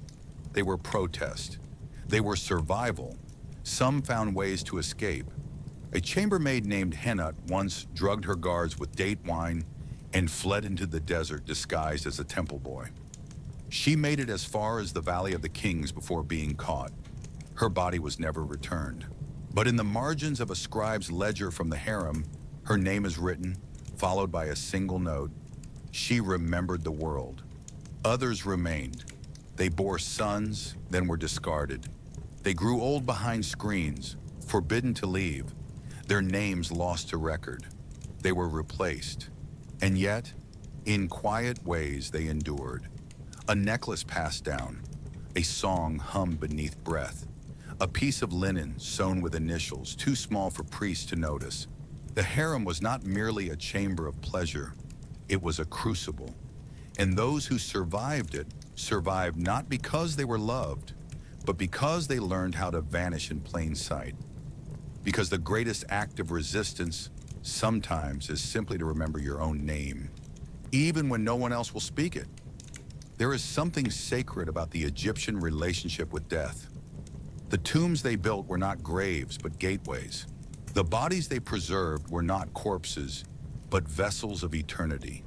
They were protest. They were survival. Some found ways to escape. A chambermaid named Henut once drugged her guards with date wine and fled into the desert disguised as a temple boy. She made it as far as the Valley of the Kings before being caught. Her body was never returned. But in the margins of a scribe's ledger from the harem, her name is written, followed by a single note. She remembered the world. Others remained. They bore sons, then were discarded. They grew old behind screens, forbidden to leave, their names lost to record. They were replaced. And yet, in quiet ways they endured. A necklace passed down, a song hummed beneath breath, a piece of linen sewn with initials too small for priests to notice. The harem was not merely a chamber of pleasure, it was a crucible. And those who survived it survived not because they were loved, but because they learned how to vanish in plain sight. Because the greatest act of resistance sometimes is simply to remember your own name, even when no one else will speak it. There is something sacred about the Egyptian relationship with death. The tombs they built were not graves, but gateways. The bodies they preserved were not corpses, but vessels of eternity.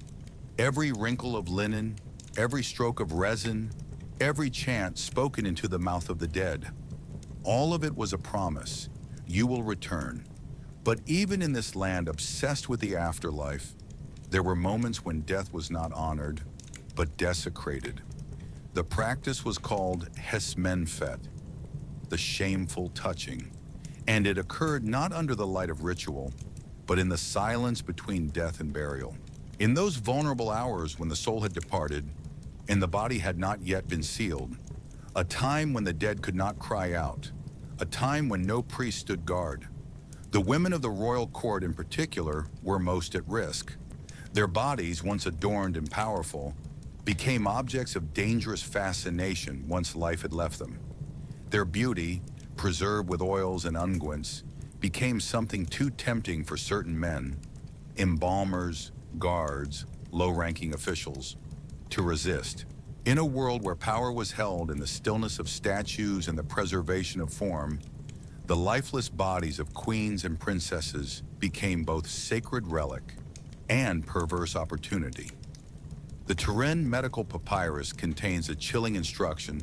Every wrinkle of linen, every stroke of resin, every chant spoken into the mouth of the dead. All of it was a promise. You will return. But even in this land obsessed with the afterlife, there were moments when death was not honored, but desecrated. The practice was called Hesmenfet, the shameful touching, and it occurred not under the light of ritual, but in the silence between death and burial. In those vulnerable hours when the soul had departed and the body had not yet been sealed, a time when the dead could not cry out, a time when no priest stood guard. The women of the royal court in particular were most at risk. Their bodies, once adorned and powerful, became objects of dangerous fascination once life had left them. Their beauty, preserved with oils and unguents, became something too tempting for certain men, embalmers, guards, low-ranking officials, to resist. In a world where power was held in the stillness of statues and the preservation of form, the lifeless bodies of queens and princesses became both sacred relic and perverse opportunity. The Turin Medical Papyrus contains a chilling instruction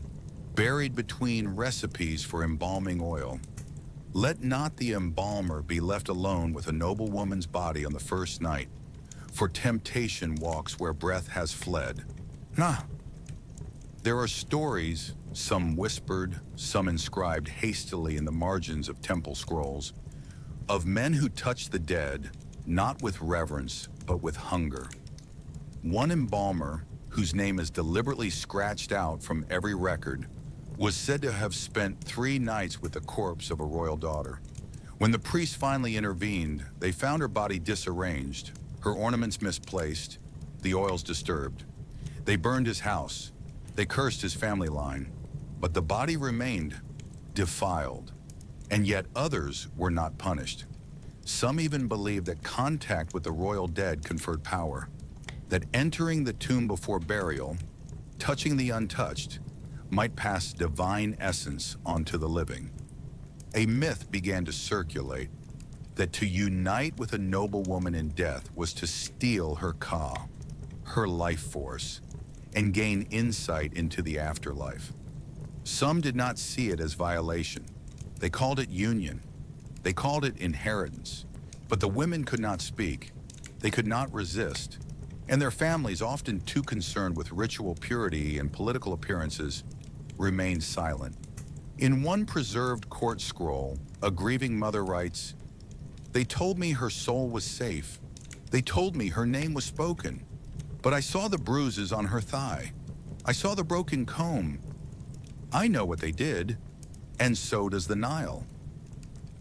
buried between recipes for embalming oil. Let not the embalmer be left alone with a noble woman's body on the first night, for temptation walks where breath has fled. There are stories, some whispered, some inscribed hastily in the margins of temple scrolls, of men who touched the dead, not with reverence, but with hunger. One embalmer, whose name is deliberately scratched out from every record, was said to have spent 3 nights with the corpse of a royal daughter. When the priest finally intervened, they found her body disarranged, her ornaments misplaced, the oils disturbed. They burned his house. They cursed his family line. But the body remained defiled. And yet others were not punished. Some even believed that contact with the royal dead conferred power, that entering the tomb before burial, touching the untouched, might pass divine essence onto the living. A myth began to circulate that to unite with a noble woman in death was to steal her ka, her life force, and gain insight into the afterlife. Some did not see it as violation. They called it union. They called it inheritance. But the women could not speak. They could not resist. And their families, often too concerned with ritual purity and political appearances, remained silent. In one preserved court scroll, a grieving mother writes, "They told me her soul was safe. They told me her name was spoken. But I saw the bruises on her thigh. I saw the broken comb. I know what they did, and so does the Nile."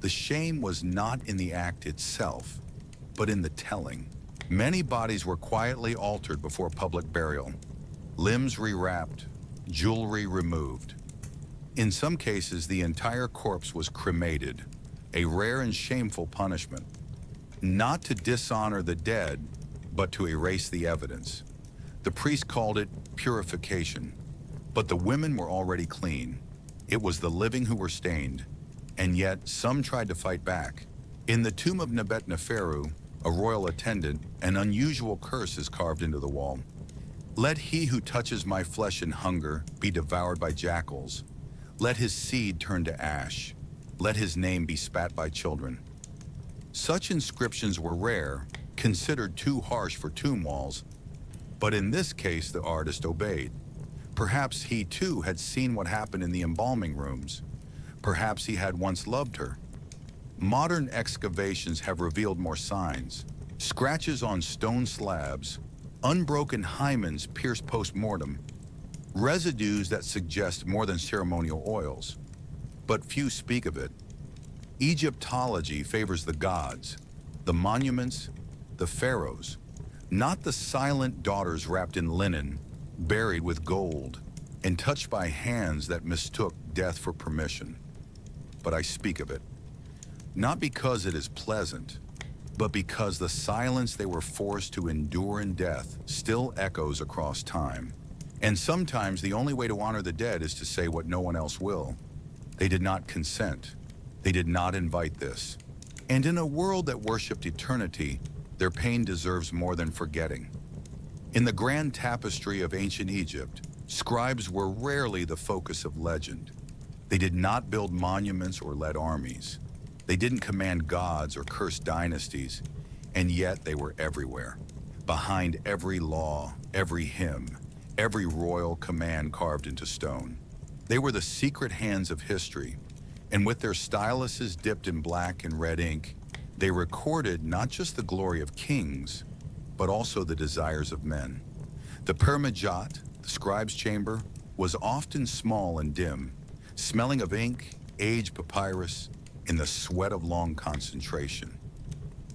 The shame was not in the act itself, but in the telling. Many bodies were quietly altered before public burial, limbs rewrapped, jewelry removed. In some cases, the entire corpse was cremated, a rare and shameful punishment, not to dishonor the dead, but to erase the evidence. The priest called it purification, but the women were already clean. It was the living who were stained, and yet some tried to fight back. In the tomb of Nebet-Neferu, a royal attendant, an unusual curse is carved into the wall. "Let he who touches my flesh in hunger be devoured by jackals. Let his seed turn to ash. Let his name be spat by children." Such inscriptions were rare, considered too harsh for tomb walls, but in this case the artist obeyed. Perhaps he too had seen what happened in the embalming rooms. Perhaps he had once loved her. Modern excavations have revealed more signs. Scratches on stone slabs, unbroken hymens pierced post-mortem, residues that suggest more than ceremonial oils. But few speak of it. Egyptology favors the gods, the monuments, the pharaohs, not the silent daughters wrapped in linen, buried with gold, and touched by hands that mistook death for permission. But I speak of it, not because it is pleasant, but because the silence they were forced to endure in death still echoes across time. And sometimes the only way to honor the dead is to say what no one else will. They did not consent. They did not invite this. And in a world that worshipped eternity, their pain deserves more than forgetting. In the grand tapestry of ancient Egypt, scribes were rarely the focus of legend. They did not build monuments or led armies. They didn't command gods or curse dynasties, and yet they were everywhere. Behind every law, every hymn, every royal command carved into stone. They were the secret hands of history, and with their styluses dipped in black and red ink, they recorded not just the glory of kings, but also the desires of men. The Permejat, the scribe's chamber, was often small and dim, smelling of ink, aged papyrus, and the sweat of long concentration.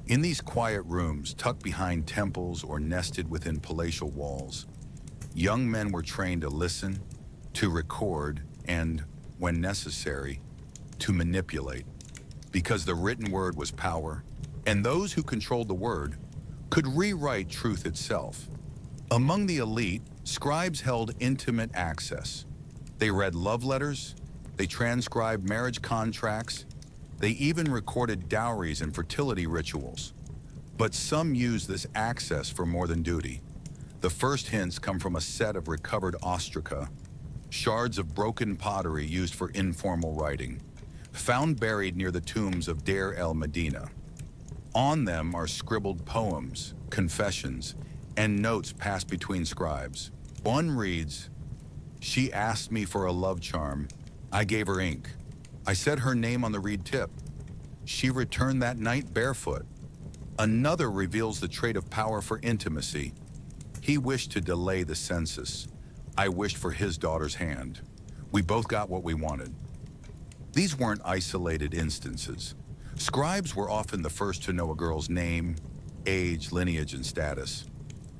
In these quiet rooms, tucked behind temples or nested within palatial walls, young men were trained to listen, to record, and, when necessary, to manipulate. Because the written word was power, and those who controlled the word could rewrite truth itself. Among the elite, scribes held intimate access. They read love letters, they transcribed marriage contracts, they even recorded dowries and fertility rituals. But some used this access for more than duty. The first hints come from a set of recovered ostraca, shards of broken pottery used for informal writing, found buried near the tombs of Deir el-Medina. On them are scribbled poems, confessions, and notes passed between scribes. One reads, "She asked me for a love charm. I gave her ink. I said her name on the reed tip. She returned that night barefoot." Another reveals the trait of power for intimacy. "He wished to delay the census. I wished for his daughter's hand. We both got what we wanted." These weren't isolated instances. Scribes were often the first to know a girl's name, age, lineage, and status.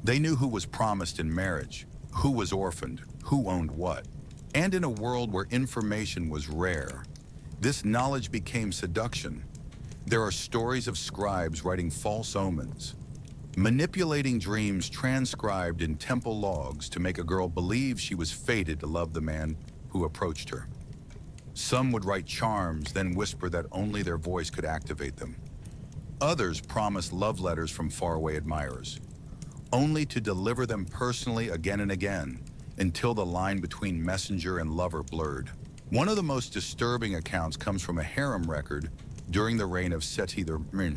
They knew who was promised in marriage, who was orphaned, who owned what. And in a world where information was rare, this knowledge became seduction. There are stories of scribes writing false omens, manipulating dreams transcribed in temple logs to make a girl believe she was fated to love the man who approached her. Some would write charms, then whisper that only their voice could activate them. Others promised love letters from faraway admirers, only to deliver them personally again and again until the line between messenger and lover blurred. One of the most disturbing accounts comes from a harem record during the reign of Seti I.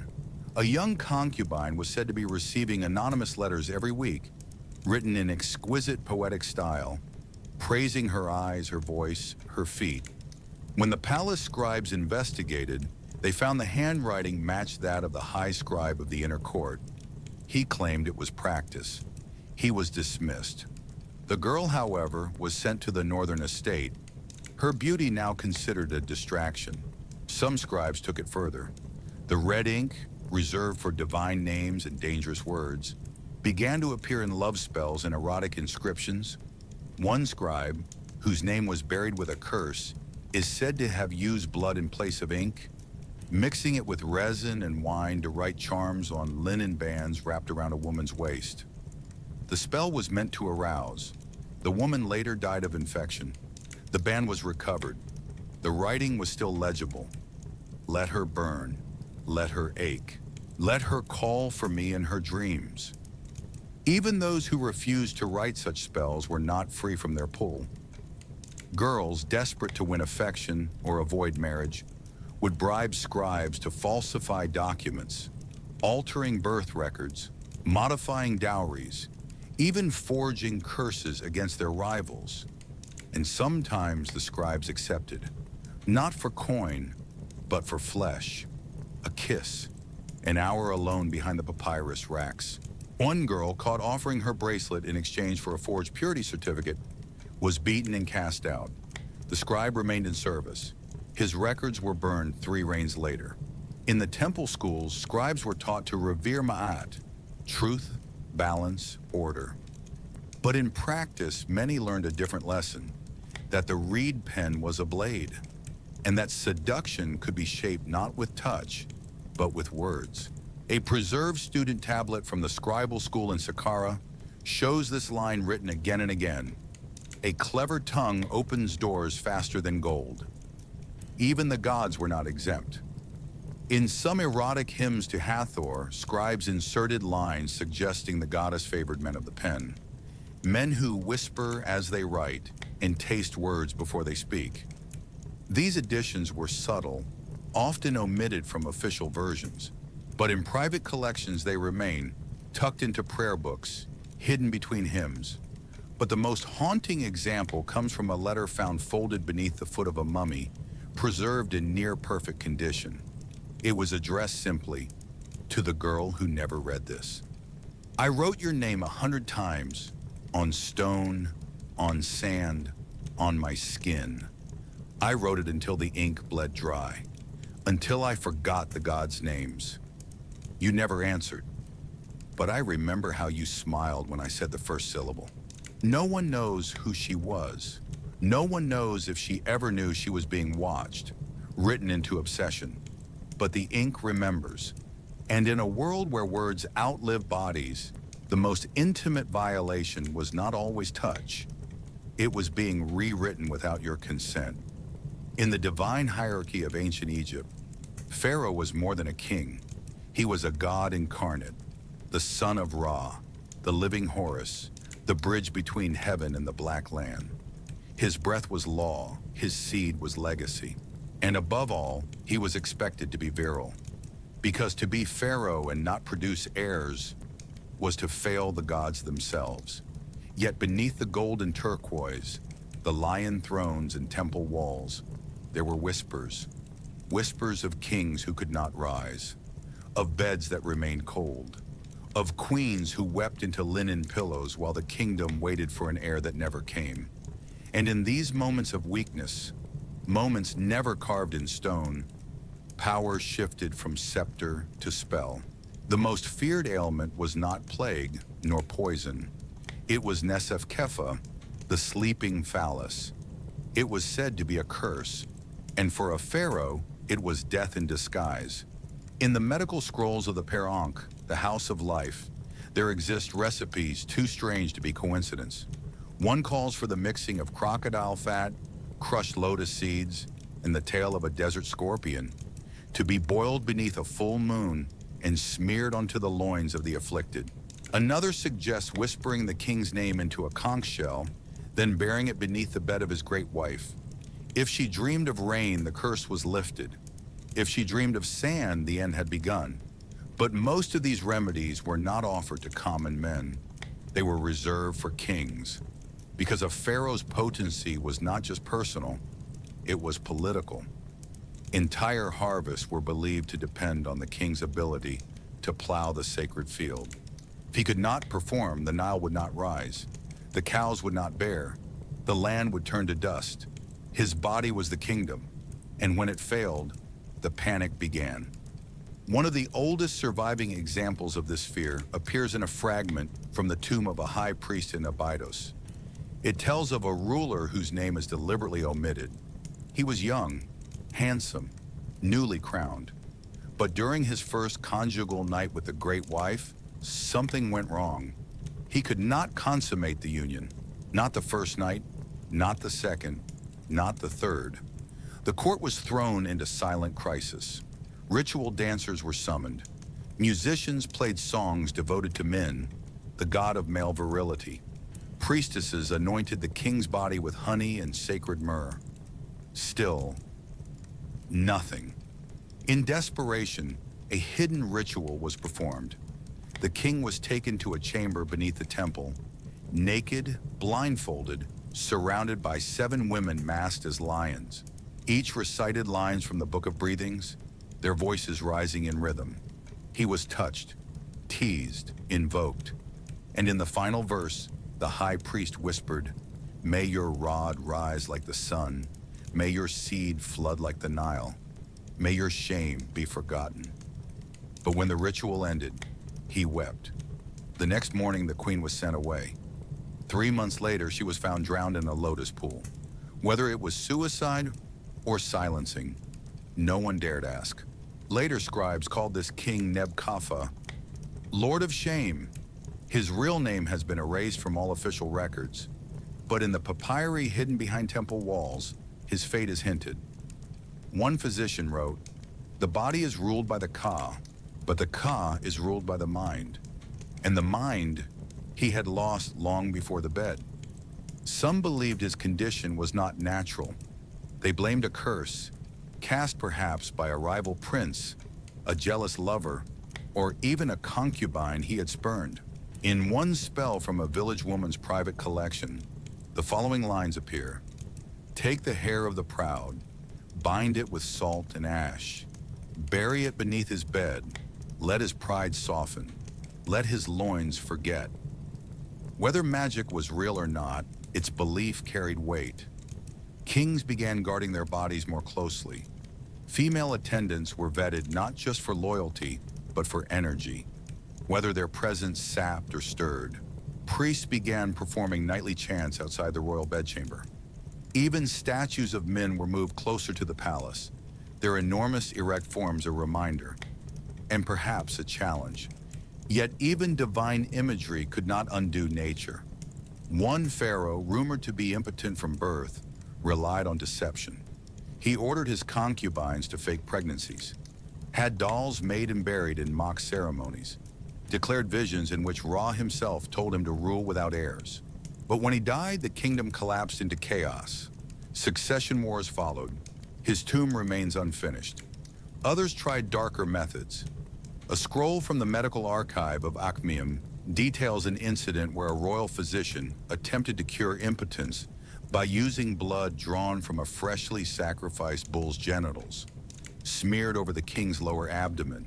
A young concubine was said to be receiving anonymous letters every week, written in exquisite poetic style, praising her eyes, her voice, her feet. When the palace scribes investigated, they found the handwriting matched that of the high scribe of the inner court. He claimed it was practice. He was dismissed. The girl, however, was sent to the northern estate, her beauty now considered a distraction. Some scribes took it further. The red ink, reserved for divine names and dangerous words, began to appear in love spells and erotic inscriptions. One scribe, whose name was buried with a curse, is said to have used blood in place of ink, mixing it with resin and wine to write charms on linen bands wrapped around a woman's waist. The spell was meant to arouse. The woman later died of infection. The band was recovered. The writing was still legible. Let her burn. Let her ache. Let her call for me in her dreams. Even those who refused to write such spells were not free from their pull. Girls, desperate to win affection or avoid marriage, would bribe scribes to falsify documents, altering birth records, modifying dowries, even forging curses against their rivals. And sometimes the scribes accepted, not for coin, but for flesh, a kiss, an hour alone behind the papyrus racks. One girl, caught offering her bracelet in exchange for a forged purity certificate, was beaten and cast out. The scribe remained in service. His records were burned 3 reigns later. In the temple schools, scribes were taught to revere Ma'at, truth, balance, order. But in practice, many learned a different lesson, that the reed pen was a blade, and that seduction could be shaped not with touch, but with words. A preserved student tablet from the scribal school in Saqqara shows this line written again and again: "A clever tongue opens doors faster than gold." Even the gods were not exempt. In some erotic hymns to Hathor, scribes inserted lines suggesting the goddess favored men of the pen, men who whisper as they write and taste words before they speak. These additions were subtle, often omitted from official versions, but in private collections they remain, tucked into prayer books, hidden between hymns. But the most haunting example comes from a letter found folded beneath the foot of a mummy, preserved in near-perfect condition. It was addressed simply, "To the girl who never read this. I wrote your name 100 times, on stone, on sand, on my skin. I wrote it until the ink bled dry, until I forgot the gods' names. You never answered, but I remember how you smiled when I said the first syllable." No one knows who she was. No one knows if she ever knew she was being watched, written into obsession. But the ink remembers. And in a world where words outlive bodies, the most intimate violation was not always touch. It was being rewritten without your consent. In the divine hierarchy of ancient Egypt, Pharaoh was more than a king. He was a god incarnate, the son of Ra, the living Horus, the bridge between heaven and the black land. His breath was law, his seed was legacy. And above all, he was expected to be virile. Because to be Pharaoh and not produce heirs was to fail the gods themselves. Yet beneath the gold and turquoise, the lion thrones and temple walls, there were whispers. Whispers of kings who could not rise, of beds that remained cold, of queens who wept into linen pillows while the kingdom waited for an heir that never came. And in these moments of weakness, moments never carved in stone, power shifted from scepter to spell. The most feared ailment was not plague nor poison. It was Nesef Kefa, the sleeping phallus. It was said to be a curse, and for a pharaoh, it was death in disguise. In the medical scrolls of the Per Ankh, the House of Life, there exist recipes too strange to be coincidence. One calls for the mixing of crocodile fat crushed lotus seeds, and the tail of a desert scorpion, to be boiled beneath a full moon and smeared onto the loins of the afflicted. Another suggests whispering the king's name into a conch shell, then burying it beneath the bed of his great wife. If she dreamed of rain, the curse was lifted. If she dreamed of sand, the end had begun. But most of these remedies were not offered to common men. They were reserved for kings, because a pharaoh's potency was not just personal, it was political. Entire harvests were believed to depend on the king's ability to plow the sacred field. If he could not perform, the Nile would not rise, the cows would not bear, the land would turn to dust. His body was the kingdom, and when it failed, the panic began. One of the oldest surviving examples of this fear appears in a fragment from the tomb of a high priest in Abydos. It tells of a ruler whose name is deliberately omitted. He was young, handsome, newly crowned. But during his first conjugal night with the great wife, something went wrong. He could not consummate the union. Not the first night, not the second, not the third. The court was thrown into silent crisis. Ritual dancers were summoned. Musicians played songs devoted to Min, the god of male virility. Priestesses anointed the king's body with honey and sacred myrrh. Still, nothing. In desperation, a hidden ritual was performed. The king was taken to a chamber beneath the temple, naked, blindfolded, surrounded by 7 women masked as lions. Each recited lines from the Book of Breathings, their voices rising in rhythm. He was touched, teased, invoked. And in the final verse, the high priest whispered, "May your rod rise like the sun. May your seed flood like the Nile. May your shame be forgotten." But when the ritual ended, he wept. The next morning, the queen was sent away. 3 months later, she was found drowned in a lotus pool. Whether it was suicide or silencing, no one dared ask. Later scribes called this king Neb-Kapha, Lord of Shame. His real name has been erased from all official records, but in the papyri hidden behind temple walls, his fate is hinted. One physician wrote, "The body is ruled by the Ka, but the Ka is ruled by the mind, and the mind he had lost long before the bed." Some believed his condition was not natural. They blamed a curse, cast perhaps by a rival prince, a jealous lover, or even a concubine he had spurned. In one spell from a village woman's private collection, the following lines appear. "Take the hair of the proud, bind it with salt and ash, bury it beneath his bed, let his pride soften, let his loins forget." Whether magic was real or not, its belief carried weight. Kings began guarding their bodies more closely. Female attendants were vetted not just for loyalty, but for energy, whether their presence sapped or stirred. Priests began performing nightly chants outside the royal bedchamber. Even statues of men were moved closer to the palace, their enormous erect forms a reminder, and perhaps a challenge. Yet even divine imagery could not undo nature. One pharaoh, rumored to be impotent from birth, relied on deception. He ordered his concubines to fake pregnancies, had dolls made and buried in mock ceremonies, declared visions in which Ra himself told him to rule without heirs. But when he died, the kingdom collapsed into chaos. Succession wars followed. His tomb remains unfinished. Others tried darker methods. A scroll from the medical archive of Akhmium details an incident where a royal physician attempted to cure impotence by using blood drawn from a freshly sacrificed bull's genitals, smeared over the king's lower abdomen,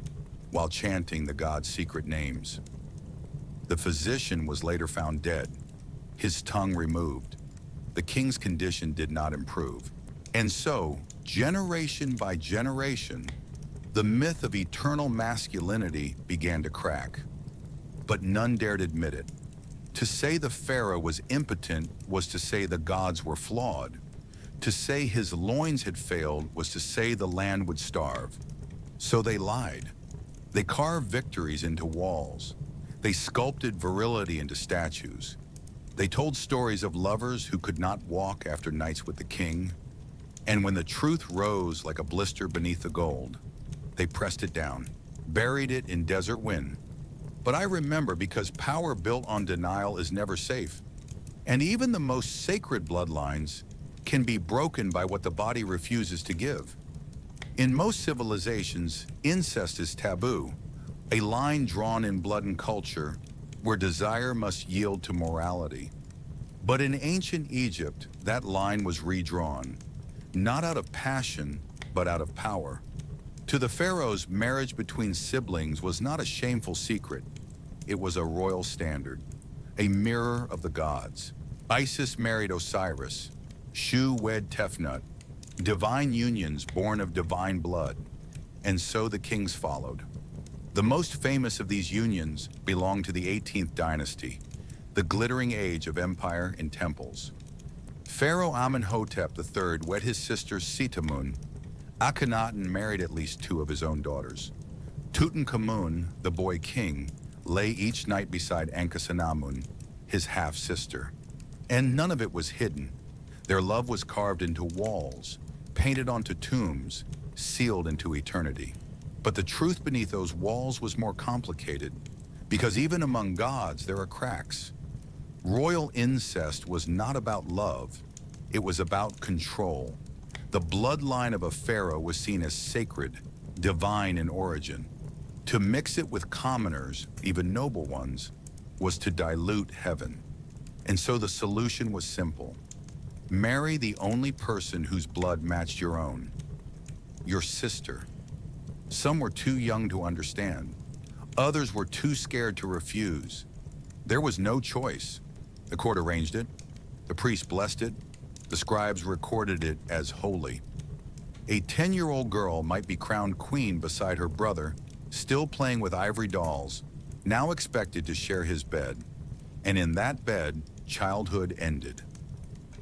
while chanting the god's secret names. The physician was later found dead, his tongue removed. The king's condition did not improve. And so, generation by generation, the myth of eternal masculinity began to crack. But none dared admit it. To say the pharaoh was impotent was to say the gods were flawed. To say his loins had failed was to say the land would starve. So they lied. They carved victories into walls. They sculpted virility into statues. They told stories of lovers who could not walk after nights with the king, and when the truth rose like a blister beneath the gold, they pressed it down, buried it in desert wind. But I remember because power built on denial is never safe, and even the most sacred bloodlines can be broken by what the body refuses to give. In most civilizations, incest is taboo, a line drawn in blood and culture where desire must yield to morality. But in ancient Egypt, that line was redrawn, not out of passion, but out of power. To the pharaohs, marriage between siblings was not a shameful secret. It was a royal standard, a mirror of the gods. Isis married Osiris, Shu wed Tefnut, divine unions born of divine blood, and so the kings followed. The most famous of these unions belonged to the 18th dynasty, the glittering age of empire and temples. Pharaoh Amenhotep III wed his sister Sitamun. Akhenaten married at least 2 of his own daughters. Tutankhamun, the boy king, lay each night beside Ankhesenamun, his half-sister. And none of it was hidden. Their love was carved into walls, painted onto tombs, sealed into eternity. But the truth beneath those walls was more complicated, because even among gods there are cracks. Royal incest was not about love, it was about control. The bloodline of a pharaoh was seen as sacred, divine in origin. To mix it with commoners, even noble ones, was to dilute heaven. And so the solution was simple. Marry the only person whose blood matched your own, your sister. Some were too young to understand. Others were too scared to refuse. There was no choice. The court arranged it. The priest blessed it. The scribes recorded it as holy. A 10-year-old girl might be crowned queen beside her brother, still playing with ivory dolls, now expected to share his bed. And in that bed, childhood ended.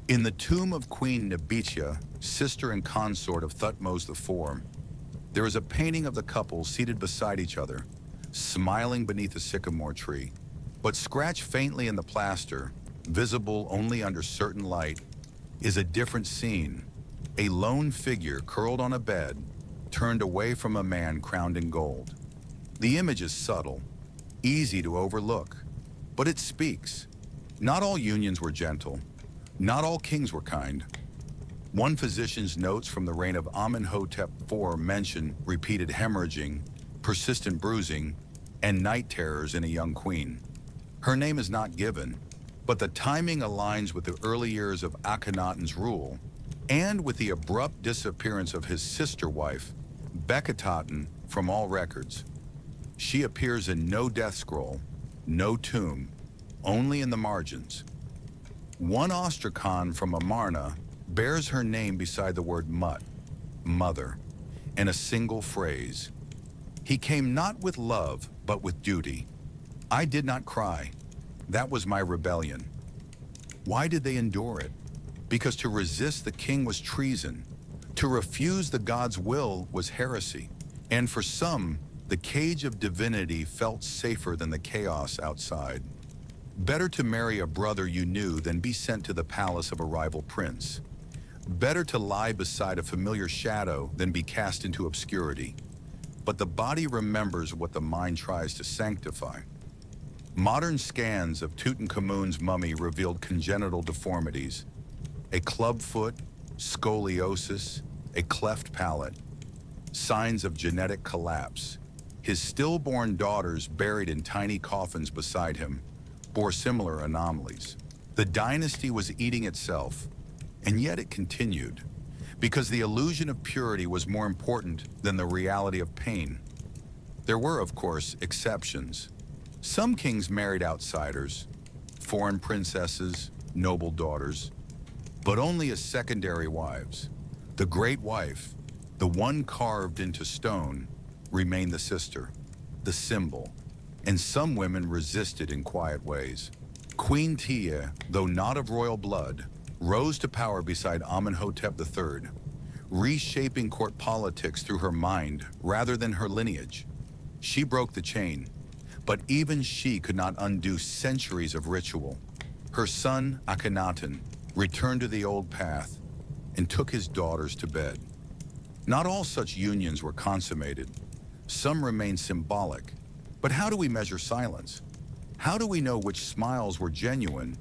In the tomb of Queen Nebitia, sister and consort of Thutmose IV, there is a painting of the couple seated beside each other, smiling beneath a sycamore tree. But scratched faintly in the plaster, visible only under certain light, is a different scene. A lone figure curled on a bed, turned away from a man crowned in gold. The image is subtle, easy to overlook, but it speaks. Not all unions were gentle. Not all kings were kind. One physician's notes from the reign of Amenhotep IV mention repeated hemorrhaging, persistent bruising, and night terrors in a young queen. Her name is not given, but the timing aligns with the early years of Akhenaten's rule and with the abrupt disappearance of his sister wife, Bekhetaten, from all records. She appears in no death scroll, no tomb, only in the margins. One ostracon from Amarna bears her name beside the word Mut, mother, in a single phrase. He came not with love, but with duty. I did not cry. That was my rebellion. Why did they endure it? Because to resist the king was treason. To refuse the god's will was heresy. And for some, the cage of divinity felt safer than the chaos outside. Better to marry a brother you knew than be sent to the palace of a rival prince. Better to lie beside a familiar shadow than be cast into obscurity. But the body remembers what the mind tries to sanctify. Modern scans of Tutankhamun's mummy revealed congenital deformities, a club foot, scoliosis, a cleft palate, signs of genetic collapse. His stillborn daughters, buried in tiny coffins beside him, bore similar anomalies. The dynasty was eating itself, and yet it continued, because the illusion of purity was more important than the reality of pain. There were, of course, exceptions. Some kings married outsiders, foreign princesses, noble daughters, but only as secondary wives. The great wife, the one carved into stone, remained the sister, the symbol, and some women resisted in quiet ways. Queen Tiye, though not of royal blood, rose to power beside Amenhotep III, reshaping court politics through her mind rather than her lineage. She broke the chain, but even she could not undo centuries of ritual. Her son, Akhenaten, returned to the old path and took his daughters to bed. Not all such unions were consummated. Some remain symbolic. But how do we measure silence? How do we know which smiles were genuine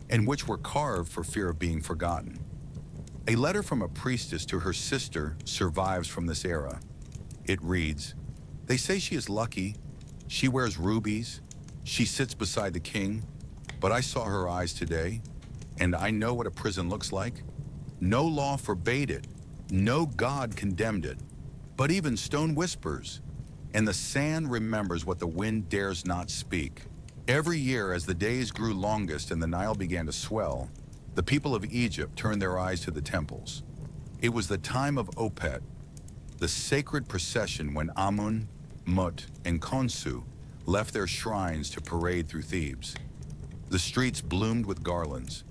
and which were carved for fear of being forgotten? A letter from a priestess to her sister survives from this era. It reads, "They say she is lucky. She wears rubies. She sits beside the king. But I saw her eyes today, and I know what a prison looks like. No law forbade it. No God condemned it. But even stone whispers, and the sand remembers what the wind dares not speak." Every year, as the days grew longest and the Nile began to swell, the people of Egypt turned their eyes to the temples. It was the time of Opet, the sacred procession when Amun, Mut, and Khonsu left their shrines to parade through Thebes. The streets bloomed with garlands.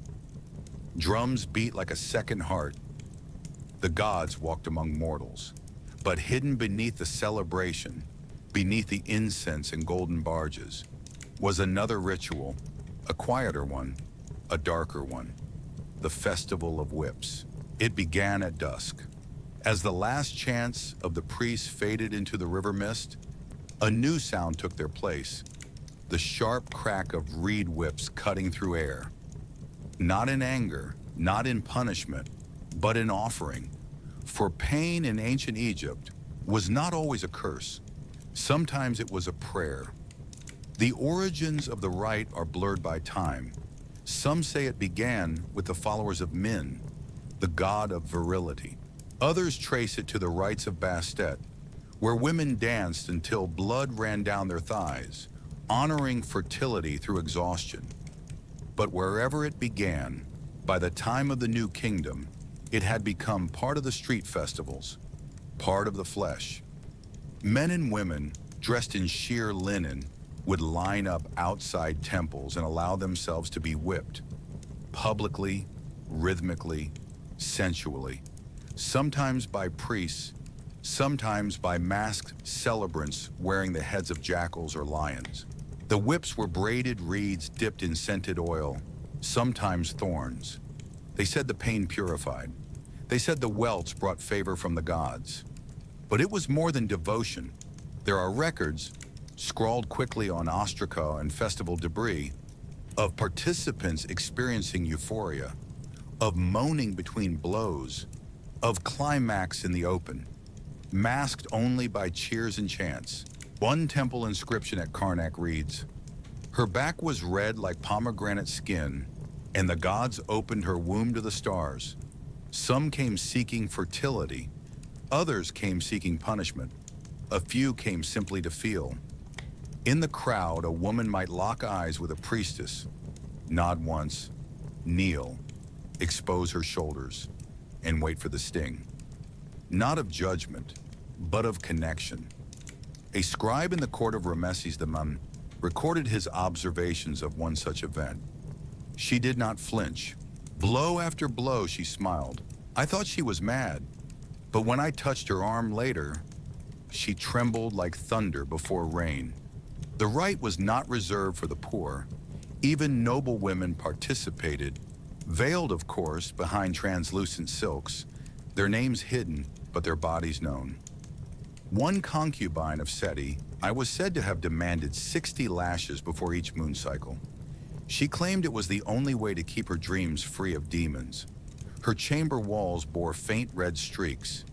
Drums beat like a second heart. The gods walked among mortals. But hidden beneath the celebration, beneath the incense and golden barges, was another ritual, a quieter one, a darker one, the Festival of Whips. It began at dusk. As the last chants of the priests faded into the river mist, a new sound took their place, the sharp crack of reed whips cutting through air. Not in anger, not in punishment, but in offering. For pain in ancient Egypt was not always a curse. Sometimes it was a prayer. The origins of the rite are blurred by time. Some say it began with the followers of Min, the god of virility. Others trace it to the rites of Bastet, where women danced until blood ran down their thighs, honoring fertility through exhaustion. But wherever it began, by the time of the New Kingdom, it had become part of the street festivals, part of the flesh. Men and women, dressed in sheer linen, would line up outside temples and allow themselves to be whipped, publicly, rhythmically, sensually, sometimes by priests, sometimes by masked celebrants wearing the heads of jackals or lions. The whips were braided reeds dipped in scented oil, sometimes thorns. They said the pain purified. They said the welts brought favor from the gods. But it was more than devotion. There are records, scrawled quickly on ostraca and festival debris, of participants experiencing euphoria, of moaning between blows, of climax in the open, masked only by cheers and chants. One temple inscription at Karnak reads, "Her back was red like pomegranate skin, and the gods opened her womb to the stars. Some came seeking fertility, others came seeking punishment. A few came simply to feel." In the crowd, a woman might lock eyes with a priestess, nod once, kneel, expose her shoulders, and wait for the sting. Not of judgment, but of connection. A scribe in the court of Rameses the recorded his observations of one such event. She did not flinch. Blow after blow, she smiled. I thought she was mad, but when I touched her arm later, she trembled like thunder before rain. The rite was not reserved for the poor. Even noble women participated, veiled, of course, behind translucent silks, their names hidden, but their bodies known. One concubine of Seti, I was said to have demanded 60 lashes before each moon cycle. She claimed it was the only way to keep her dreams free of demons. Her chamber walls bore faint red streaks,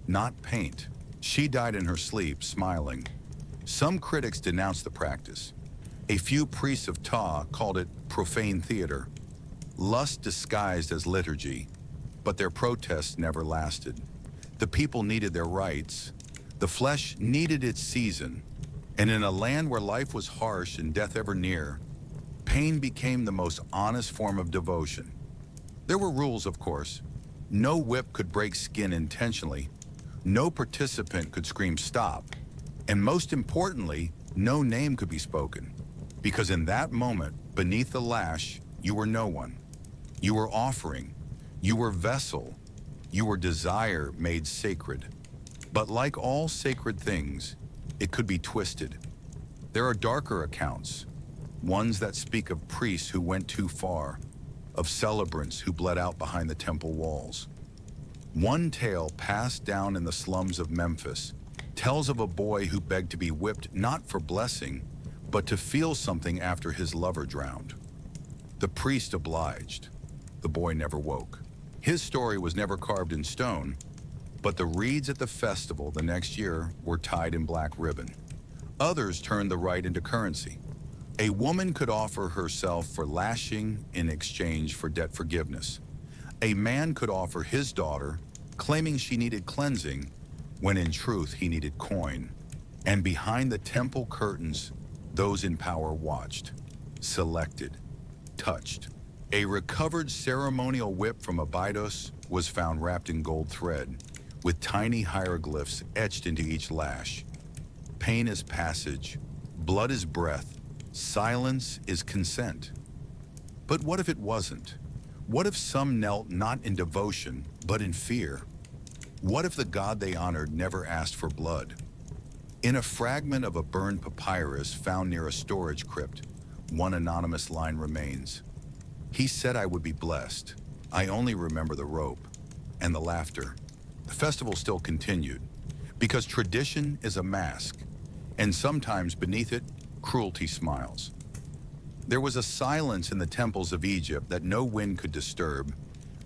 not paint. She died in her sleep, smiling. Some critics denounced the practice. A few priests of Ptah called it profane theater, lust disguised as liturgy, but their protests never lasted. The people needed their rights. The flesh needed its season. And in a land where life was harsh and death ever near, pain became the most honest form of devotion. There were rules, of course. No whip could break skin intentionally. No participant could scream stop. And most importantly, no name could be spoken. Because in that moment, beneath the lash, you were no one. You were offering. You were vessel. You were desire made sacred. But like all sacred things, it could be twisted. There are darker accounts. ones that speak of priests who went too far, of celebrants who bled out behind the temple walls. One tale passed down in the slums of Memphis tells of a boy who begged to be whipped not for blessing, but to feel something after his lover drowned. The priest obliged. The boy never woke. His story was never carved in stone, but the reeds at the festival the next year were tied in black ribbon. Others turned the rite into currency. A woman could offer herself for lashing in exchange for debt forgiveness. A man could offer his daughter, claiming she needed cleansing, when in truth he needed coin. And behind the temple curtains, those in power watched, selected, touched. A recovered ceremonial whip from Abydos was found wrapped in gold thread, with tiny hieroglyphs etched into each lash. Pain is passage, blood is breath, silence is consent. But what if it wasn't? What if some knelt not in devotion, but in fear? What if the God they honored never asked for blood? In a fragment of a burned papyrus found near a storage crypt, one anonymous line remains. He said I would be blessed. I only remember the rope and the laughter. The festival still continued, because tradition is a mask, and sometimes beneath it, cruelty smiles. There was a silence in the temples of Egypt that no wind could disturb,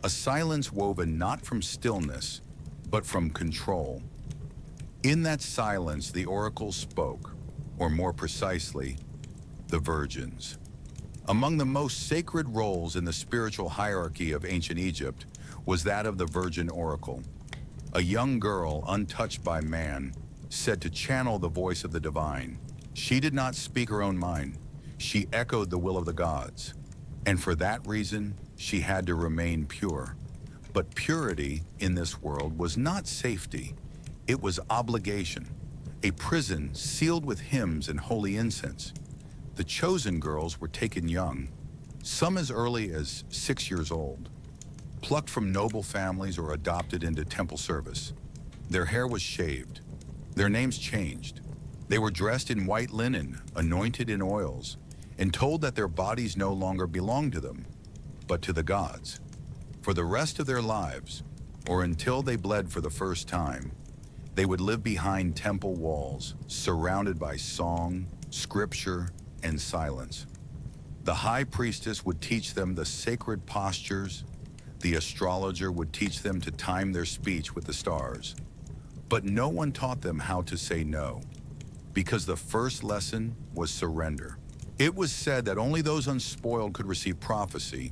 a silence woven not from stillness, but from control. In that silence, the oracles spoke, or more precisely, the virgins. Among the most sacred roles in the spiritual hierarchy of ancient Egypt was that of the virgin oracle, a young girl untouched by man, said to channel the voice of the divine. She did not speak her own mind. She echoed the will of the gods. And for that reason, she had to remain pure. But purity in this world was not safety. It was obligation, a prison sealed with hymns and holy incense. The chosen girls were taken young, some as early as 6 years old, plucked from noble families or adopted into temple service. Their hair was shaved. Their names changed. They were dressed in white linen, anointed in oils, and told that their bodies no longer belonged to them, but to the gods. For the rest of their lives, or until they bled for the first time, they would live behind temple walls, surrounded by song, scripture, and silence. The high priestess would teach them the sacred postures. The astrologer would teach them to time their speech with the stars. But no one taught them how to say no, because the first lesson was surrender. It was said that only those unspoiled could receive prophecy,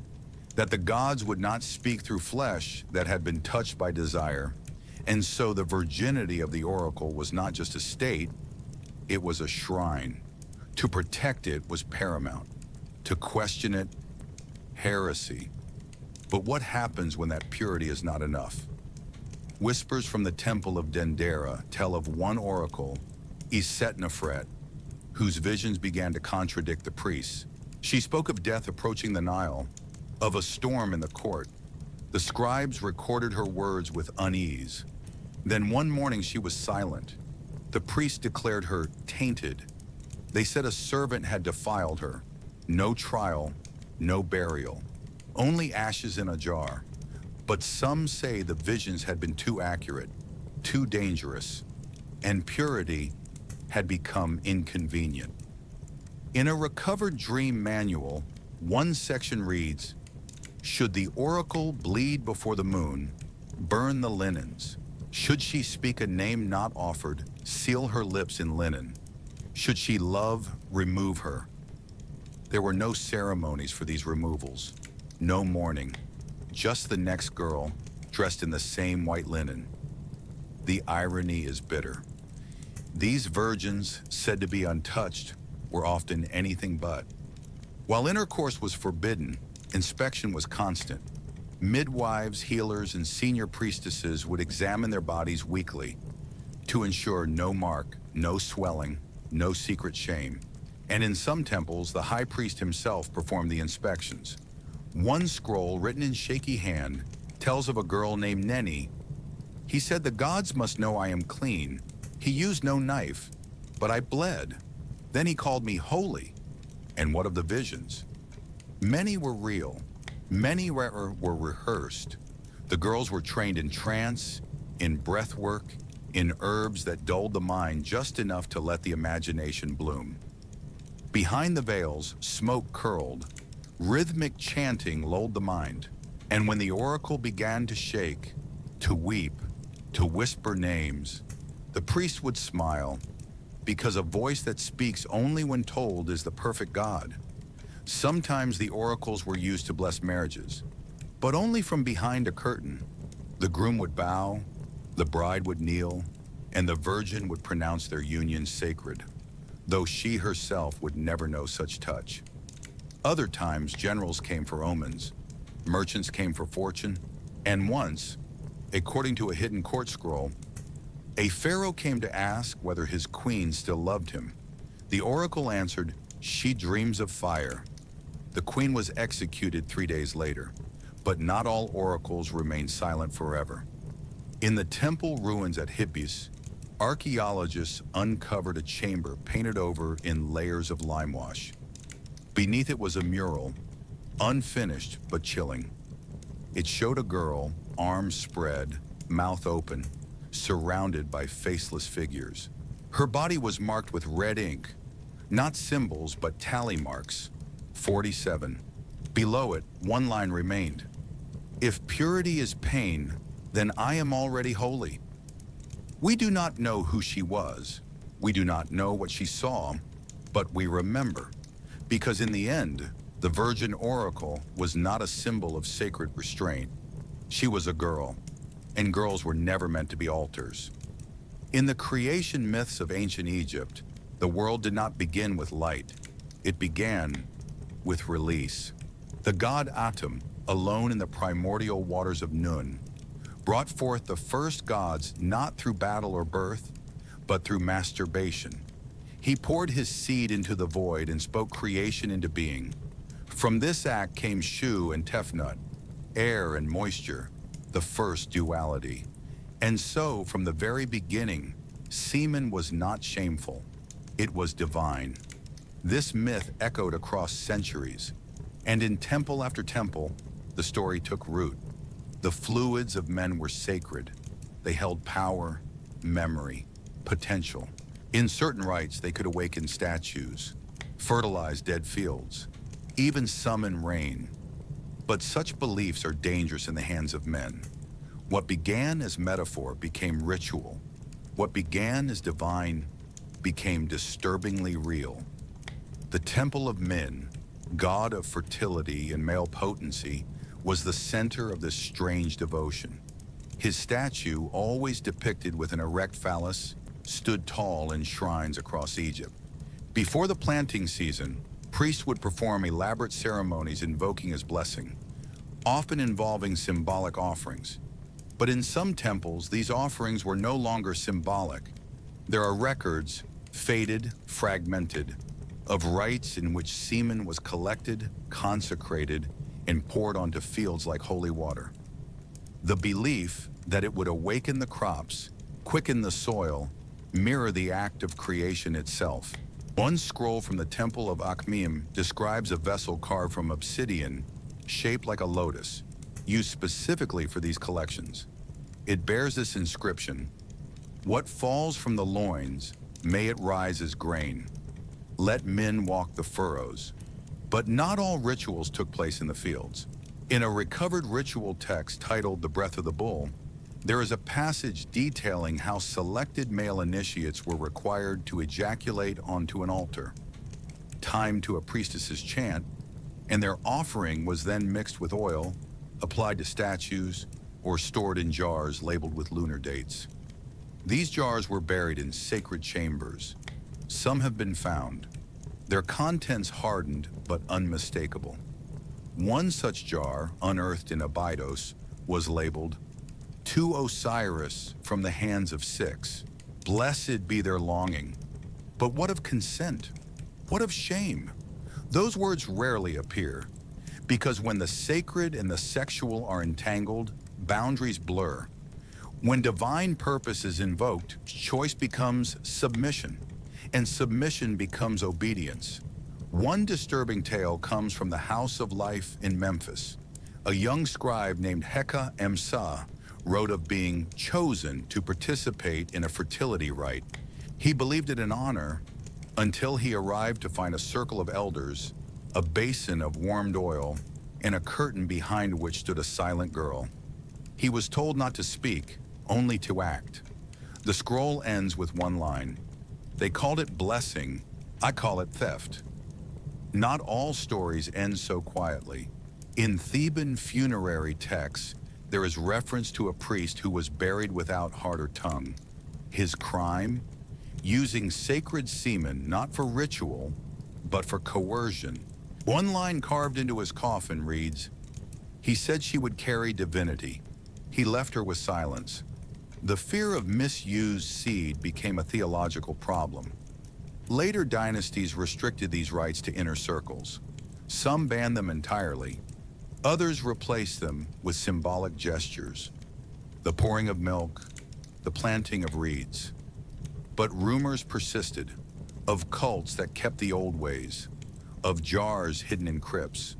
that the gods would not speak through flesh that had been touched by desire, and so the virginity of the oracle was not just a state, it was a shrine. To protect it was paramount. To question it, heresy. But what happens when that purity is not enough? Whispers from the temple of Dendera tell of one oracle, Isetnefret, whose visions began to contradict the priests. She spoke of death approaching the Nile, of a storm in the court. The scribes recorded her words with unease. Then one morning she was silent. The priests declared her tainted. They said a servant had defiled her. No trial, no burial, only ashes in a jar. But some say the visions had been too accurate, too dangerous, and purity had become inconvenient. In a recovered dream manual, one section reads, "Should the oracle bleed before the moon, burn the linens. Should she speak a name not offered, seal her lips in linen. Should she love, remove her." There were no ceremonies for these removals, no mourning, just the next girl dressed in the same white linen. The irony is bitter. These virgins, said to be untouched, were often anything but. While intercourse was forbidden, inspection was constant. Midwives, healers, and senior priestesses would examine their bodies weekly to ensure no mark, no swelling, no secret shame. And in some temples, the high priest himself performed the inspections. One scroll, written in shaky hand, tells of a girl named Neni. He said, "The gods must know I am clean. He used no knife, but I bled. Then he called me holy. And what of the visions? Many were real, many were rehearsed. The girls were trained in trance, in breath work, in herbs that dulled the mind just enough to let the imagination bloom. Behind the veils, smoke curled, rhythmic chanting lulled the mind, and when the oracle began to shake, to weep, to whisper names, the priest would smile, because a voice that speaks only when told is the perfect God. Sometimes the oracles were used to bless marriages, but only from behind a curtain. The groom would bow, the bride would kneel, and the virgin would pronounce their union sacred, though she herself would never know such touch. Other times, generals came for omens, merchants came for fortune, and once, according to a hidden court scroll, a pharaoh came to ask whether his queen still loved him. The oracle answered, "She dreams of fire." The queen was executed 3 days later, but not all oracles remain silent forever. In the temple ruins at Hippos, archaeologists uncovered a chamber painted over in layers of limewash. Beneath it was a mural, unfinished but chilling. It showed a girl, arms spread, mouth open, surrounded by faceless figures. Her body was marked with red ink, not symbols but tally marks, 47. Below it, one line remained. "If purity is pain, then I am already holy." We do not know who she was. We do not know what she saw, but we remember. Because in the end, the virgin oracle was not a symbol of sacred restraint. She was a girl, and girls were never meant to be altars. In the creation myths of ancient Egypt, the world did not begin with light. It began with release. The god Atum, alone in the primordial waters of Nun, brought forth the first gods not through battle or birth, but through masturbation. He poured his seed into the void and spoke creation into being. From this act came Shu and Tefnut, air and moisture, the first duality. And so, from the very beginning, semen was not shameful. It was divine. This myth echoed across centuries, and in temple after temple, the story took root. The fluids of men were sacred. They held power, memory, potential. In certain rites, they could awaken statues, fertilize dead fields, even summon rain. But such beliefs are dangerous in the hands of men. What began as metaphor became ritual. What began as divine became disturbingly real. The Temple of Min, god of fertility and male potency, was the center of this strange devotion. His statue, always depicted with an erect phallus, stood tall in shrines across Egypt. Before the planting season, priests would perform elaborate ceremonies invoking his blessing, often involving symbolic offerings. But in some temples, these offerings were no longer symbolic. There are records, faded, fragmented, of rites in which semen was collected, consecrated, and poured onto fields like holy water. The belief that it would awaken the crops, quicken the soil, mirror the act of creation itself. One scroll from the Temple of Akhmim describes a vessel carved from obsidian, shaped like a lotus, used specifically for these collections. It bears this inscription: "What falls from the loins, may it rise as grain. Let men walk the furrows." But not all rituals took place in the fields. In a recovered ritual text titled The Breath of the Bull, there is a passage detailing how selected male initiates were required to ejaculate onto an altar, timed to a priestess's chant, and their offering was then mixed with oil, applied to statues, or stored in jars labeled with lunar dates. These jars were buried in sacred chambers. Some have been found, their contents hardened but unmistakable. One such jar, unearthed in Abydos, was labeled, "To Osiris from the hands of 6. Blessed be their longing." But what of consent? What of shame? Those words rarely appear, because when the sacred and the sexual are entangled, boundaries blur. When divine purpose is invoked, choice becomes submission, and submission becomes obedience. One disturbing tale comes from the House of Life in Memphis. A young scribe named Heka Emsa wrote of being chosen to participate in a fertility rite. He believed it an honor until he arrived to find a circle of elders, a basin of warmed oil, and a curtain behind which stood a silent girl. He was told not to speak, only to act. The scroll ends with one line. They called it blessing, I call it theft. Not all stories end so quietly. In Theban funerary texts, there is reference to a priest who was buried without heart or tongue. His crime? Using sacred semen not for ritual, but for coercion. One line carved into his coffin reads, "He said she would carry divinity. He left her with silence." The fear of misused seed became a theological problem. Later dynasties restricted these rites to inner circles. Some banned them entirely. Others replaced them with symbolic gestures. The pouring of milk, the planting of reeds. But rumors persisted of cults that kept the old ways, of jars hidden in crypts,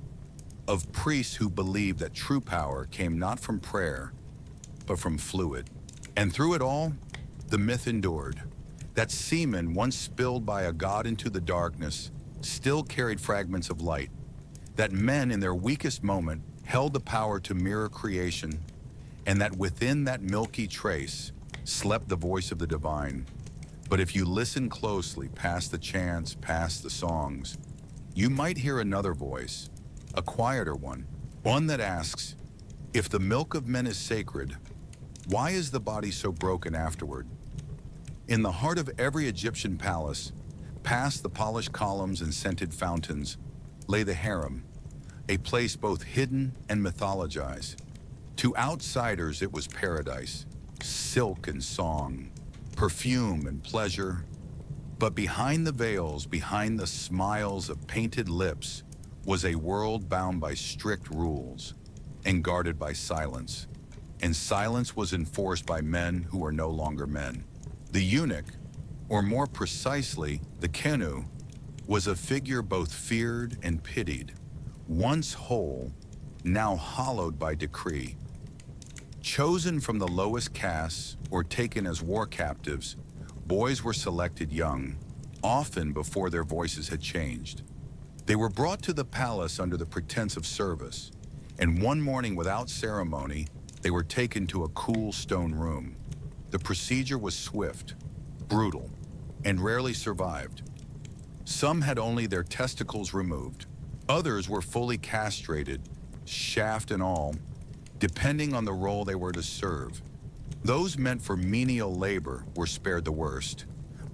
of priests who believed that true power came not from prayer, but from fluid. And through it all, the myth endured. That semen, once spilled by a god into the darkness, still carried fragments of light. That men in their weakest moment held the power to mirror creation, and that within that milky trace slept the voice of the divine. But if you listen closely, past the chants, past the songs, you might hear another voice, a quieter one that asks, if the milk of men is sacred, why is the body so broken afterward? In the heart of every Egyptian palace, past the polished columns and scented fountains, lay the harem, a place both hidden and mythologized. To outsiders, it was paradise, silk and song, perfume and pleasure. But behind the veils, behind the smiles of painted lips, was a world bound by strict rules and guarded by silence. And silence was enforced by men who were no longer men. The eunuch, or more precisely, the Kenu, was a figure both feared and pitied, once whole, now hollowed by decree. Chosen from the lowest castes or taken as war captives, boys were selected young, often before their voices had changed. They were brought to the palace under the pretense of service, and one morning without ceremony, they were taken to a cool stone room. The procedure was swift, brutal, and rarely survived. Some had only their testicles removed. Others were fully castrated, shaft and all, depending on the role they were to serve. Those meant for menial labor were spared the worst,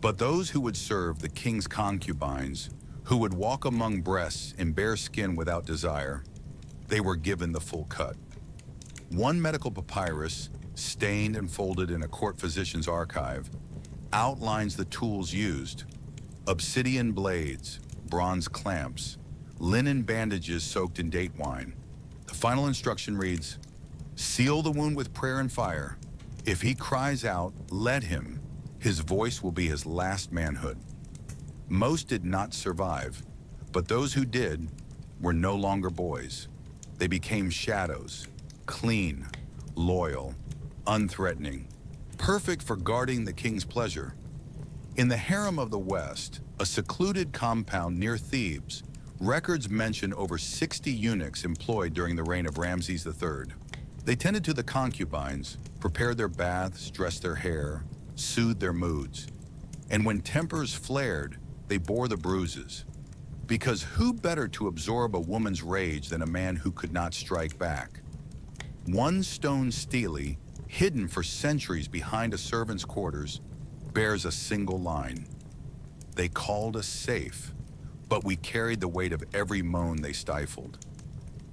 but those who would serve the king's concubines, who would walk among breasts and bare skin without desire, they were given the full cut. One medical papyrus, stained and folded in a court physician's archive, outlines the tools used: obsidian blades, bronze clamps, linen bandages soaked in date wine. The final instruction reads, "Seal the wound with prayer and fire. If he cries out, let him. His voice will be his last manhood." Most did not survive, but those who did were no longer boys. They became shadows, clean, loyal, unthreatening, perfect for guarding the king's pleasure. In the harem of the West, a secluded compound near Thebes, records mention over 60 eunuchs employed during the reign of Ramses III. They tended to the concubines, prepared their baths, dressed their hair, soothed their moods. And when tempers flared, they bore the bruises. Because who better to absorb a woman's rage than a man who could not strike back? One stone stele, hidden for centuries behind a servant's quarters, bears a single line. They called us safe, but we carried the weight of every moan they stifled.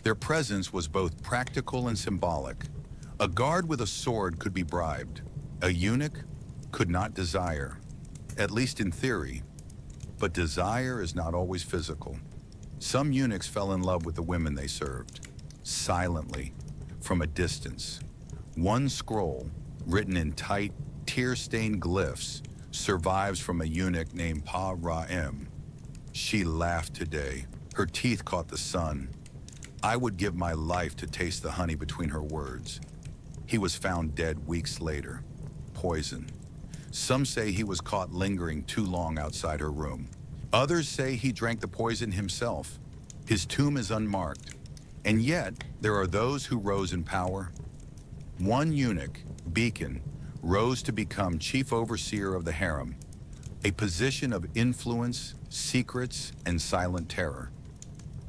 Their presence was both practical and symbolic. A guard with a sword could be bribed. A eunuch could not desire, at least in theory. But desire is not always physical. Some eunuchs fell in love with the women they served, silently, from a distance. One scroll, written in tight, tear-stained glyphs, survives from a eunuch named Pa Ra'em. She laughed today. Her teeth caught the sun. I would give my life to taste the honey between her words. He was found dead weeks later. Poison. Some say he was caught lingering too long outside her room. Others say he drank the poison himself. His tomb is unmarked. And yet, there are those who rose in power. One eunuch, Beacon, rose to become chief overseer of the harem, a position of influence, secrets, and silent terror.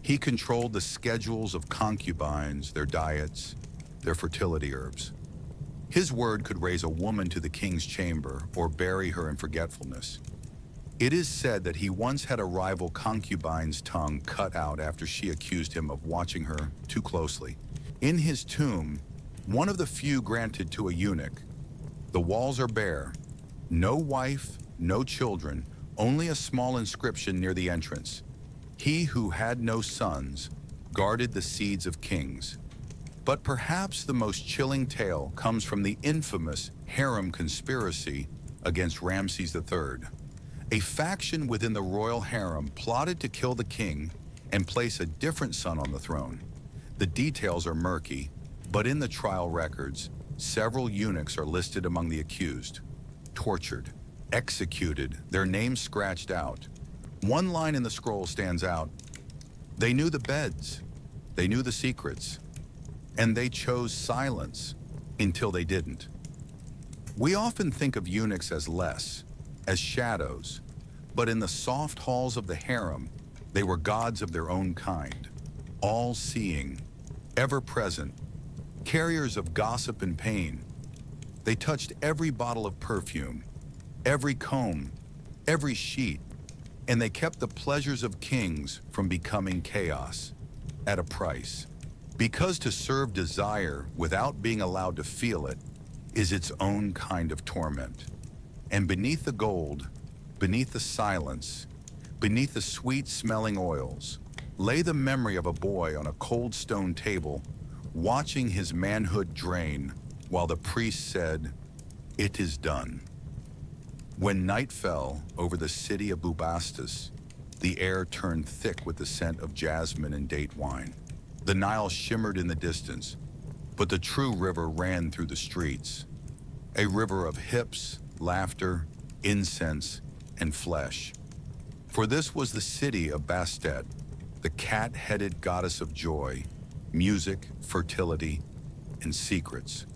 He controlled the schedules of concubines, their diets, their fertility herbs. His word could raise a woman to the king's chamber or bury her in forgetfulness. It is said that he once had a rival concubine's tongue cut out after she accused him of watching her too closely. In his tomb, one of the few granted to a eunuch, the walls are bare. No wife, no children, only a small inscription near the entrance. He who had no sons guarded the seeds of kings. But perhaps the most chilling tale comes from the infamous harem conspiracy against Ramses III. A faction within the royal harem plotted to kill the king and place a different son on the throne. The details are murky, but in the trial records, several eunuchs are listed among the accused, tortured, executed, their names scratched out. One line in the scroll stands out. They knew the beds, they knew the secrets, and they chose silence until they didn't. We often think of eunuchs as less, as shadows, but in the soft halls of the harem, they were gods of their own kind, all-seeing, ever-present, carriers of gossip and pain. They touched every bottle of perfume, every comb, every sheet, and they kept the pleasures of kings from becoming chaos at a price. Because to serve desire without being allowed to feel it is its own kind of torment. And beneath the gold, beneath the silence, beneath the sweet-smelling oils, lay the memory of a boy on a cold stone table, watching his manhood drain while the priest said, "It is done." When night fell over the city of Bubastis, the air turned thick with the scent of jasmine and date wine. The Nile shimmered in the distance, but the true river ran through the streets. A river of hips, laughter, incense, and flesh. For this was the city of Bastet, the cat-headed goddess of joy, music, fertility, and secrets.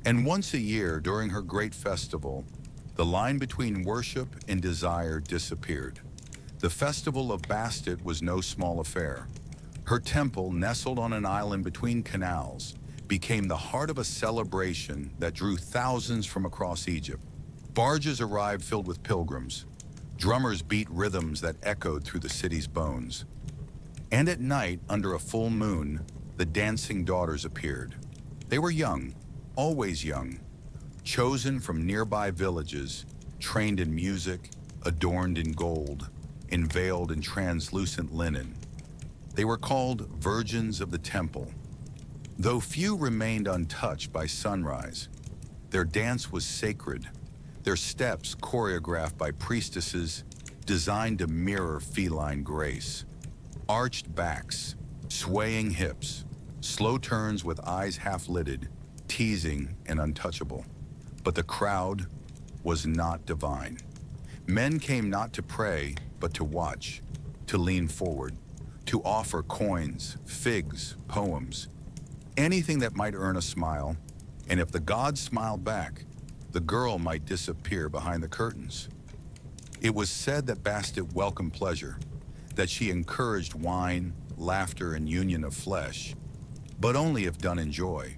And once a year, during her great festival, the line between worship and desire disappeared. The festival of Bastet was no small affair. Her temple, nestled on an island between canals, became the heart of a celebration that drew thousands from across Egypt. Barges arrived filled with pilgrims. Drummers beat rhythms that echoed through the city's bones. And at night, under a full moon, the dancing daughters appeared. They were young, always young, chosen from nearby villages, trained in music, adorned in gold, and veiled in translucent linen. They were called Virgins of the Temple. Though few remained untouched by sunrise, their dance was sacred, their steps choreographed by priestesses designed to mirror feline grace. Arched backs, swaying hips, slow turns with eyes half-lidded, teasing and untouchable. But the crowd was not divine. Men came not to pray, but to watch, to lean forward, to offer coins, figs, poems, anything that might earn a smile, and if the gods smiled back, the girl might disappear behind the curtains. It was said that Bastet welcomed pleasure, that she encouraged wine, laughter, and union of flesh, but only if done in joy,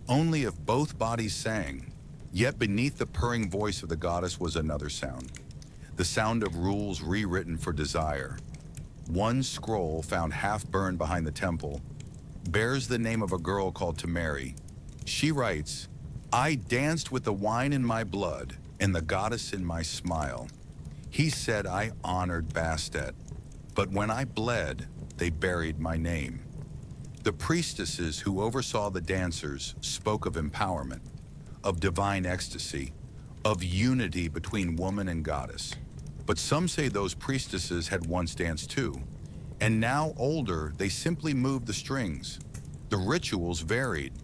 only if both bodies sang. Yet beneath the purring voice of the goddess was another sound, the sound of rules rewritten for desire. One scroll, found half burned behind the temple, bears the name of a girl called Tamari. She writes, "I danced with the wine in my blood and the goddess in my smile. He said I honored Bastet, but when I bled, they buried my name." The priestesses who oversaw the dancers spoke of empowerment, of divine ecstasy, of unity between woman and goddess. But some say those priestesses had once danced too, and now older, they simply moved the strings. The rituals varied.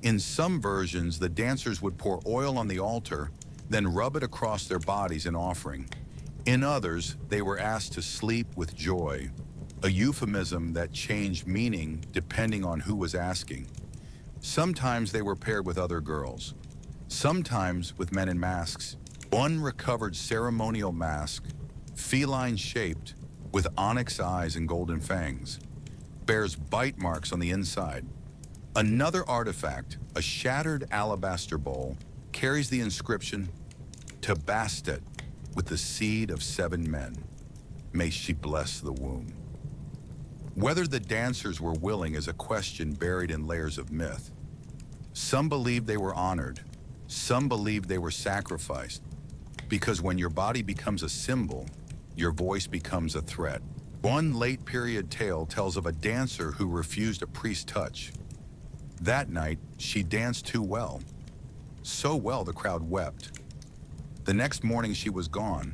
In some versions, the dancers would pour oil on the altar, then rub it across their bodies in offering. In others, they were asked to sleep with joy, a euphemism that changed meaning depending on who was asking. Sometimes they were paired with other girls, sometimes with men in masks. One recovered ceremonial mask, feline-shaped, with onyx eyes and golden fangs, bears bite marks on the inside. Another artifact, a shattered alabaster bowl, carries the inscription, "To Bastet, with the seed of 7 men. May she bless the womb." Whether the dancers were willing is a question buried in layers of myth. Some believed they were honored. Some believed they were sacrificed. Because when your body becomes a symbol, your voice becomes a threat. One late period tale tells of a dancer who refused a priest's touch. That night, she danced too well. So well the crowd wept. The next morning she was gone.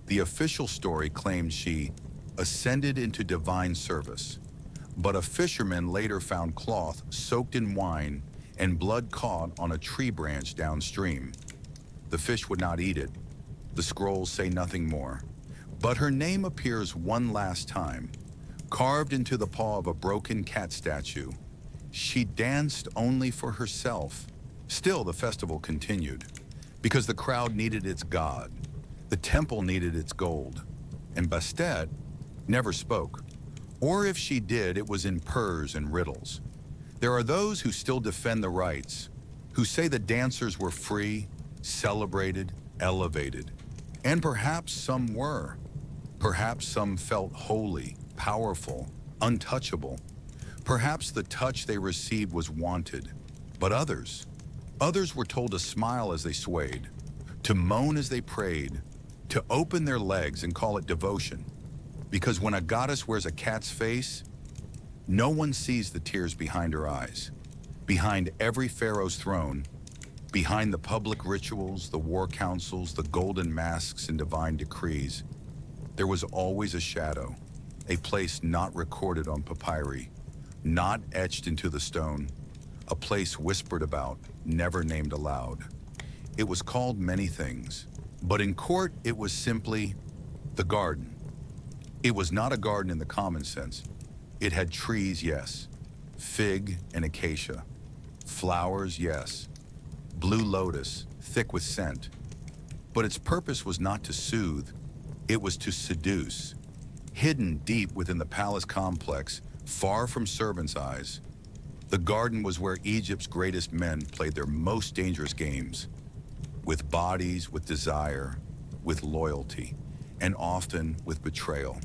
The official story claimed she ascended into divine service. But a fisherman later found cloth soaked in wine and blood caught on a tree branch downstream. The fish would not eat it. The scrolls say nothing more. But her name appears one last time, carved into the paw of a broken cat statue. She danced only for herself. Still, the festival continued, because the crowd needed its god. The temple needed its gold. And Bastet never spoke. Or if she did, it was in purrs and riddles. There are those who still defend the rights, who say the dancers were free, celebrated, elevated. And perhaps some were. Perhaps some felt holy, powerful, untouchable. Perhaps the touch they received was wanted. But others were told to smile as they swayed, to moan as they prayed, to open their legs and call it devotion. Because when a goddess wears a cat's face, no one sees the tears behind her eyes. Behind every pharaoh's throne, behind the public rituals, the war councils, the golden masks and divine decrees, there was always a shadow, a place not recorded on papyri, not etched into the stone, a place whispered about, never named aloud. It was called many things, but in court it was simply the garden. It was not a garden in the common sense. It had trees, yes, fig and acacia, flowers, yes, blue lotus, thick with scent. But its purpose was not to soothe, it was to seduce. Hidden deep within the palace complex, far from servants' eyes, the garden was where Egypt's greatest men played their most dangerous games, with bodies, with desire, with loyalty, and often with betrayal.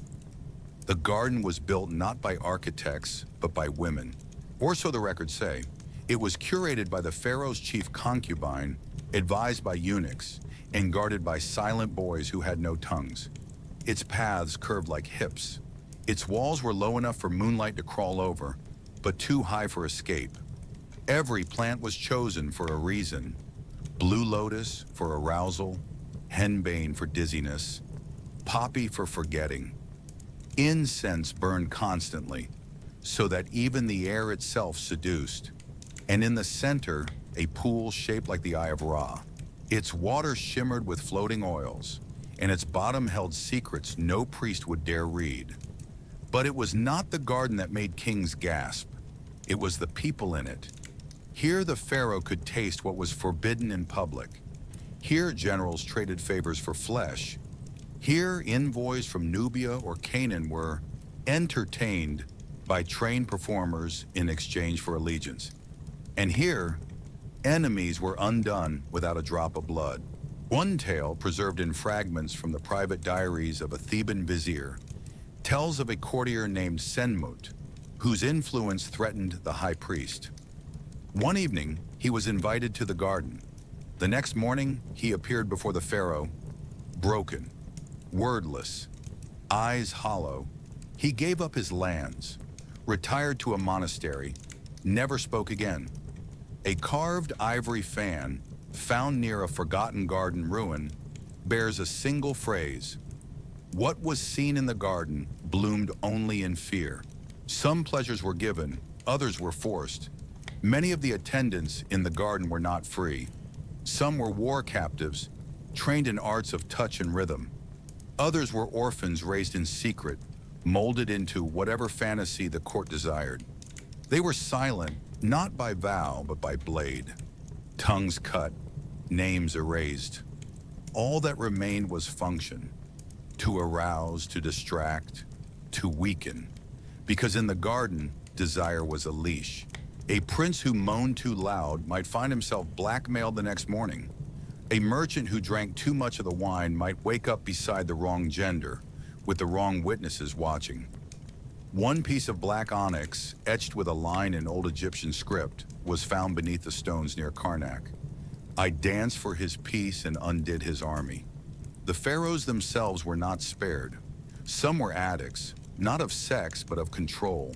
The garden was built not by architects, but by women. Or so the records say. It was curated by the pharaoh's chief concubine, advised by eunuchs, and guarded by silent boys who had no tongues. Its paths curved like hips. Its walls were low enough for moonlight to crawl over, but too high for escape. Every plant was chosen for a reason. Blue lotus for arousal, henbane for dizziness, poppy for forgetting. Incense burned constantly, so that even the air itself seduced. And in the center, a pool shaped like the Eye of Ra. Its water shimmered with floating oils, and its bottom held secrets no priest would dare read. But it was not the garden that made kings gasp. It was the people in it. Here the pharaoh could taste what was forbidden in public. Here generals traded favors for flesh. Here envoys from Nubia or Canaan were entertained by trained performers in exchange for allegiance. And here, enemies were undone without a drop of blood. One tale, preserved in fragments from the private diaries of a Theban vizier, tells of a courtier named Senmut, whose influence threatened the high priest. One evening, he was invited to the garden. The next morning, he appeared before the pharaoh, broken, wordless, eyes hollow. He gave up his lands, retired to a monastery, never spoke again. A carved ivory fan, found near a forgotten garden ruin, bears a single phrase, What was seen in the garden bloomed only in fear. Some pleasures were given, others were forced. Many of the attendants in the garden were not free. Some were war captives, trained in arts of touch and rhythm. Others were orphans raised in secret, molded into whatever fantasy the court desired. They were silent, not by vow, but by blade. Tongues cut, names erased. All that remained was function, to arouse, to distract, to weaken. Because in the garden, desire was a leash. A prince who moaned too loud might find himself blackmailed the next morning. A merchant who drank too much of the wine might wake up beside the wrong gender, with the wrong witnesses watching. One piece of black onyx, etched with a line in old Egyptian script, was found beneath the stones near Karnak. I danced for his peace and undid his army. The pharaohs themselves were not spared. Some were addicts, not of sex, but of control,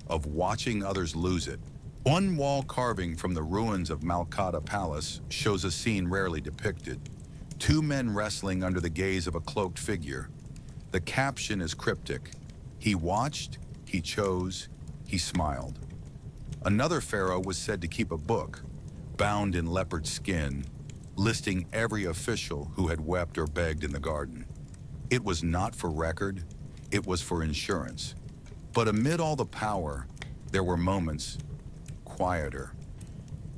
of watching others lose it. One wall carving from the ruins of Malkata Palace shows a scene rarely depicted. Two men wrestling under the gaze of a cloaked figure. The caption is cryptic. He watched, he chose, he smiled. Another pharaoh was said to keep a book, bound in leopard skin, listing every official who had wept or begged in the garden. It was not for record, it was for insurance. But amid all the power, there were moments quieter.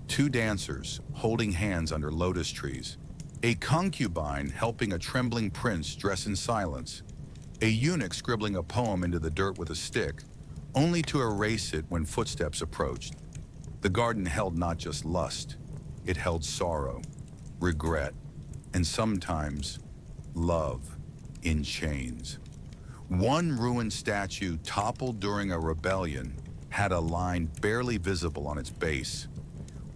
Two dancers holding hands under lotus trees. A concubine helping a trembling prince dress in silence. A eunuch scribbling a poem into the dirt with a stick, only to erase it when footsteps approached. The garden held not just lust, it held sorrow, regret, and sometimes love in chains. One ruined statue toppled during a rebellion had a line barely visible on its base.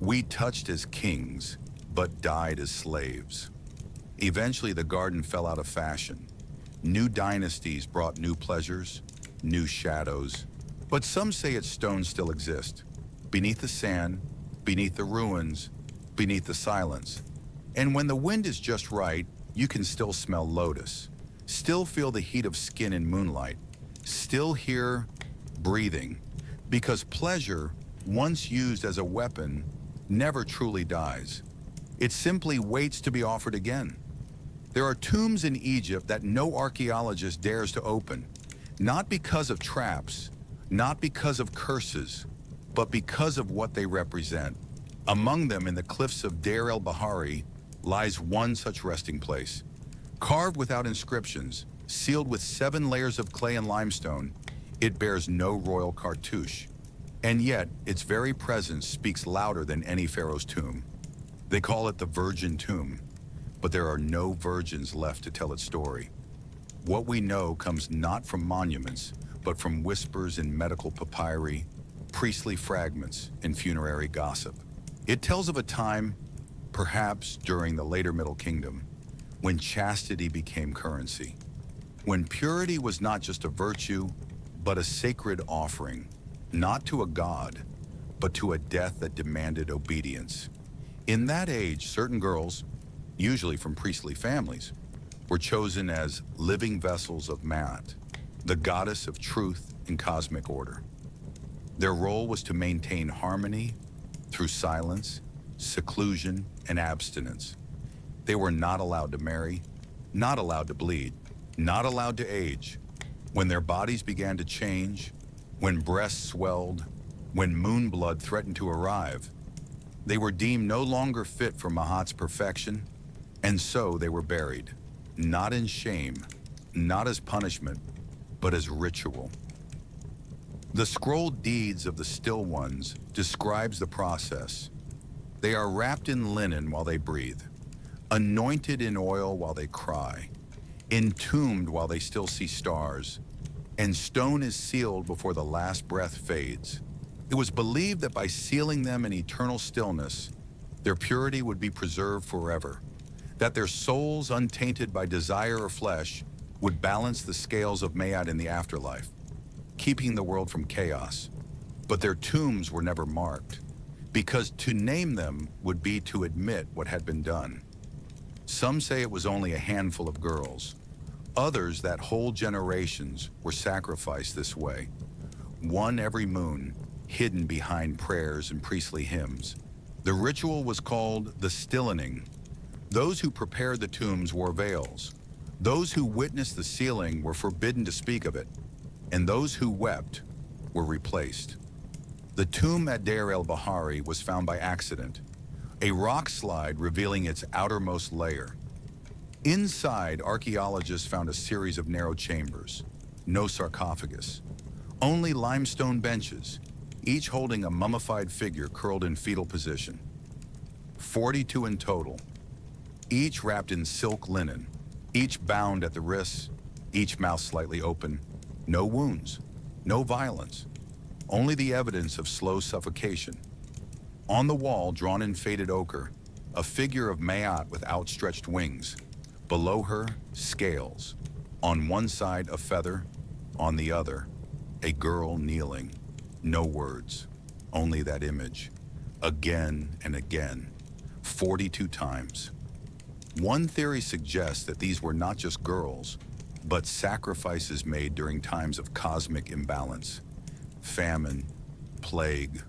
We touched as kings, but died as slaves. Eventually, the garden fell out of fashion. New dynasties brought new pleasures, new shadows. But some say its stones still exist. Beneath the sand, beneath the ruins, beneath the silence. And when the wind is just right, you can still smell lotus, still feel the heat of skin in moonlight, still hear breathing. Because pleasure, once used as a weapon, never truly dies. It simply waits to be offered again. There are tombs in Egypt that no archaeologist dares to open, not because of traps, not because of curses, but because of what they represent. Among them, in the cliffs of Deir el-Bahari, lies one such resting place. Carved without inscriptions, sealed with 7 layers of clay and limestone, it bears no royal cartouche. And yet, its very presence speaks louder than any pharaoh's tomb. They call it the Virgin Tomb, but there are no virgins left to tell its story. What we know comes not from monuments, but from whispers in medical papyri, priestly fragments, and funerary gossip. It tells of a time, perhaps during the later Middle Kingdom, when chastity became currency, when purity was not just a virtue, but a sacred offering, not to a god, but to a death that demanded obedience. In that age, certain girls, usually from priestly families, were chosen as living vessels of Maat, the goddess of truth and cosmic order. Their role was to maintain harmony through silence, seclusion, and abstinence. They were not allowed to marry, not allowed to bleed, not allowed to age. When their bodies began to change, when breasts swelled, when moon blood threatened to arrive, they were deemed no longer fit for Maat's perfection, and so they were buried, not in shame, not as punishment, but as ritual. The scrolled deeds of the Still Ones describes the process. They are wrapped in linen while they breathe, anointed in oil while they cry, entombed while they still see stars, and stone is sealed before the last breath fades. It was believed that by sealing them in eternal stillness, their purity would be preserved forever, that their souls, untainted by desire or flesh, would balance the scales of Maat in the afterlife, keeping the world from chaos. But their tombs were never marked, because to name them would be to admit what had been done. Some say it was only a handful of girls, Others that whole generations were sacrificed this way, one every moon, hidden behind prayers and priestly hymns. The ritual was called the stillening. Those who prepared the tombs wore veils. Those who witnessed the sealing were forbidden to speak of it, and those who wept were replaced. The tomb at Deir el-Bahari was found by accident, a rock slide revealing its outermost layer. Inside, archaeologists found a series of narrow chambers, no sarcophagus, only limestone benches, each holding a mummified figure curled in fetal position. 42 in total, each wrapped in silk linen, each bound at the wrists, each mouth slightly open. No wounds, no violence, only the evidence of slow suffocation. On the wall, drawn in faded ochre, a figure of Maat with outstretched wings. Below her, scales. On one side, a feather. On the other, a girl kneeling. No words, only that image. Again and again, 42 times. One theory suggests that these were not just girls, but sacrifices made during times of cosmic imbalance, famine, plague,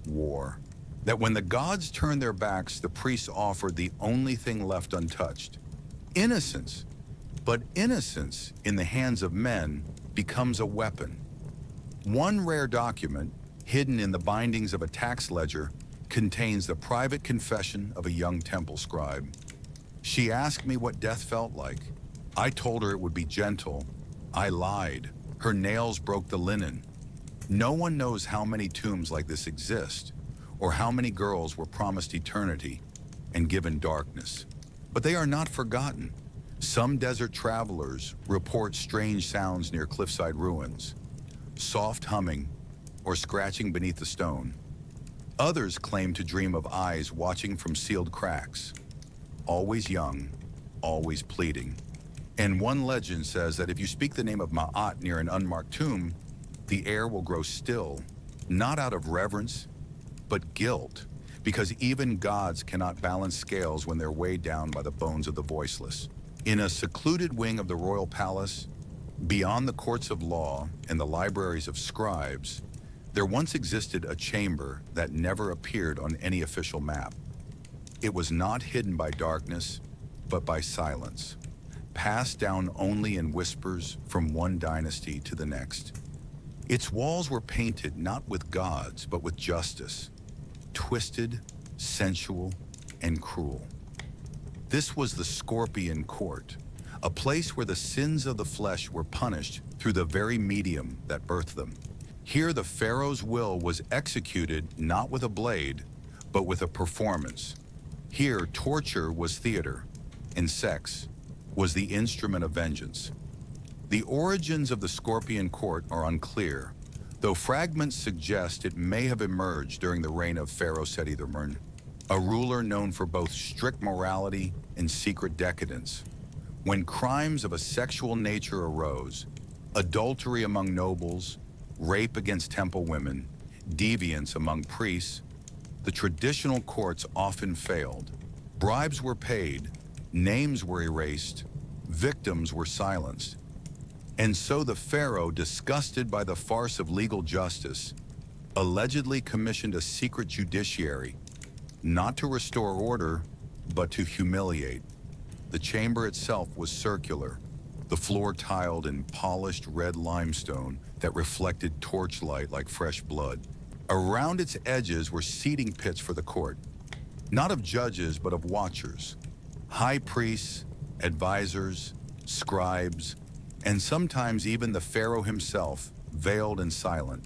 war. That when the gods turned their backs, the priests offered the only thing left untouched. Innocence. But innocence in the hands of men becomes a weapon. One rare document, hidden in the bindings of a tax ledger, contains the private confession of a young temple scribe. She asked me what death felt like. I told her it would be gentle. I lied. Her nails broke the linen. No one knows how many tombs like this exist, or how many girls were promised eternity and given darkness. But they are not forgotten. Some desert travelers report strange sounds near cliffside ruins, soft humming or scratching beneath the stone. Others claim to dream of eyes watching from sealed cracks, always young, always pleading. And one legend says that if you speak the name of Ma'at near an unmarked tomb, the air will grow still, not out of reverence, but guilt, because even gods cannot balance scales when they're weighed down by the bones of the voiceless. In a secluded wing of the royal palace, beyond the courts of law and the libraries of scribes, there once existed a chamber that never appeared on any official map. It was not hidden by darkness, but by silence, passed down only in whispers from one dynasty to the next. Its walls were painted not with gods, but with justice, twisted, sensual, and cruel. This was the Scorpion Court, a place where the sins of the flesh were punished through the very medium that birthed them. Here the pharaoh's will was executed not with a blade, but with a performance. Here torture was theater, and sex was the instrument of vengeance. The origins of the Scorpion Court are unclear, though fragments suggest it may have emerged during the reign of Pharaoh Seti I, a ruler known for both strict morality and secret decadence. When crimes of a sexual nature arose, adultery among nobles, rape against temple women, deviance among priests, the traditional courts often failed. Bribes were paid, names were erased, victims were silenced. And so the pharaoh, disgusted by the farce of legal justice, allegedly commissioned a secret judiciary, not to restore order, but to humiliate. The chamber itself was circular, the floor tiled in polished red limestone that reflected torchlight like fresh blood. Around its edges were seating pits for the court, not of judges, but of watchers, high priests, advisors, scribes, and sometimes even the pharaoh himself, veiled and silent.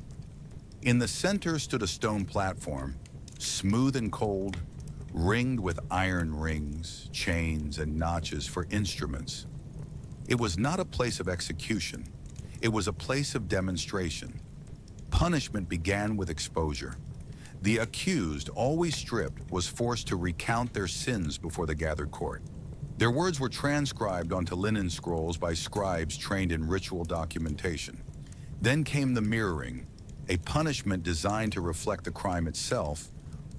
In the center stood a stone platform, smooth and cold, ringed with iron rings, chains, and notches for instruments. It was not a place of execution. It was a place of demonstration. Punishment began with exposure. The accused, always stripped, was forced to recount their sins before the gathered court. Their words were transcribed onto linen scrolls by scribes trained in ritual documentation. Then came the mirroring, a punishment designed to reflect the crime itself,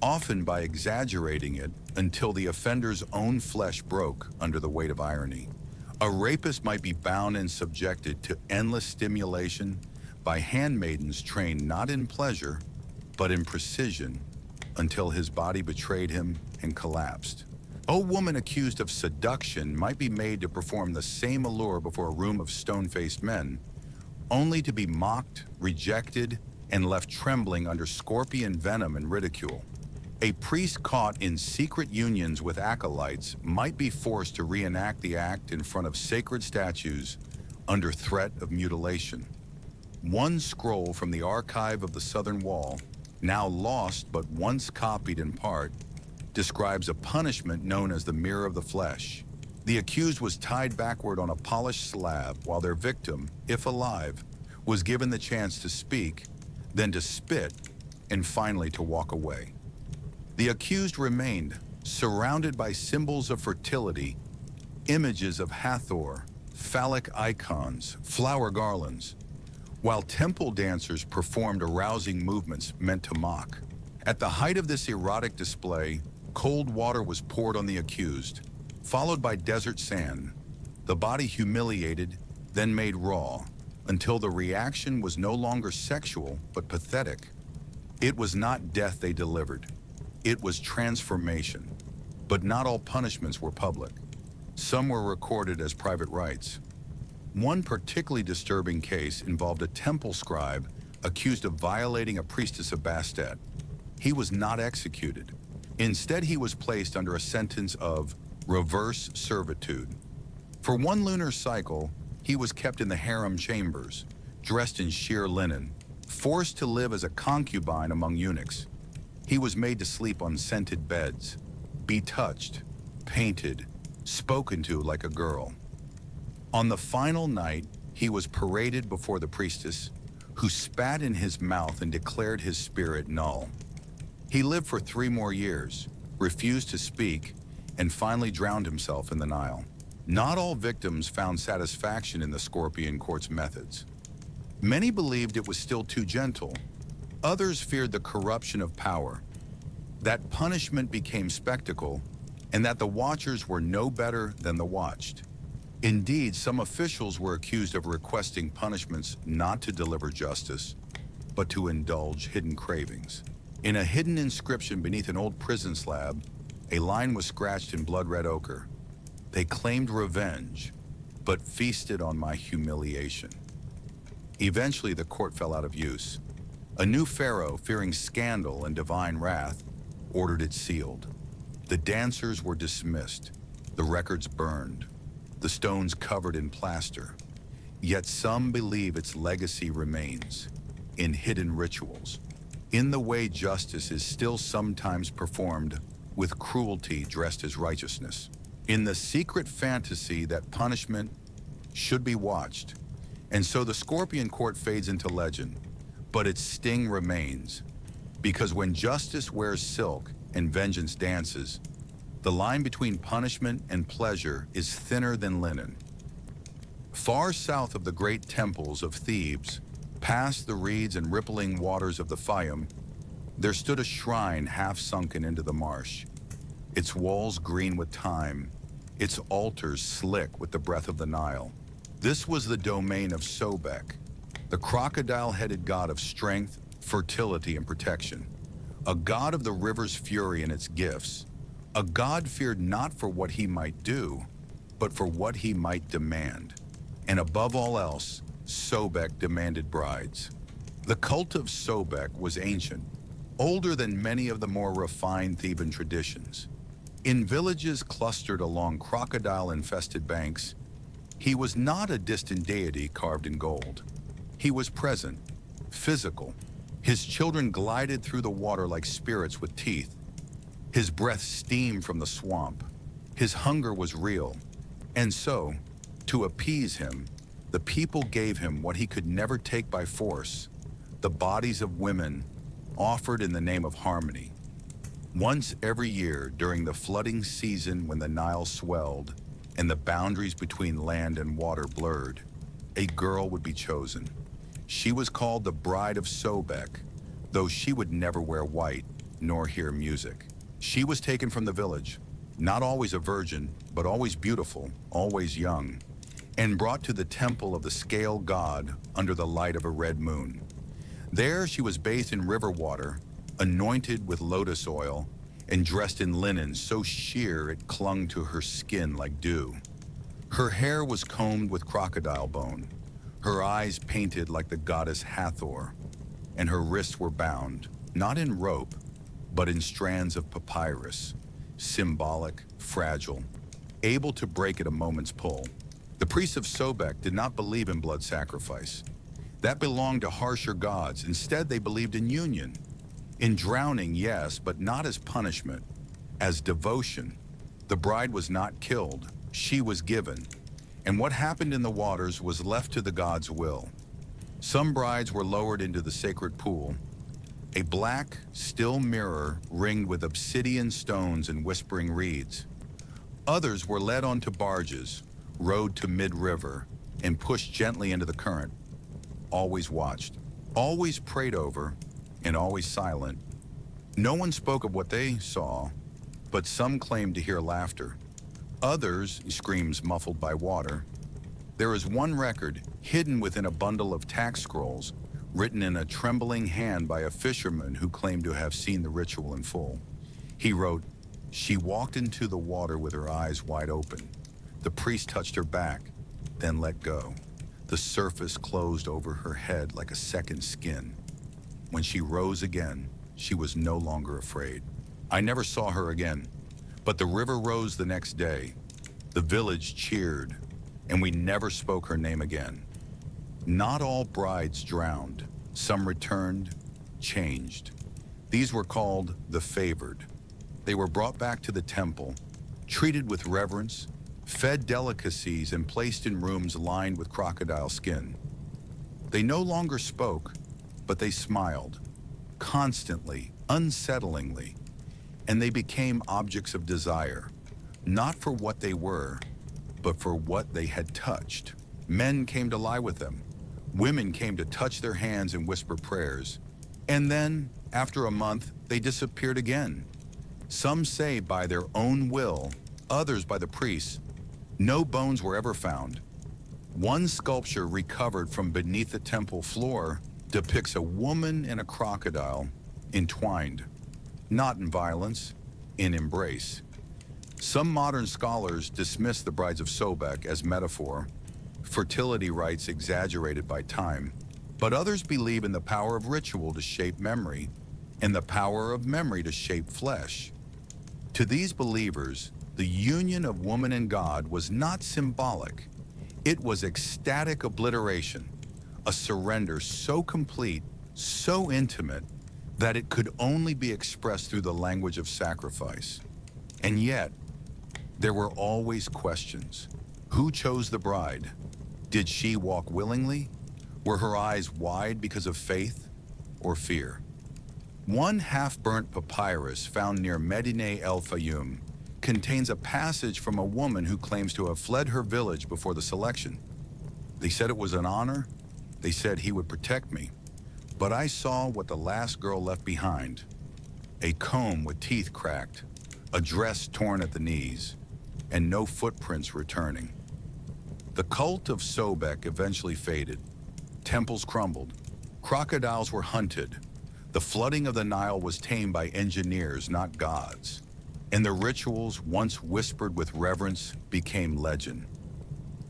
often by exaggerating it until the offender's own flesh broke under the weight of irony. A rapist might be bound and subjected to endless stimulation by handmaidens trained not in pleasure, but in precision, until his body betrayed him and collapsed. A woman accused of seduction might be made to perform the same allure before a room of stone-faced men, only to be mocked, rejected, and left trembling under scorpion venom and ridicule. A priest caught in secret unions with acolytes might be forced to reenact the act in front of sacred statues under threat of mutilation. One scroll from the archive of the Southern Wall, now lost but once copied in part, describes a punishment known as the mirror of the flesh. The accused was tied backward on a polished slab while their victim, if alive, was given the chance to speak, then to spit, and finally to walk away. The accused remained, surrounded by symbols of fertility, images of Hathor, phallic icons, flower garlands, while temple dancers performed arousing movements meant to mock. At the height of this erotic display, cold water was poured on the accused, followed by desert sand, the body humiliated, then made raw, until the reaction was no longer sexual but pathetic. It was not death they delivered. It was transformation. But not all punishments were public. Some were recorded as private rites. One particularly disturbing case involved a temple scribe accused of violating a priestess of Bastet. He was not executed. Instead, he was placed under a sentence of reverse servitude. For one lunar cycle, he was kept in the harem chambers, dressed in sheer linen, forced to live as a concubine among eunuchs. He was made to sleep on scented beds, be touched, painted, spoken to like a girl. On the final night, he was paraded before the priestess, who spat in his mouth and declared his spirit null. He lived for 3 more years, refused to speak, and finally drowned himself in the Nile. Not all victims found satisfaction in the Scorpion Court's methods. Many believed it was still too gentle. Others feared the corruption of power, that punishment became spectacle, and that the watchers were no better than the watched. Indeed, some officials were accused of requesting punishments not to deliver justice, but to indulge hidden cravings. In a hidden inscription beneath an old prison slab, a line was scratched in blood-red ochre. They claimed revenge, but feasted on my humiliation. Eventually, the court fell out of use. A new pharaoh, fearing scandal and divine wrath, ordered it sealed. The dancers were dismissed, the records burned, the stones covered in plaster. Yet some believe its legacy remains in hidden rituals, in the way justice is still sometimes performed with cruelty dressed as righteousness, in the secret fantasy that punishment should be watched. And so the Scorpion Court fades into legend, but its sting remains, because when justice wears silk and vengeance dances, the line between punishment and pleasure is thinner than linen. Far south of the great temples of Thebes, past the reeds and rippling waters of the Fayum, there stood a shrine half sunken into the marsh, its walls green with time, its altars slick with the breath of the Nile. This was the domain of Sobek, the crocodile-headed god of strength, fertility, and protection, a god of the river's fury and its gifts, a god feared not for what he might do, but for what he might demand. And above all else, Sobek demanded brides. The cult of Sobek was ancient, older than many of the more refined Theban traditions. In villages clustered along crocodile-infested banks, he was not a distant deity carved in gold. He was present, physical. His children glided through the water like spirits with teeth. His breath steamed from the swamp. His hunger was real. And so, to appease him, the people gave him what he could never take by force, the bodies of women offered in the name of harmony. Once every year during the flooding season when the Nile swelled and the boundaries between land and water blurred, a girl would be chosen. She was called the Bride of Sobek, though she would never wear white nor hear music. She was taken from the village, not always a virgin, but always beautiful, always young, and brought to the temple of the scale god under the light of a red moon. There she was bathed in river water, anointed with lotus oil, and dressed in linen so sheer it clung to her skin like dew. Her hair was combed with crocodile bone, her eyes painted like the goddess Hathor, and her wrists were bound, not in rope, but in strands of papyrus, symbolic, fragile, able to break at a moment's pull. The priests of Sobek did not believe in blood sacrifice. That belonged to harsher gods. Instead, they believed in union. In drowning, yes, but not as punishment, as devotion. The bride was not killed, she was given. And what happened in the waters was left to the gods' will. Some brides were lowered into the sacred pool, a black, still mirror ringed with obsidian stones and whispering reeds. Others were led onto barges, rowed to mid-river, and pushed gently into the current. Always watched, always prayed over, and always silent. No one spoke of what they saw, but some claimed to hear laughter. Others, screams muffled by water. There is one record, hidden within a bundle of tax scrolls, written in a trembling hand by a fisherman who claimed to have seen the ritual in full. He wrote, "She walked into the water with her eyes wide open. The priest touched her back, then let go. The surface closed over her head like a second skin. When she rose again, she was no longer afraid. I never saw her again, but the river rose the next day. The village cheered, and we never spoke her name again." Not all brides drowned. Some returned, changed. These were called the favored. They were brought back to the temple, treated with reverence, fed delicacies, and placed in rooms lined with crocodile skin. They no longer spoke, but they smiled, constantly, unsettlingly, and they became objects of desire, not for what they were, but for what they had touched. Men came to lie with them. Women came to touch their hands and whisper prayers. And then, after a month, they disappeared again. Some say by their own will, others by the priests. No bones were ever found. One sculpture recovered from beneath the temple floor depicts a woman and a crocodile entwined, not in violence, in embrace. Some modern scholars dismiss the brides of Sobek as metaphor, fertility rites exaggerated by time, but others believe in the power of ritual to shape memory and the power of memory to shape flesh. To these believers, the union of woman and God was not symbolic. It was ecstatic obliteration, a surrender so complete, so intimate, that it could only be expressed through the language of sacrifice. And yet, there were always questions. Who chose the bride? Did she walk willingly? Were her eyes wide because of faith or fear? One half-burnt papyrus found near Medine El Fayum contains a passage from a woman who claims to have fled her village before the selection. They said it was an honor. They said he would protect me. But I saw what the last girl left behind. A comb with teeth cracked, a dress torn at the knees, and no footprints returning. The cult of Sobek eventually faded. Temples crumbled. Crocodiles were hunted. The flooding of the Nile was tamed by engineers, not gods. And the rituals, once whispered with reverence, became legend.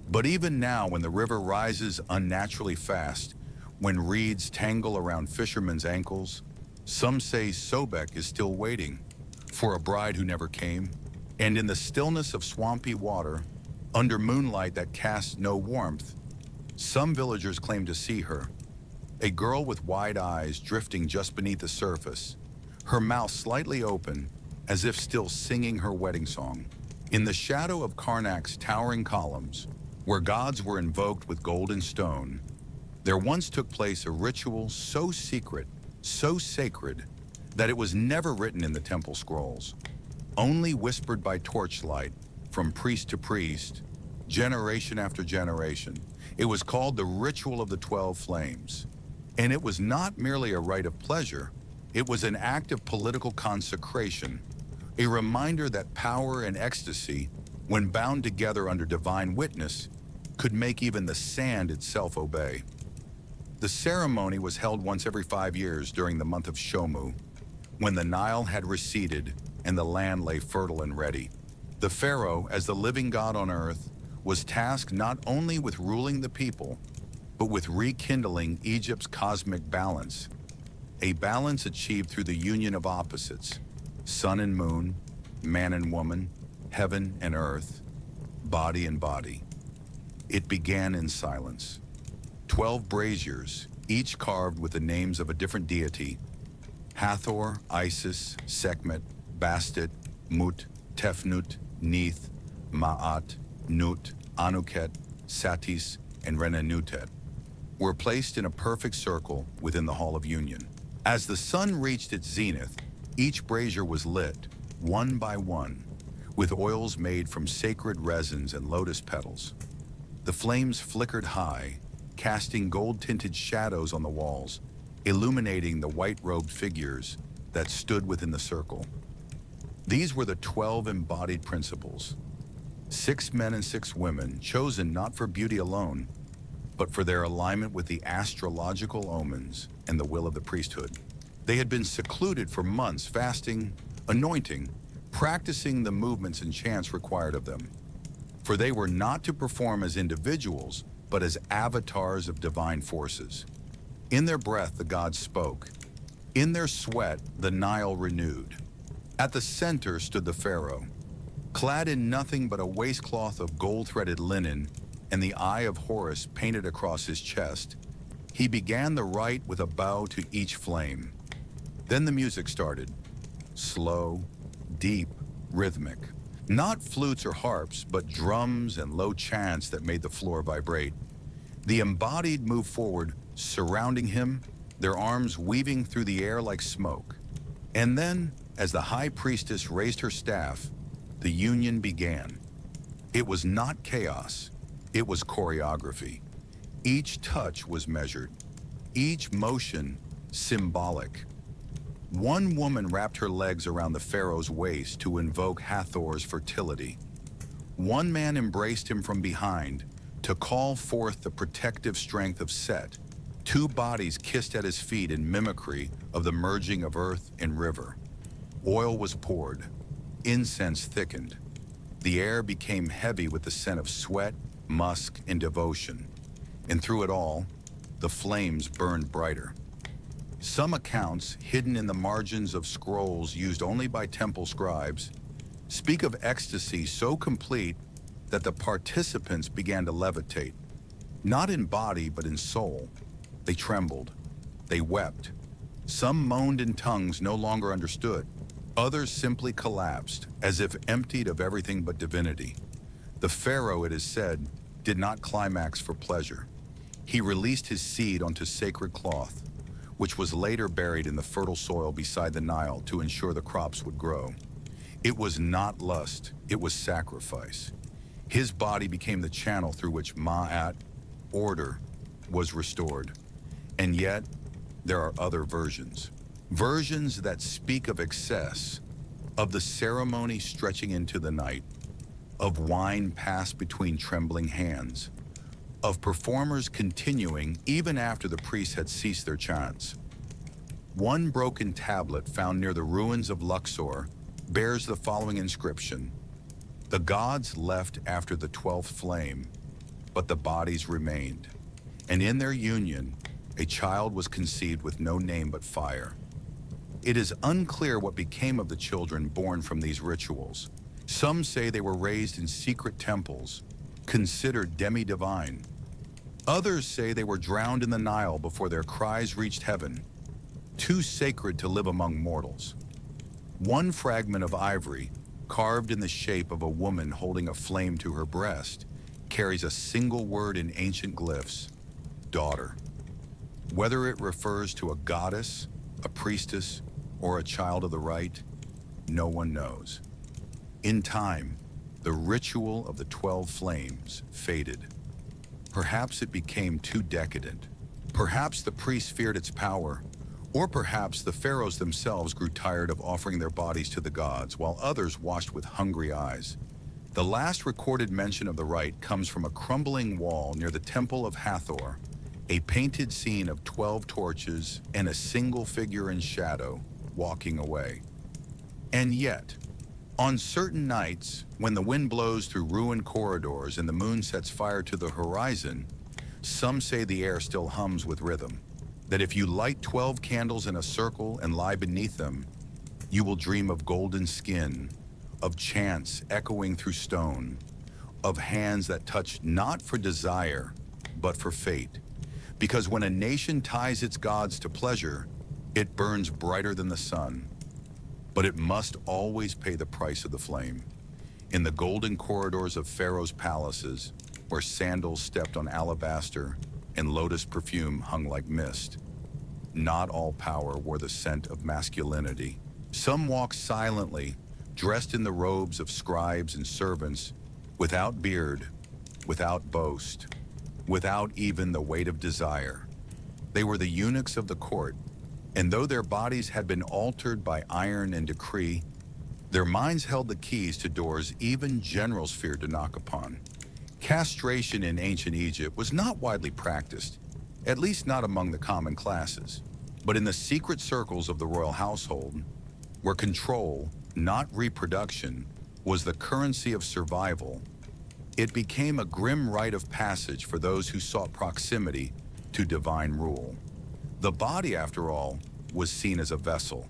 But even now, when the river rises unnaturally fast, when reeds tangle around fishermen's ankles, some say Sobek is still waiting for a bride who never came. And in the stillness of swampy water, under moonlight that casts no warmth, some villagers claim to see her. A girl with wide eyes drifting just beneath the surface, her mouth slightly open, as if still singing her wedding song. In the shadow of Karnak's towering columns, where gods were invoked with golden stone, there once took place a ritual so secret, so sacred, that it was never written in the temple scrolls, only whispered by torchlight from priest to priest, generation after generation. It was called the Ritual of the 12 Flames. And it was not merely a rite of pleasure, it was an act of political consecration. a reminder that power and ecstasy, when bound together under divine witness, could make even the sand itself obey. The ceremony was held once every 5 years during the month of Shomu, when the Nile had receded and the land lay fertile and ready. The pharaoh, as the living god on earth, was tasked not only with ruling the people, but with rekindling Egypt's cosmic balance, a balance achieved through the union of opposites, sun and moon, man and woman, heaven and earth, body and body. It began in silence. 12 braziers, each carved with the names of a different deity: Hathor, Isis, Sekhmet, Bastet, Mut, Tefnut, Neith, Ma'at, Nut, Anuket, Satis, and Renenutet, were placed in a perfect circle within the Hall of Union. As the sun reached its zenith, each brazier was lit, one by one, with oils made from sacred resins and lotus petals. The flames flickered high, casting gold-tinted shadows on the walls, illuminating the white-robed figures that stood within the circle. These were the 12 embodied principles, 6 men and 6 women, chosen not for beauty alone, but for their alignment with the astrological omens and the will of the priesthood. They had been secluded for months, fasting, anointing, practicing the movements and chants required of them. For they were not to perform as individuals, but as avatars of divine forces. In their breath, the gods spoke. In their sweat, the Nile renewed. At the center stood the pharaoh, clad in nothing but a waistcloth of gold-threaded linen and the eye of Horus painted across his chest. He began the rite with a bow to each flame. Then the music started, slow, deep, rhythmic. Not flutes or harps, but drums and low chants that made the floor vibrate. The embodied moved forward, surrounding him, their arms weaving through the air like smoke. And then, as the high priestess raised her staff, the union began. It was not chaos, it was choreography. Each touch was measured, each motion symbolic. One woman wrapped her legs around the pharaoh's waist to invoke Hathor's fertility. One man embraced him from behind to call forth the protective strength of Set. 2 bodies kissed at his feet in mimicry of the merging of earth and river. Oil was poured, incense thickened. The air became heavy with the scent of sweat, musk, and devotion. And through it all, the flames burned brighter. Some accounts, hidden in the margins of scrolls used only by temple scribes, speak of ecstasy so complete that the participants began to levitate, not in body but in soul. They trembled, they wept. Some moaned in tongues no longer understood. Others simply collapsed, as if emptied of everything but divinity. The pharaoh, it is said, did not climax for pleasure. He released his seed onto sacred cloth, which was later buried in the fertile soil beside the Nile to ensure the crops would grow. It was not lust, it was sacrifice. His body became the channel through which Ma'at, order, was restored. And yet, there are other versions. Versions that speak of excess, of the ceremony stretching into the night, of wine passed between trembling hands, of performers continuing even after the priests had ceased their chants. One broken tablet found near the ruins of Luxor bears the following inscription: "The gods left after the 12th flame, but the bodies remained. And in their union, a child was conceived with no name but fire." It is unclear what became of the children born from these rituals. Some say they were raised in secret temples, considered demi-divine. Others say they were drowned in the Nile before their cries reached heaven, too sacred to live among mortals. One fragment of ivory, carved in the shape of a woman holding a flame to her breast, carries a single word in ancient glyphs: daughter. Whether it refers to a goddess, a priestess, or a child of the right, no one knows. In time, the ritual of the 12 flames faded. Perhaps it became too decadent. Perhaps the priests feared its power, Or perhaps the pharaohs themselves grew tired of offering their bodies to the gods, while others watched with hungry eyes. The last recorded mention of the rite comes from a crumbling wall near the Temple of Hathor, a painted scene of 12 torches and a single figure in shadow walking away. And yet, on certain nights, when the wind blows through ruined corridors and the moon sets fire to the horizon, some say the air still hums with rhythm, that if you light 12 candles in a circle and lie beneath them, you will dream of golden skin, of chants echoing through stone, of hands that touch not for desire, but for fate. Because when a nation ties its gods to pleasure, it burns brighter than the sun. But it must always pay the price of the flame. In the golden corridors of Pharaoh's palaces, where sandals stepped on alabaster and lotus perfume hung like mist, not all power wore the scent of masculinity. Some walked silently, dressed in the robes of scribes and servants, without beard, without boast, without even the weight of desire. They were the eunuchs of the court, and though their bodies had been altered by iron and decree, their minds held the keys to doors even generals feared to knock upon. Castration in ancient Egypt was not widely practiced, at least not among the common classes, but in the secret circles of the royal household, where control, not reproduction, was the currency of survival, it became a grim rite of passage for those who sought proximity to divine rule. The body, after all, was seen as a vessel,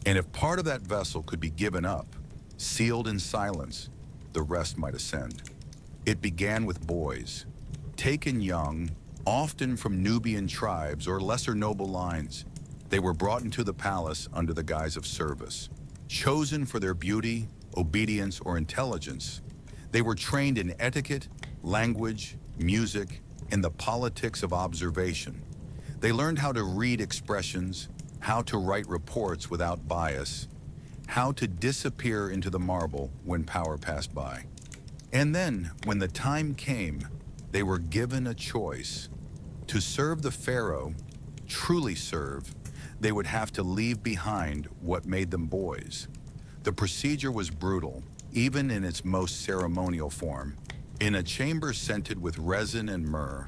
and if part of that vessel could be given up, sealed in silence, the rest might ascend. It began with boys, taken young, often from Nubian tribes or lesser noble lines. They were brought into the palace under the guise of service. Chosen for their beauty, obedience, or intelligence, they were trained in etiquette, language, music, and the politics of observation. They learned how to read expressions, how to write reports without bias, how to disappear into the marble when power passed by. And then, when the time came, they were given a choice. To serve the pharaoh, truly serve, they would have to leave behind what made them boys. The procedure was brutal, even in its most ceremonial form. In a chamber scented with resin and myrrh,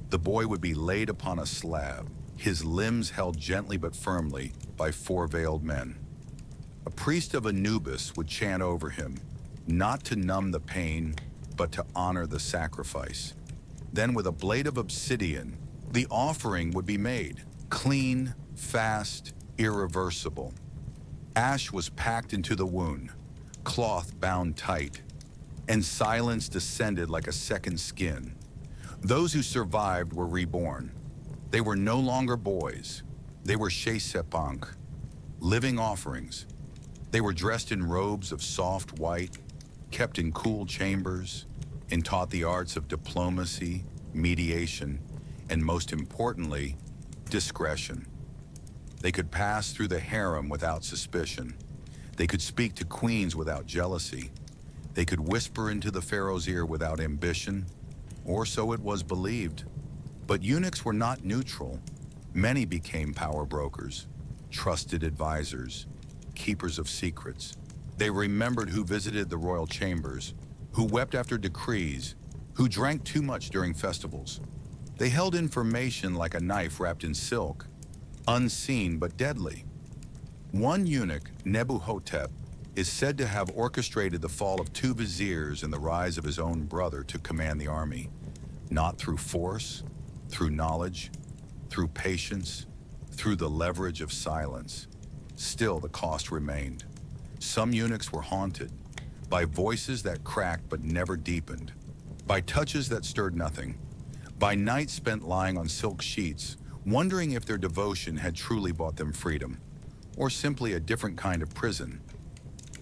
the boy would be laid upon a slab, his limbs held gently but firmly by 4 veiled men. A priest of Anubis would chant over him, not to numb the pain, but to honor the sacrifice. Then with a blade of obsidian, the offering would be made, clean, fast, irreversible. Ash was packed into the wound, cloth bound tight, and silence descended like a second skin. Those who survived were reborn. They were no longer boys. They were Shesepunk, living offerings. They were dressed in robes of soft white, kept in cool chambers, and taught the arts of diplomacy, mediation, and most importantly, discretion. They could pass through the harem without suspicion. They could speak to queens without jealousy. They could whisper into the pharaoh's ear without ambition, or so it was believed. But eunuchs were not neutral. Many became power brokers, trusted advisors, keepers of secrets. They remembered who visited the royal chambers, who wept after decrees, who drank too much during festivals. They held information like a knife wrapped in silk, unseen but deadly. One eunuch, Nebuhotep, is said to have orchestrated the fall of 2 viziers and the rise of his own brother to command the army, not through force, through knowledge, through patience, through the leverage of silence. Still, the cost remained. Some eunuchs were haunted by voices that cracked but never deepened, by touches that stirred nothing, by nights spent lying on silk sheets, wondering if their devotion had truly bought them freedom, or simply a different kind of prison.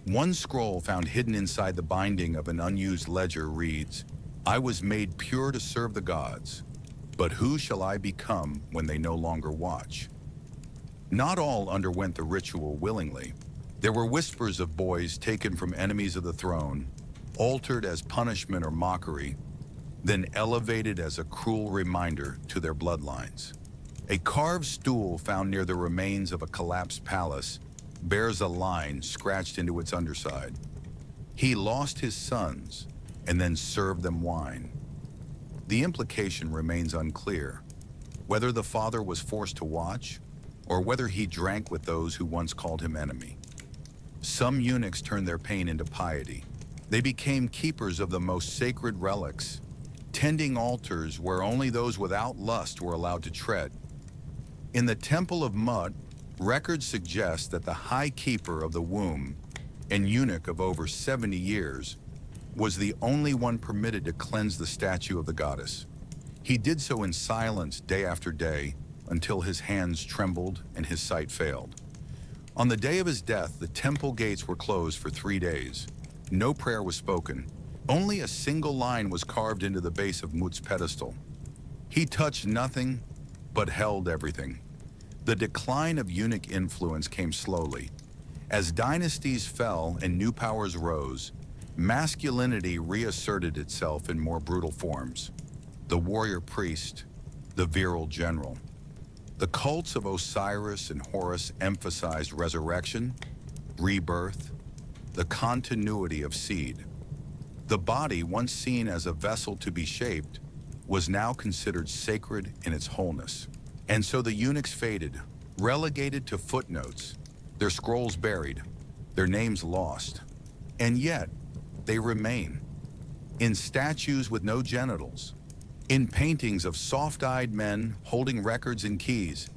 One scroll found hidden inside the binding of an unused ledger reads, "I was made pure to serve the gods, but who shall I become when they no longer watch?" Not all underwent the ritual willingly. There were whispers of boys taken from enemies of the throne, altered as punishment or mockery, then elevated as a cruel reminder to their bloodlines. A carved stool found near the remains of a collapsed palace bears a line scratched into its underside. He lost his sons and then served them wine. The implication remains unclear, whether the father was forced to watch or whether he drank with those who once called him enemy. Some eunuchs turned their pain into piety. They became keepers of the most sacred relics, tending altars where only those without lust were allowed to tread. In the Temple of Mut, records suggest that the high keeper of the womb, an eunuch of over 70 years, was the only one permitted to cleanse the statue of the goddess. He did so in silence day after day until his hands trembled and his sight failed. On the day of his death, the temple gates were closed for 3 days. No prayer was spoken. Only a single line was carved into the base of Mut's pedestal. He touched nothing, but held everything. The decline of eunuch influence came slowly. As dynasties fell and new powers rose, masculinity reasserted itself in more brutal forms. The warrior priest, the virile general. The cults of Osiris and Horus emphasized resurrection, rebirth, the continuity of seed. The body, once seen as a vessel to be shaped, was now considered sacred in its wholeness. And so the eunuchs faded, relegated to footnotes, their scrolls buried, their names lost. And yet, they remain. In statues with no genitals, in paintings of soft-eyed men holding records and keys,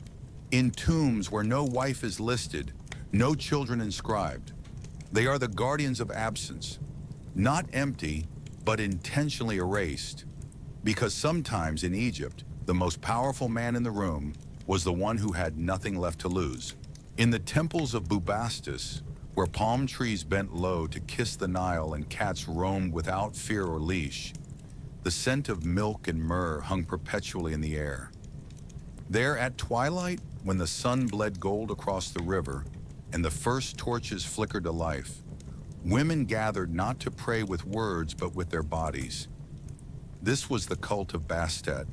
in tombs where no wife is listed, no children inscribed. They are the guardians of absence, not empty, but intentionally erased. Because sometimes in Egypt, the most powerful man in the room was the one who had nothing left to lose. In the temples of Bubastis, where palm trees bent low to kiss the Nile and cats roamed without fear or leash, the scent of milk and myrrh hung perpetually in the air. There at twilight, when the sun bled gold across the river and the first torches flickered to life, women gathered not to pray with words but with their bodies. This was the cult of Bastet,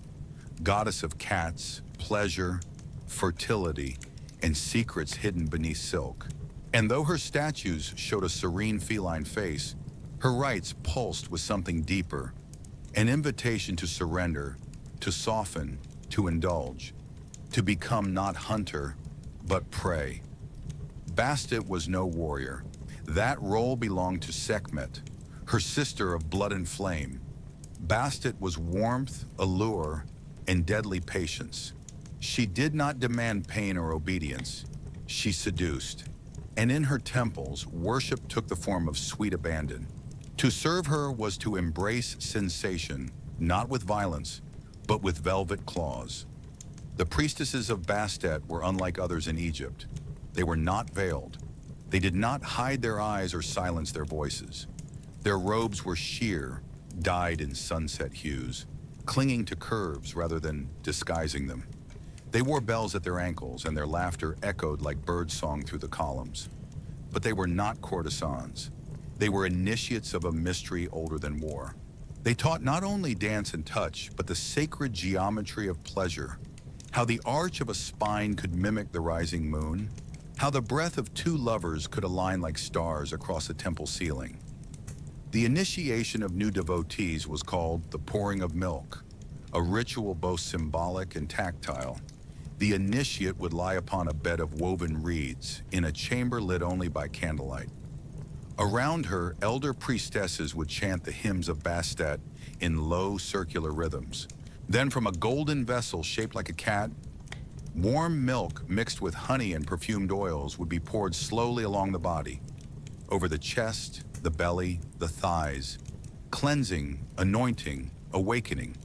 goddess of cats, pleasure, fertility, and secrets hidden beneath silk. And though her statues showed a serene feline face, her rites pulsed with something deeper, an invitation to surrender, to soften, to indulge, to become not hunter, but prey. Bastet was no warrior. That role belonged to Sekhmet, her sister of blood and flame. Bastet was warmth, allure, and deadly patience. She did not demand pain or obedience. She seduced. And in her temples, worship took the form of sweet abandon. To serve her was to embrace sensation, not with violence, but with velvet claws. The priestesses of Bastet were unlike others in Egypt. They were not veiled. They did not hide their eyes or silence their voices. Their robes were sheer, dyed in sunset hues, clinging to curves rather than disguising them. They wore bells at their ankles, and their laughter echoed like birdsong through the columns. But they were not courtesans. They were initiates of a mystery older than war. They taught not only dance and touch, but the sacred geometry of pleasure, how the arch of a spine could mimic the rising moon, how the breath of two lovers could align like stars across a temple ceiling. The initiation of new devotees was called the pouring of milk, a ritual both symbolic and tactile. The initiate would lie upon a bed of woven reeds in a chamber lit only by candlelight. Around her, elder priestesses would chant the hymns of Bastet in low circular rhythms. Then from a golden vessel shaped like a cat, warm milk mixed with honey and perfumed oils would be poured slowly along the body, over the chest, the belly, the thighs, cleansing, anointing, awakening.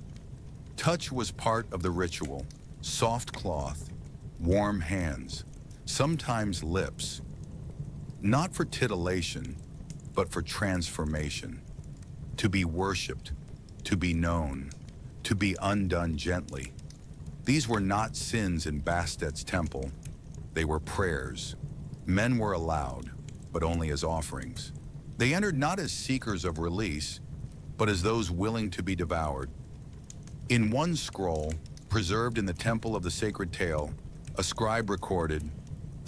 Touch was part of the ritual. Soft cloth, warm hands, sometimes lips. Not for titillation, but for transformation. To be worshipped, to be known, to be undone gently. These were not sins in Bastet's temple. They were prayers. Men were allowed, but only as offerings. They entered not as seekers of release, but as those willing to be devoured. In one scroll, preserved in the temple of the sacred tale, a scribe recorded,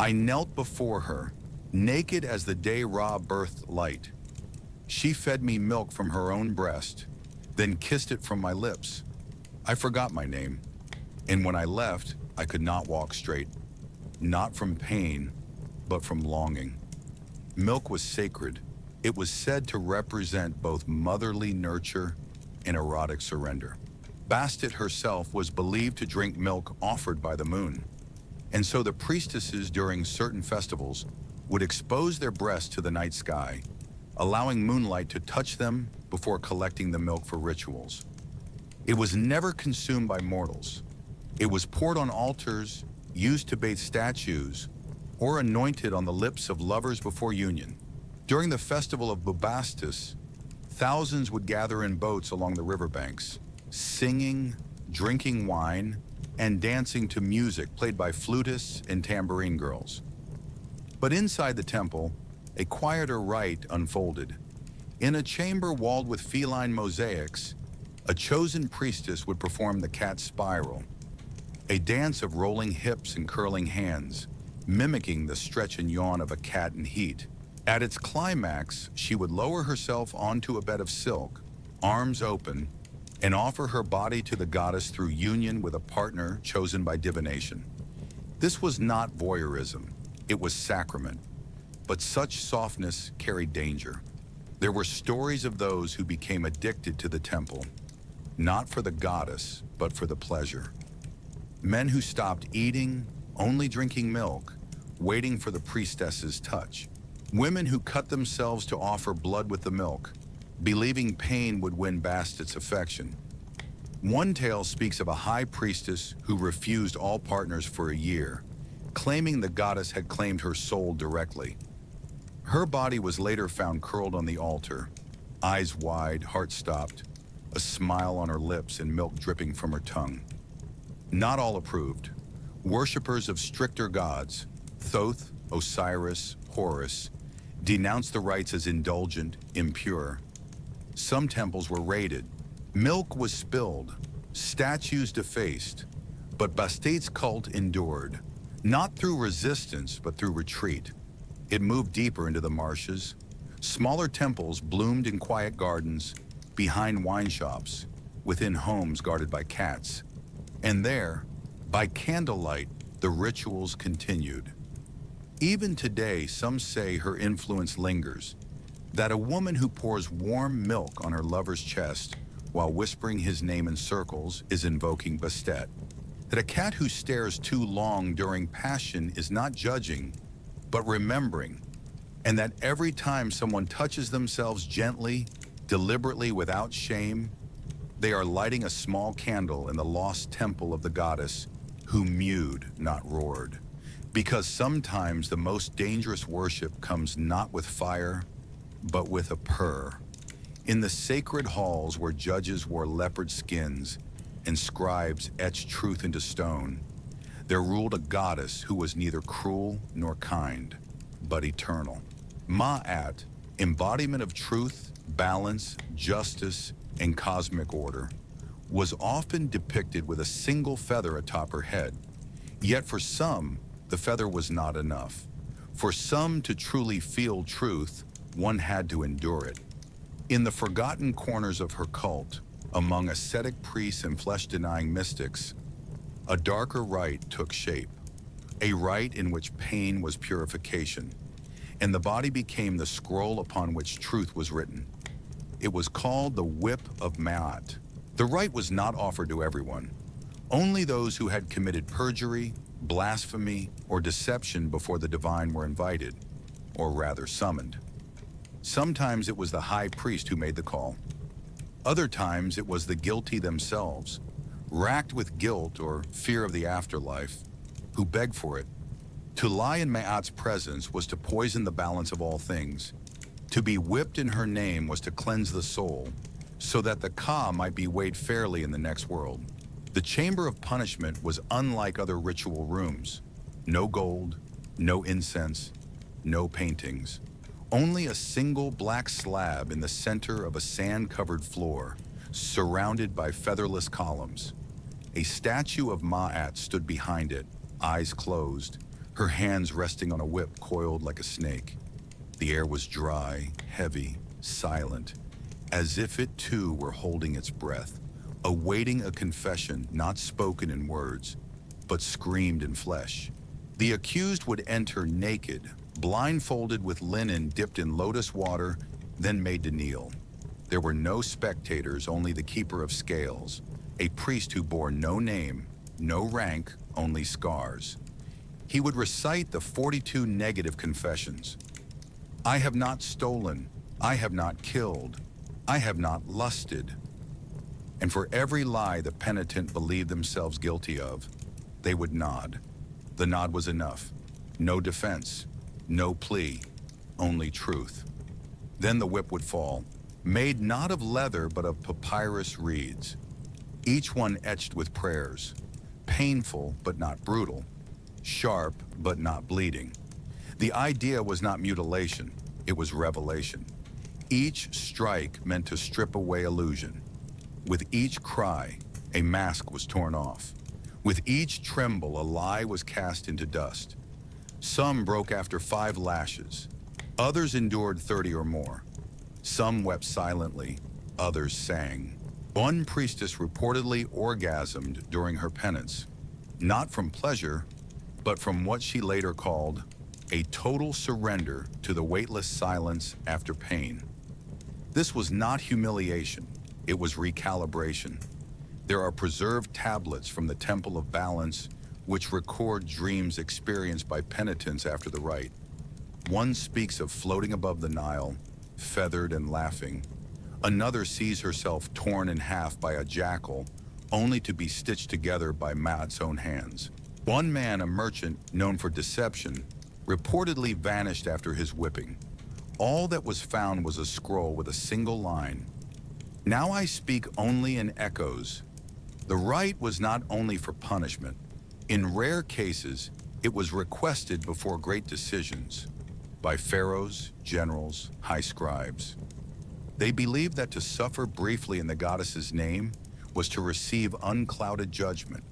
"I knelt before her, naked as the day Ra birthed light. She fed me milk from her own breast, then kissed it from my lips. I forgot my name, and when I left, I could not walk straight, not from pain, but from longing." Milk was sacred. It was said to represent both motherly nurture and erotic surrender. Bastet herself was believed to drink milk offered by the moon, and so the priestesses during certain festivals would expose their breasts to the night sky, allowing moonlight to touch them before collecting the milk for rituals. It was never consumed by mortals. It was poured on altars, used to bathe statues, or anointed on the lips of lovers before union. During the festival of Bubastis, thousands would gather in boats along the riverbanks, singing, drinking wine, and dancing to music played by flutists and tambourine girls. But inside the temple, a quieter rite unfolded. In a chamber walled with feline mosaics, a chosen priestess would perform the cat spiral, a dance of rolling hips and curling hands, mimicking the stretch and yawn of a cat in heat. At its climax, she would lower herself onto a bed of silk, arms open, and offer her body to the goddess through union with a partner chosen by divination. This was not voyeurism, it was sacrament. But such softness carried danger. There were stories of those who became addicted to the temple, not for the goddess, but for the pleasure. Men who stopped eating, only drinking milk, waiting for the priestess's touch. Women who cut themselves to offer blood with the milk, believing pain would win Bastet's affection. One tale speaks of a high priestess who refused all partners for a year, claiming the goddess had claimed her soul directly. Her body was later found curled on the altar, eyes wide, heart stopped, a smile on her lips and milk dripping from her tongue. Not all approved. Worshippers of stricter gods, Thoth, Osiris, Horus, denounced the rites as indulgent, impure. Some temples were raided. Milk was spilled, statues defaced, but Bastet's cult endured, not through resistance, but through retreat. It moved deeper into the marshes. Smaller temples bloomed in quiet gardens, behind wine shops, within homes guarded by cats. And there, by candlelight, the rituals continued. Even today, some say her influence lingers, that a woman who pours warm milk on her lover's chest while whispering his name in circles is invoking Bastet. That a cat who stares too long during passion is not judging, but remembering, and that every time someone touches themselves gently, deliberately, without shame, they are lighting a small candle in the lost temple of the goddess who mewed, not roared. Because sometimes the most dangerous worship comes not with fire, but with a purr. In the sacred halls where judges wore leopard skins and scribes etched truth into stone, there ruled a goddess who was neither cruel nor kind, but eternal. Ma'at, embodiment of truth, balance, justice, and cosmic order, was often depicted with a single feather atop her head. Yet for some, the feather was not enough. For some to truly feel truth, one had to endure it. In the forgotten corners of her cult, among ascetic priests and flesh-denying mystics, a darker rite took shape, a rite in which pain was purification, and the body became the scroll upon which truth was written. It was called the Whip of Ma'at. The rite was not offered to everyone. Only those who had committed perjury, blasphemy, or deception before the divine were invited, or rather summoned. Sometimes it was the high priest who made the call. Other times it was the guilty themselves, racked with guilt or fear of the afterlife, who begged for it. To lie in Ma'at's presence was to poison the balance of all things. To be whipped in her name was to cleanse the soul, so that the Ka might be weighed fairly in the next world. The chamber of punishment was unlike other ritual rooms. No gold, no incense, no paintings. Only a single black slab in the center of a sand-covered floor, surrounded by featherless columns. A statue of Ma'at stood behind it, eyes closed, her hands resting on a whip coiled like a snake. The air was dry, heavy, silent, as if it too were holding its breath, awaiting a confession not spoken in words, but screamed in flesh. The accused would enter naked, blindfolded with linen dipped in lotus water, then made to kneel. There were no spectators, only the keeper of scales, a priest who bore no name, no rank, only scars. He would recite the 42 negative confessions. I have not stolen, I have not killed, I have not lusted. And for every lie the penitent believed themselves guilty of, they would nod. The nod was enough. No defense, no plea, only truth. Then the whip would fall, made not of leather but of papyrus reeds, each one etched with prayers, painful but not brutal, sharp but not bleeding. The idea was not mutilation, it was revelation. Each strike meant to strip away illusion. With each cry, a mask was torn off. With each tremble, a lie was cast into dust. Some broke after 5 lashes. Others endured 30 or more. Some wept silently, others sang. One priestess reportedly orgasmed during her penance, not from pleasure, but from what she later called a total surrender to the weightless silence after pain. This was not humiliation, it was recalibration. There are preserved tablets from the Temple of Balance which record dreams experienced by penitents after the rite. One speaks of floating above the Nile, feathered and laughing. Another sees herself torn in half by a jackal, only to be stitched together by Ma'at's own hands. One man, a merchant known for deception, reportedly vanished after his whipping. All that was found was a scroll with a single line. Now I speak only in echoes. The rite was not only for punishment. In rare cases, it was requested before great decisions by pharaohs, generals, high scribes. They believed that to suffer briefly in the goddess's name was to receive unclouded judgment.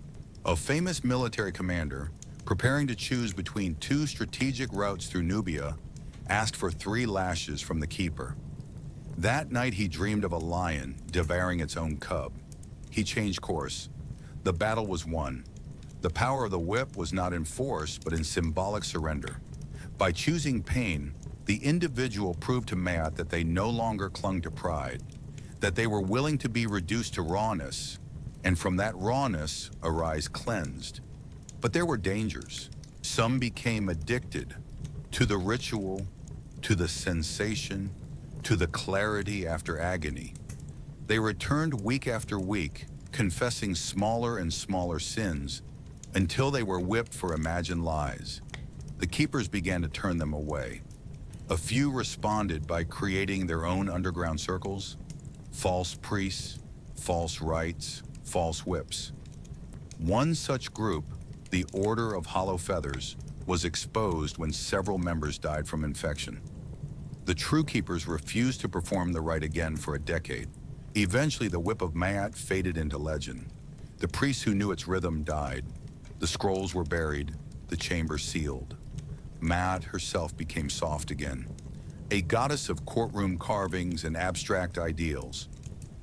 A famous military commander, preparing to choose between 2 strategic routes through Nubia, asked for 3 lashes from the keeper. That night he dreamed of a lion devouring its own cub. He changed course. The battle was won. The power of the whip was not in force, but in symbolic surrender. By choosing pain, the individual proved to Ma'at that they no longer clung to pride, that they were willing to be reduced to rawness, and from that rawness arise cleansed. But there were dangers. Some became addicted to the ritual, to the sensation, to the clarity after agony. They returned week after week, confessing smaller and smaller sins, until they were whipped for imagined lies. The keepers began to turn them away. A few responded by creating their own underground circles, false priests, false rites, false whips. One such group, the Order of Hollow Feathers, was exposed when several members died from infection. The true keepers refused to perform the rite again for a decade. Eventually, the whip of Ma'at faded into legend. The priests who knew its rhythm died. The scrolls were buried, the chamber sealed. Ma'at herself became soft again, a goddess of courtroom carvings and abstract ideals.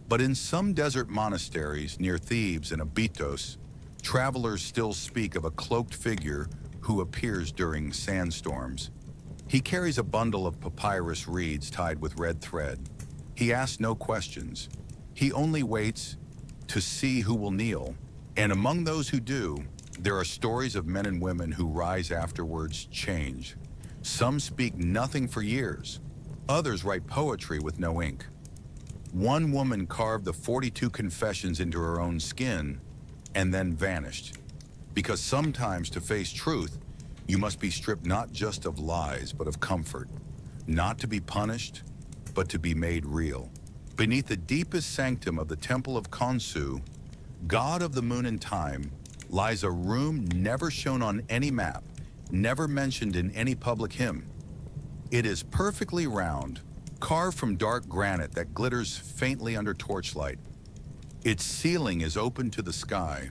But in some desert monasteries near Thebes and Abydos, travelers still speak of a cloaked figure who appears during sandstorms. He carries a bundle of papyrus reeds tied with red thread. He asks no questions. He only waits to see who will kneel. And among those who do, there are stories of men and women who rise afterwards changed. Some speak nothing for years. Others write poetry with no ink. One woman carved the 42 confessions into her own skin and then vanished. Because sometimes to face truth, you must be stripped not just of lies, but of comfort. Not to be punished, but to be made real. Beneath the deepest sanctum of the Temple of Khonsu, god of the moon and time, lies a room never shown on any map, never mentioned in any public hymn. It is perfectly round, carved from dark granite that glitters faintly under torchlight. Its ceiling is open to the sky,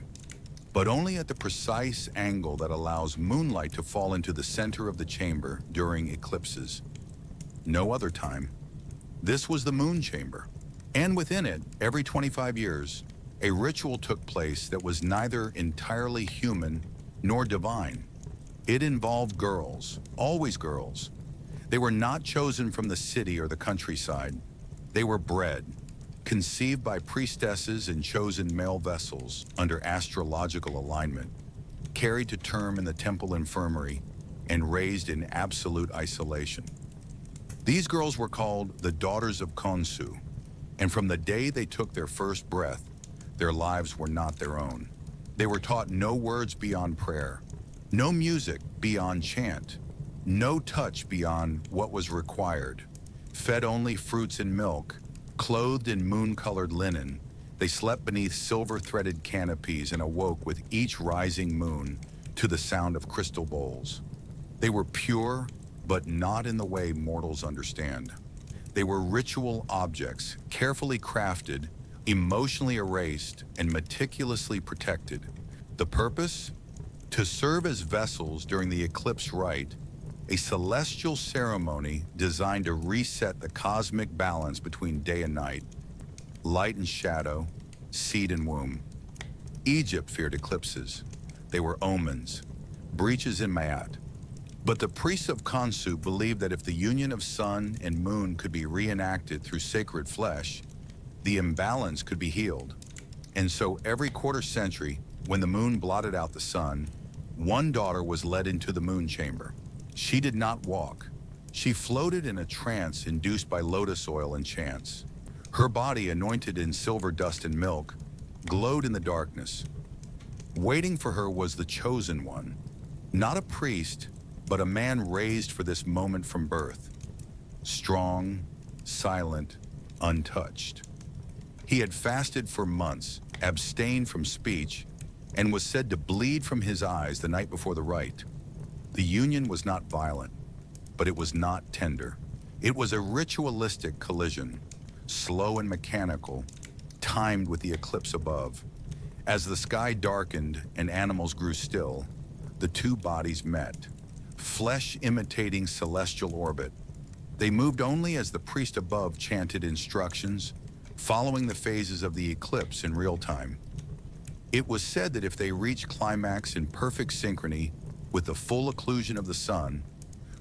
but only at the precise angle that allows moonlight to fall into the center of the chamber during eclipses. No other time. This was the moon chamber. And within it, every 25 years, a ritual took place that was neither entirely human nor divine. It involved girls, always girls. They were not chosen from the city or the countryside. They were bred, conceived by priestesses in chosen male vessels under astrological alignment, carried to term in the temple infirmary, and raised in absolute isolation. These girls were called the daughters of Khonsu, and from the day they took their first breath, their lives were not their own. They were taught no words beyond prayer, no music beyond chant, no touch beyond what was required, fed only fruits and milk, clothed in moon-colored linen. They slept beneath silver-threaded canopies and awoke with each rising moon to the sound of crystal bowls. They were pure, but not in the way mortals understand. They were ritual objects, carefully crafted, emotionally erased, and meticulously protected. The purpose? To serve as vessels during the eclipse rite, a celestial ceremony designed to reset the cosmic balance between day and night, light and shadow, seed and womb. Egypt feared eclipses. They were omens, breaches in Ma'at. But the priests of Khonsu believed that if the union of sun and moon could be reenacted through sacred flesh, the imbalance could be healed. And so every quarter century, when the moon blotted out the sun, one daughter was led into the moon chamber. She did not walk. She floated in a trance induced by lotus oil and chants. Her body, anointed in silver dust and milk, glowed in the darkness. Waiting for her was the chosen one, not a priest, but a man raised for this moment from birth. Strong, silent, untouched. He had fasted for months, abstained from speech, and was said to bleed from his eyes the night before the rite. The union was not violent, but it was not tender. It was a ritualistic collision, slow and mechanical, timed with the eclipse above. As the sky darkened and animals grew still, the two bodies met, flesh imitating celestial orbit. They moved only as the priest above chanted instructions, following the phases of the eclipse in real time. It was said that if they reached climax in perfect synchrony with the full occlusion of the sun,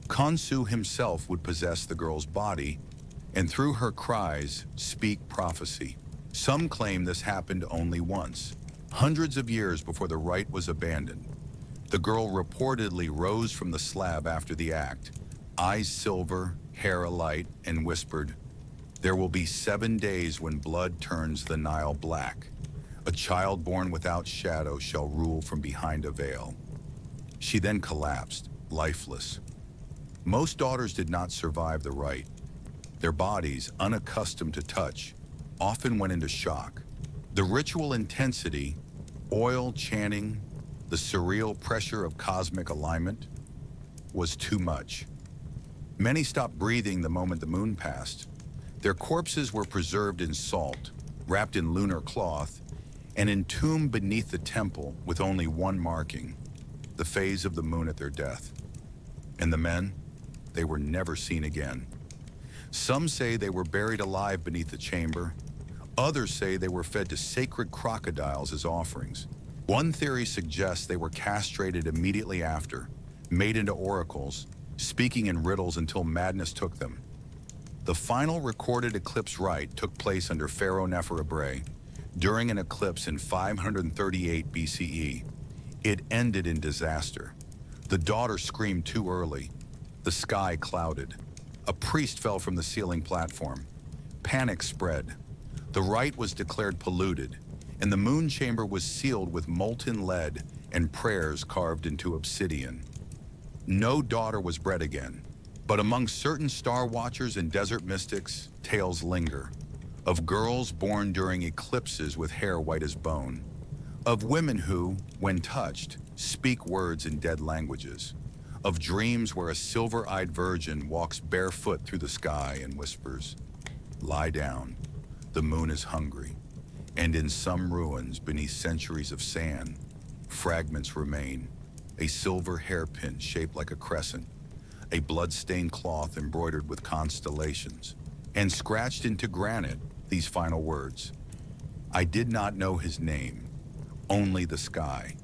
Khonsu himself would possess the girl's body and through her cries speak prophecy. Some claim this happened only once, hundreds of years before the rite was abandoned. The girl reportedly rose from the slab after the act, eyes silver, hair alight, and whispered, "There will be 7 days when blood turns the Nile black. A child born without shadow shall rule from behind a veil." She then collapsed, lifeless. Most daughters did not survive the rite. Their bodies, unaccustomed to touch, often went into shock. The ritual intensity, oil chanting, the surreal pressure of cosmic alignment, was too much. Many stopped breathing the moment the moon passed. Their corpses were preserved in salt, wrapped in lunar cloth, and entombed beneath the temple with only one marking, the phase of the moon at their death. And the men, they were never seen again. Some say they were buried alive beneath the chamber. Others say they were fed to sacred crocodiles as offerings. One theory suggests they were castrated immediately after, made into oracles, speaking in riddles until madness took them. The final recorded eclipse rite took place under Pharaoh Neferubre during an eclipse in 538 BCE. It ended in disaster. The daughter screamed too early. The sky clouded. A priest fell from the ceiling platform. Panic spread. The rite was declared polluted, and the moon chamber was sealed with molten lead and prayers carved into obsidian. No daughter was bred again, but among certain star watchers and desert mystics, tales linger of girls born during eclipses with hair white as bone, of women who, when touched, speak words in dead languages, of dreams where a silver-eyed virgin walks barefoot through the sky and whispers, "Lie down, the moon is hungry," and in some ruins beneath centuries of sand, Fragments remain, a silver hairpin shaped like a crescent, a blood-stained cloth embroidered with constellations, and scratched into granite these final words: I did not know his name, only the sky.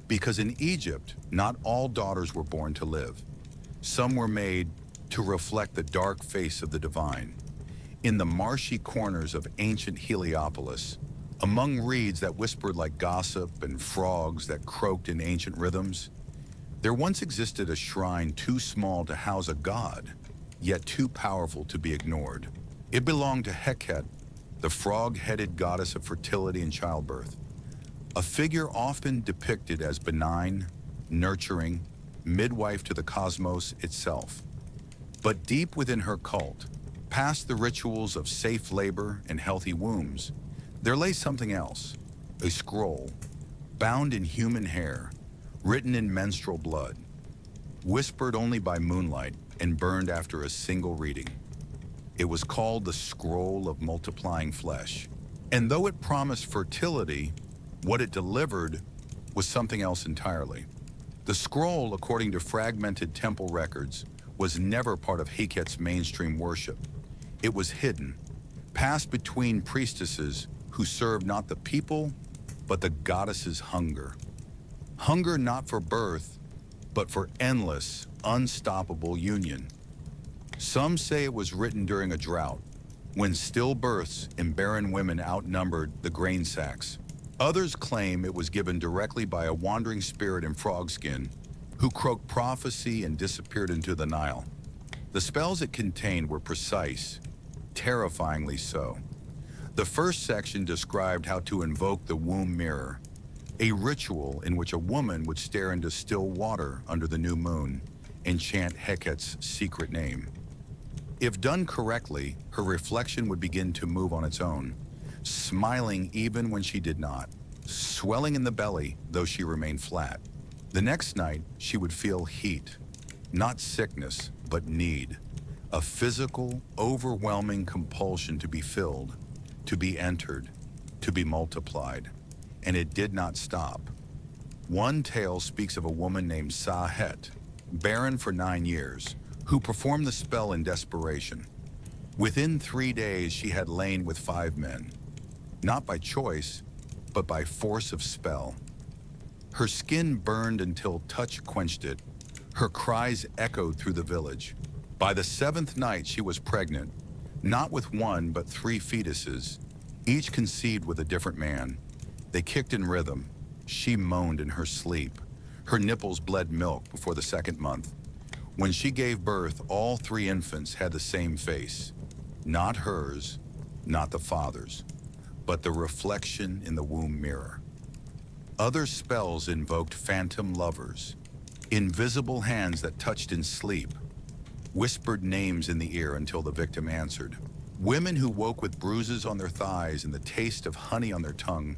Because in Egypt, not all daughters were born to live. Some were made to reflect the dark face of the divine. In the marshy corners of ancient Heliopolis, among reeds that whispered like gossip and frogs that croaked in ancient rhythms, there once existed a shrine too small to house a god, yet too powerful to be ignored. It belonged to Heket, the frog-headed goddess of fertility and childbirth, a figure often depicted as benign, nurturing, midwife to the cosmos itself. But deep within her cult, past the rituals of safe labor and healthy wombs, there lay something else, a scroll, bound in human hair, written in menstrual blood, whispered only by moonlight and burned after a single reading. It was called the Scroll of Multiplying Flesh. And though it promised fertility, what it delivered was something else entirely. The scroll, according to fragmented temple records, was never part of Heket's mainstream worship. It was hidden, passed between priestesses who served not the people, but the goddess's hunger. Hunger not for birth, but for endless, unstoppable union. Some say it was written during a drought, when stillbirths and barren women outnumbered the grain sacks. Others claim it was given directly by a wandering spirit in frog skin who croaked prophecy and disappeared into the Nile. The spells it contained were precise, terrifyingly so. The first section described how to invoke the womb mirror, a ritual in which a woman would stare into still water under the new moon and chant Heket's secret name. If done correctly, her reflection would begin to move on its own, smiling even when she did not, swelling in the belly though she remained flat. The next night, she would feel heat, not sickness, but need, a physical, overwhelming compulsion to be filled, to be entered, to be multiplied. And it did not stop. One tale speaks of a woman named Sahet, barren for 9 years, who performed the spell in desperation. Within 3 days, she had lain with 5 men, not by choice, but by force of spell. Her skin burned until touch quenched it. Her cries echoed through the village. By the 7th night, she was pregnant, not with 1, but 3 fetuses, each conceived with a different man. They kicked in rhythm. She moaned in her sleep. Her nipples bled milk before the 2nd month. When she gave birth, all 3 infants had the same face. Not hers, not the father's, but the reflection in the womb mirror. Other spells invoked phantom lovers, invisible hands that touched in sleep, whispered names in the ear until the victim answered. Women who woke with bruises on their thighs and the taste of honey on their tongue.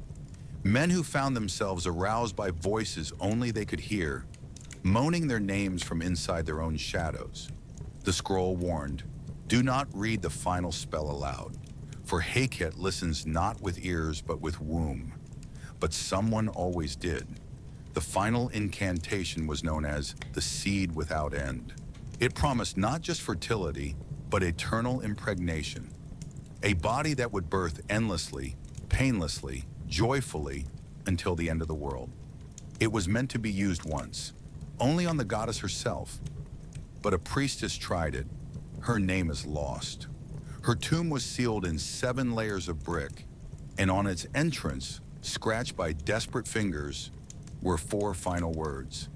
Men who found themselves aroused by voices only they could hear, moaning their names from inside their own shadows. The scroll warned, do not read the final spell aloud, for Heket listens not with ears but with womb. But someone always did. The final incantation was known as the seed without end. It promised not just fertility, but eternal impregnation. A body that would birth endlessly, painlessly, joyfully, until the end of the world. It was meant to be used once, only on the goddess herself. But a priestess tried it. Her name is lost. Her tomb was sealed in 7 layers of brick, and on its entrance, scratched by desperate fingers, were 4 final words.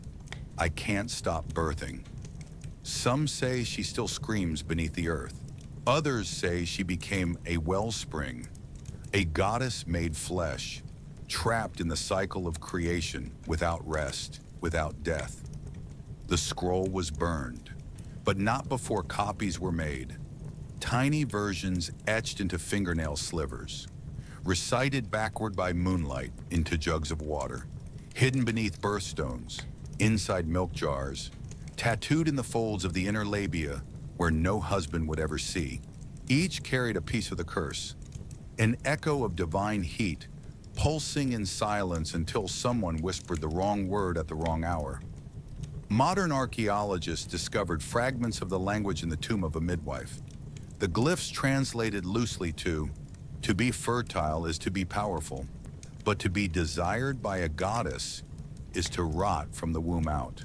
I can't stop birthing. Some say she still screams beneath the earth. Others say she became a wellspring, a goddess made flesh, trapped in the cycle of creation without rest, without death. The scroll was burned, but not before copies were made. Tiny versions etched into fingernail slivers, recited backward by moonlight into jugs of water, hidden beneath birthstones, inside milk jars, tattooed in the folds of the inner labia where no husband would ever see. Each carried a piece of the curse, an echo of divine heat pulsing in silence until someone whispered the wrong word at the wrong hour. Modern archaeologists discovered fragments of the language in the tomb of a midwife. The glyphs translated loosely to be fertile is to be powerful, but to be desired by a goddess is to rot from the womb out.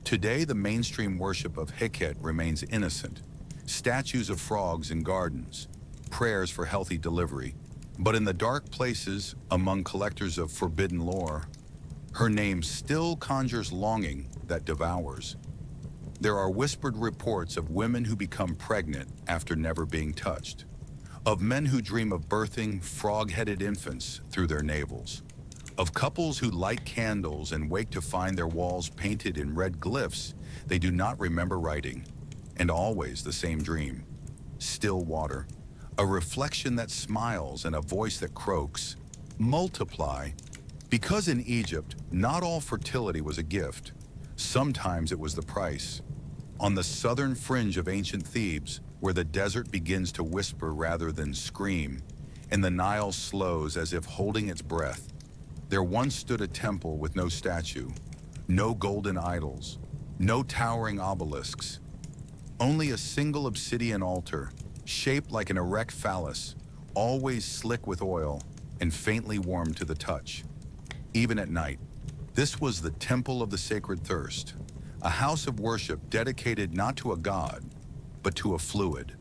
Today, the mainstream worship of Heket remains innocent. Statues of frogs in gardens, prayers for healthy delivery. But in the dark places, among collectors of forbidden lore, her name still conjures longing that devours. There are whispered reports of women who become pregnant after never being touched, of men who dream of birthing frog-headed infants through their navels, of couples who light candles and wake to find their walls painted in red glyphs they do not remember writing, and always the same dream: still water, a reflection that smiles and a voice that croaks. Multiply. Because in Egypt, not all fertility was a gift. Sometimes it was the price. On the southern fringe of ancient Thebes, where the desert begins to whisper rather than scream, and the Nile slows as if holding its breath, there once stood a temple with no statue, no golden idols, no towering obelisks, only a single obsidian altar, shaped like an erect phallus, always slick with oil and faintly warm to the touch. Even at night, this was the temple of the sacred thirst, a house of worship dedicated not to a god, but to a fluid,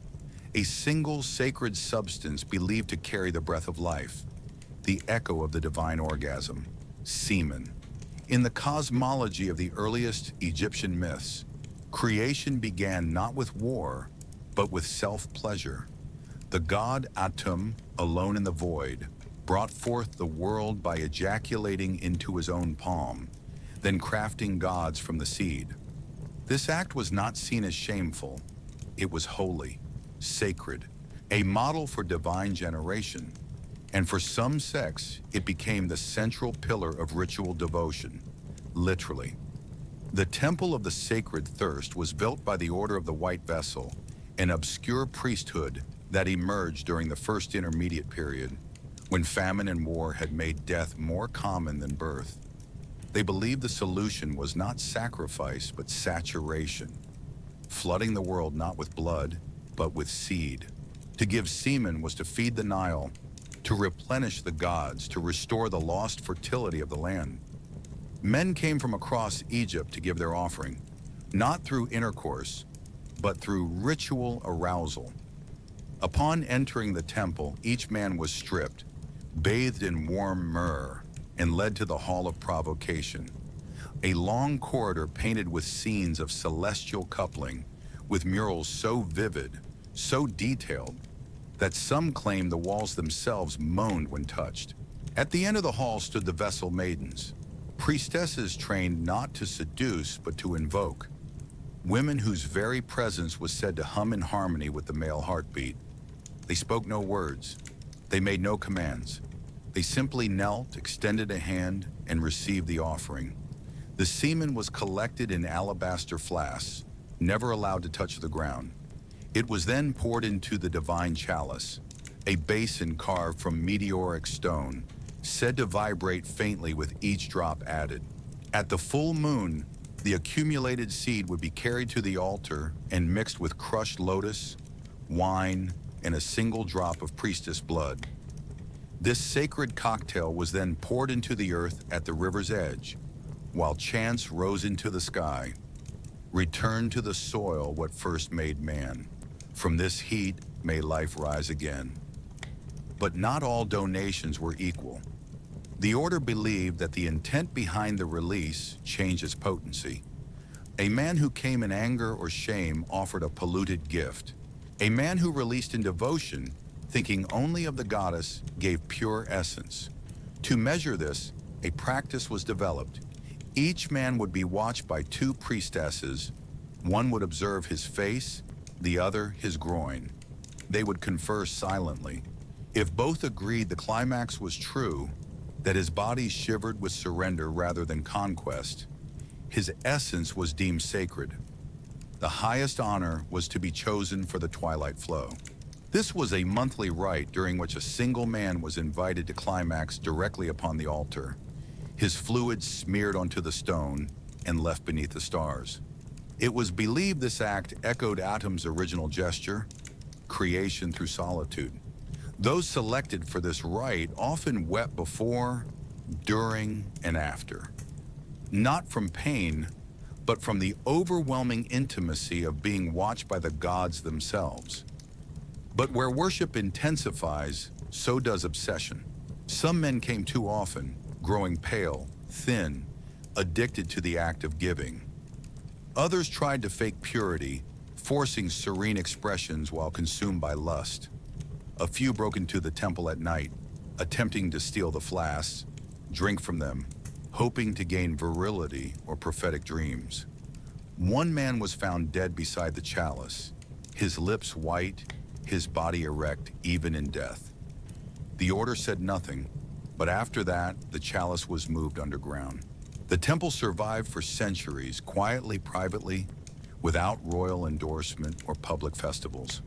a single sacred substance believed to carry the breath of life, the echo of the divine orgasm, semen. In the cosmology of the earliest Egyptian myths, creation began not with war, but with self-pleasure. The god Atum, alone in the void, brought forth the world by ejaculating into his own palm, then crafting gods from the seed. This act was not seen as shameful. It was holy, sacred, a model for divine generation. And for some sects, it became the central pillar of ritual devotion, literally. The Temple of the Sacred Thirst was built by the Order of the White Vessel, an obscure priesthood that emerged during the First Intermediate Period, when famine and war had made death more common than birth. They believed the solution was not sacrifice, but saturation, flooding the world not with blood, but with seed. To give semen was to feed the Nile, to replenish the gods, to restore the lost fertility of the land. Men came from across Egypt to give their offering, not through intercourse, but through ritual arousal. Upon entering the temple, each man was stripped, bathed in warm myrrh, and led to the Hall of Provocation, a long corridor painted with scenes of celestial coupling, with murals so vivid, so detailed, that some claim the walls themselves moaned when touched. At the end of the hall stood the Vessel Maidens, priestesses trained not to seduce but to invoke, women whose very presence was said to hum in harmony with the male heartbeat. They spoke no words. They made no commands. They simply knelt, extended a hand, and received the offering. The semen was collected in alabaster flasks, never allowed to touch the ground. It was then poured into the divine chalice, a basin carved from meteoric stone, said to vibrate faintly with each drop added. At the full moon, the accumulated seed would be carried to the altar and mixed with crushed lotus, wine, and a single drop of priestess blood. This sacred cocktail was then poured into the earth at the river's edge, while chants rose into the sky. Return to the soil what first made man. From this heat may life rise again. But not all donations were equal. The order believed that the intent behind the release changed its potency. A man who came in anger or shame offered a polluted gift. A man who released in devotion, thinking only of the goddess, gave pure essence. To measure this, a practice was developed. Each man would be watched by two priestesses. One would observe his face, the other his groin. They would confer silently. If both agreed the climax was true, that his body shivered with surrender rather than conquest, his essence was deemed sacred. The highest honor was to be chosen for the twilight flow. This was a monthly rite during which a single man was invited to climax directly upon the altar, his fluids smeared onto the stone and left beneath the stars. It was believed this act echoed Adam's original gesture, creation through solitude. Those selected for this rite often wept before, during, and after. Not from pain, but from the overwhelming intimacy of being watched by the gods themselves. But where worship intensifies, so does obsession. Some men came too often, growing pale, thin, addicted to the act of giving. Others tried to fake purity, forcing serene expressions while consumed by lust. A few broke into the temple at night, attempting to steal the flasks, drink from them, hoping to gain virility or prophetic dreams. One man was found dead beside the chalice, his lips white, his body erect even in death. The order said nothing, but after that, the chalice was moved underground. The temple survived for centuries, quietly, privately, without royal endorsement or public festivals.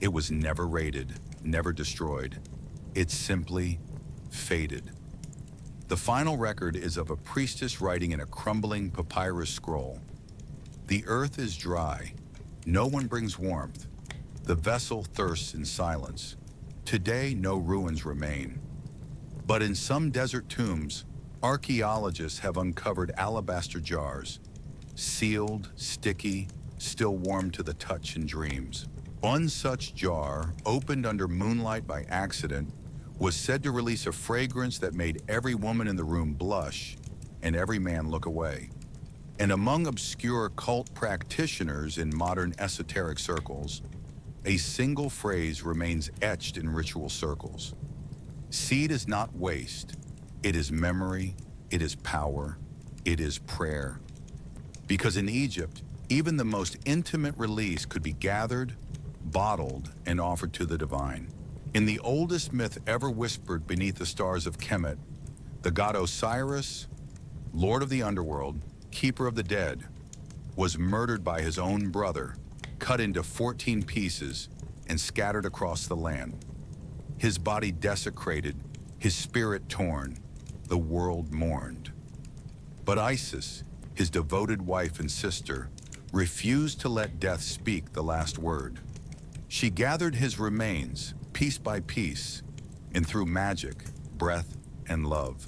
It was never raided, never destroyed. It simply faded. The final record is of a priestess writing in a crumbling papyrus scroll. The earth is dry. No one brings warmth. The vessel thirsts in silence. Today, no ruins remain. But in some desert tombs, archaeologists have uncovered alabaster jars, sealed, sticky, still warm to the touch in dreams. One such jar, opened under moonlight by accident, was said to release a fragrance that made every woman in the room blush and every man look away. And among obscure cult practitioners in modern esoteric circles, a single phrase remains etched in ritual circles. Seed is not waste. It is memory, it is power, it is prayer. Because in Egypt, even the most intimate release could be gathered, bottled, and offered to the divine. In the oldest myth ever whispered beneath the stars of Kemet, the god Osiris, lord of the underworld, keeper of the dead, was murdered by his own brother, cut into 14 pieces, and scattered across the land. His body desecrated, his spirit torn, the world mourned. But Isis, his devoted wife and sister, refused to let death speak the last word. She gathered his remains, piece by piece, and through magic, breath, and love,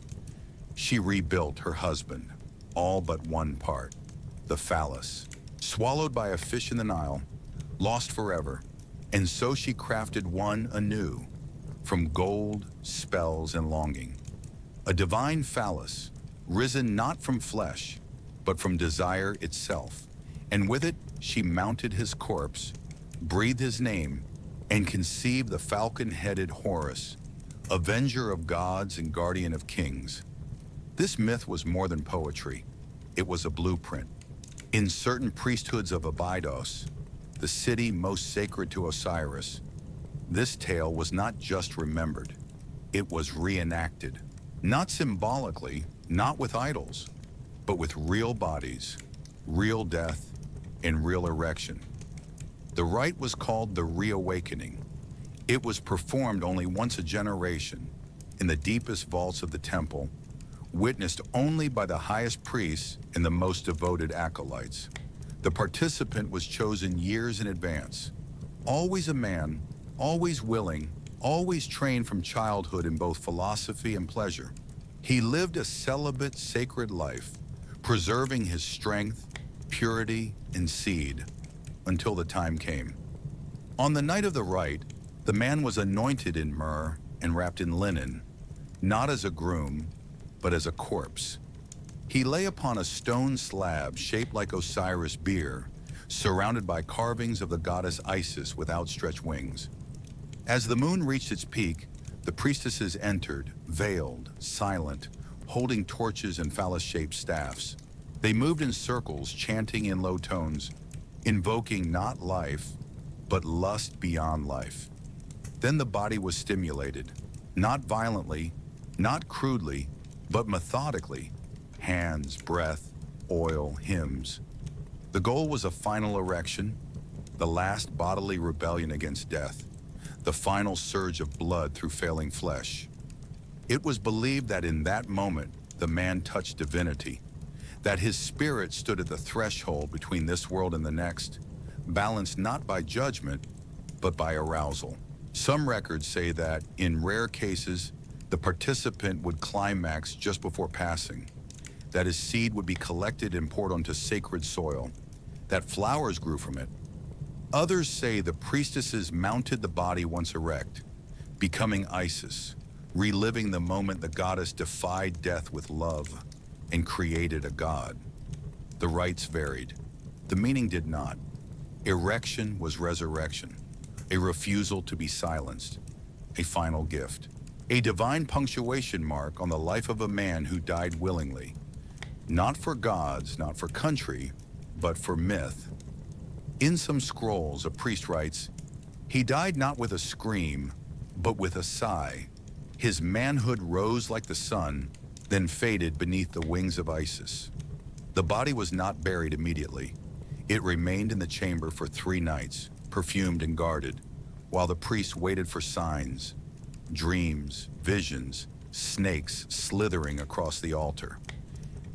she rebuilt her husband, all but one part, the phallus, swallowed by a fish in the Nile, lost forever, and so she crafted one anew, from gold, spells, and longing. A divine phallus, risen not from flesh, but from desire itself, and with it she mounted his corpse, breathed his name, and conceived the falcon-headed Horus, avenger of gods and guardian of kings. This myth was more than poetry. It was a blueprint. In certain priesthoods of Abydos, the city most sacred to Osiris, this tale was not just remembered, it was reenacted. Not symbolically, not with idols, but with real bodies, real death, and real erection. The rite was called the Reawakening. It was performed only once a generation, in the deepest vaults of the temple, witnessed only by the highest priests and the most devoted acolytes. The participant was chosen years in advance. Always a man, always willing, always trained from childhood in both philosophy and pleasure. He lived a celibate, sacred life, preserving his strength, purity, and seed, until the time came. On the night of the rite, the man was anointed in myrrh and wrapped in linen, not as a groom, but as a corpse. He lay upon a stone slab shaped like Osiris' bier, surrounded by carvings of the goddess Isis with outstretched wings. As the moon reached its peak, the priestesses entered, veiled, silent, holding torches and phallus-shaped staffs. They moved in circles, chanting in low tones, invoking not life, but lust beyond life. Then the body was stimulated, not violently, not crudely, but methodically. Hands, breath, oil, hymns. The goal was a final erection, the last bodily rebellion against death. the final surge of blood through failing flesh. It was believed that in that moment, the man touched divinity, that his spirit stood at the threshold between this world and the next, balanced not by judgment, but by arousal. Some records say that, in rare cases, the participant would climax just before passing, that his seed would be collected and poured onto sacred soil, that flowers grew from it. Others say the priestesses mounted the body once erect, becoming Isis, reliving the moment the goddess defied death with love and created a god. The rites varied. The meaning did not. Erection was resurrection, a refusal to be silenced, a final gift, a divine punctuation mark on the life of a man who died willingly, not for gods, not for country, but for myth. In some scrolls, a priest writes, "He died not with a scream, but with a sigh. His manhood rose like the sun, then faded beneath the wings of Isis." The body was not buried immediately. It remained in the chamber for 3 nights, perfumed and guarded, while the priests waited for signs, dreams, visions, snakes slithering across the altar.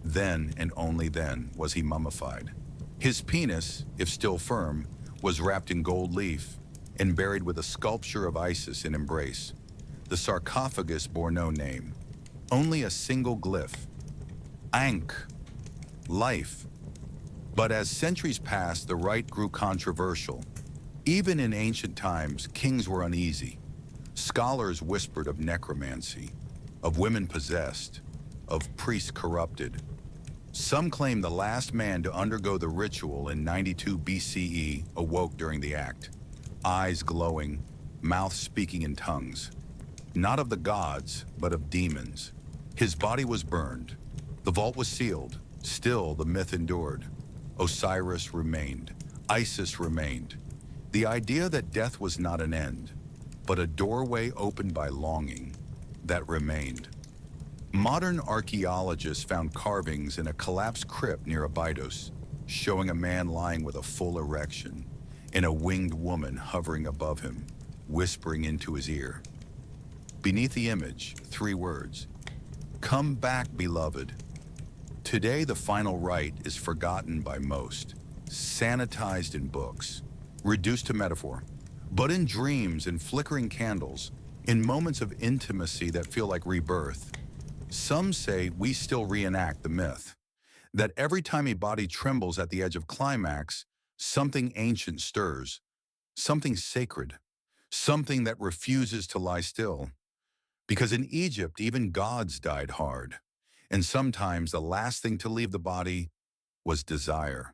Then, and only then, was he mummified. His penis, if still firm, was wrapped in gold leaf and buried with a sculpture of Isis in embrace. The sarcophagus bore no name, only a single glyph: Ankh, life. But as centuries passed, the rite grew controversial. Even in ancient times, kings were uneasy. Scholars whispered of necromancy, of women possessed, of priests corrupted. Some claim the last man to undergo the ritual in 92 BCE awoke during the act, eyes glowing, mouth speaking in tongues. Not of the gods, but of demons. His body was burned. The vault was sealed. Still, the myth endured. Osiris remained. Isis remained. The idea that death was not an end, but a doorway opened by longing, that remained. Modern archaeologists found carvings in a collapsed crypt near Abydos, showing a man lying with a full erection and a winged woman hovering above him, whispering into his ear. Beneath the image, 3 words: "Come back, beloved." Today, the final rite is forgotten by most, sanitized in books, reduced to metaphor. But in dreams and flickering candles, in moments of intimacy that feel like rebirth, some say we still reenact the myth, that every time a body trembles at the edge of climax, something ancient stirs, something sacred, something that refuses to lie still. Because in Egypt, even gods died hard, and sometimes the last thing to leave the body was desire.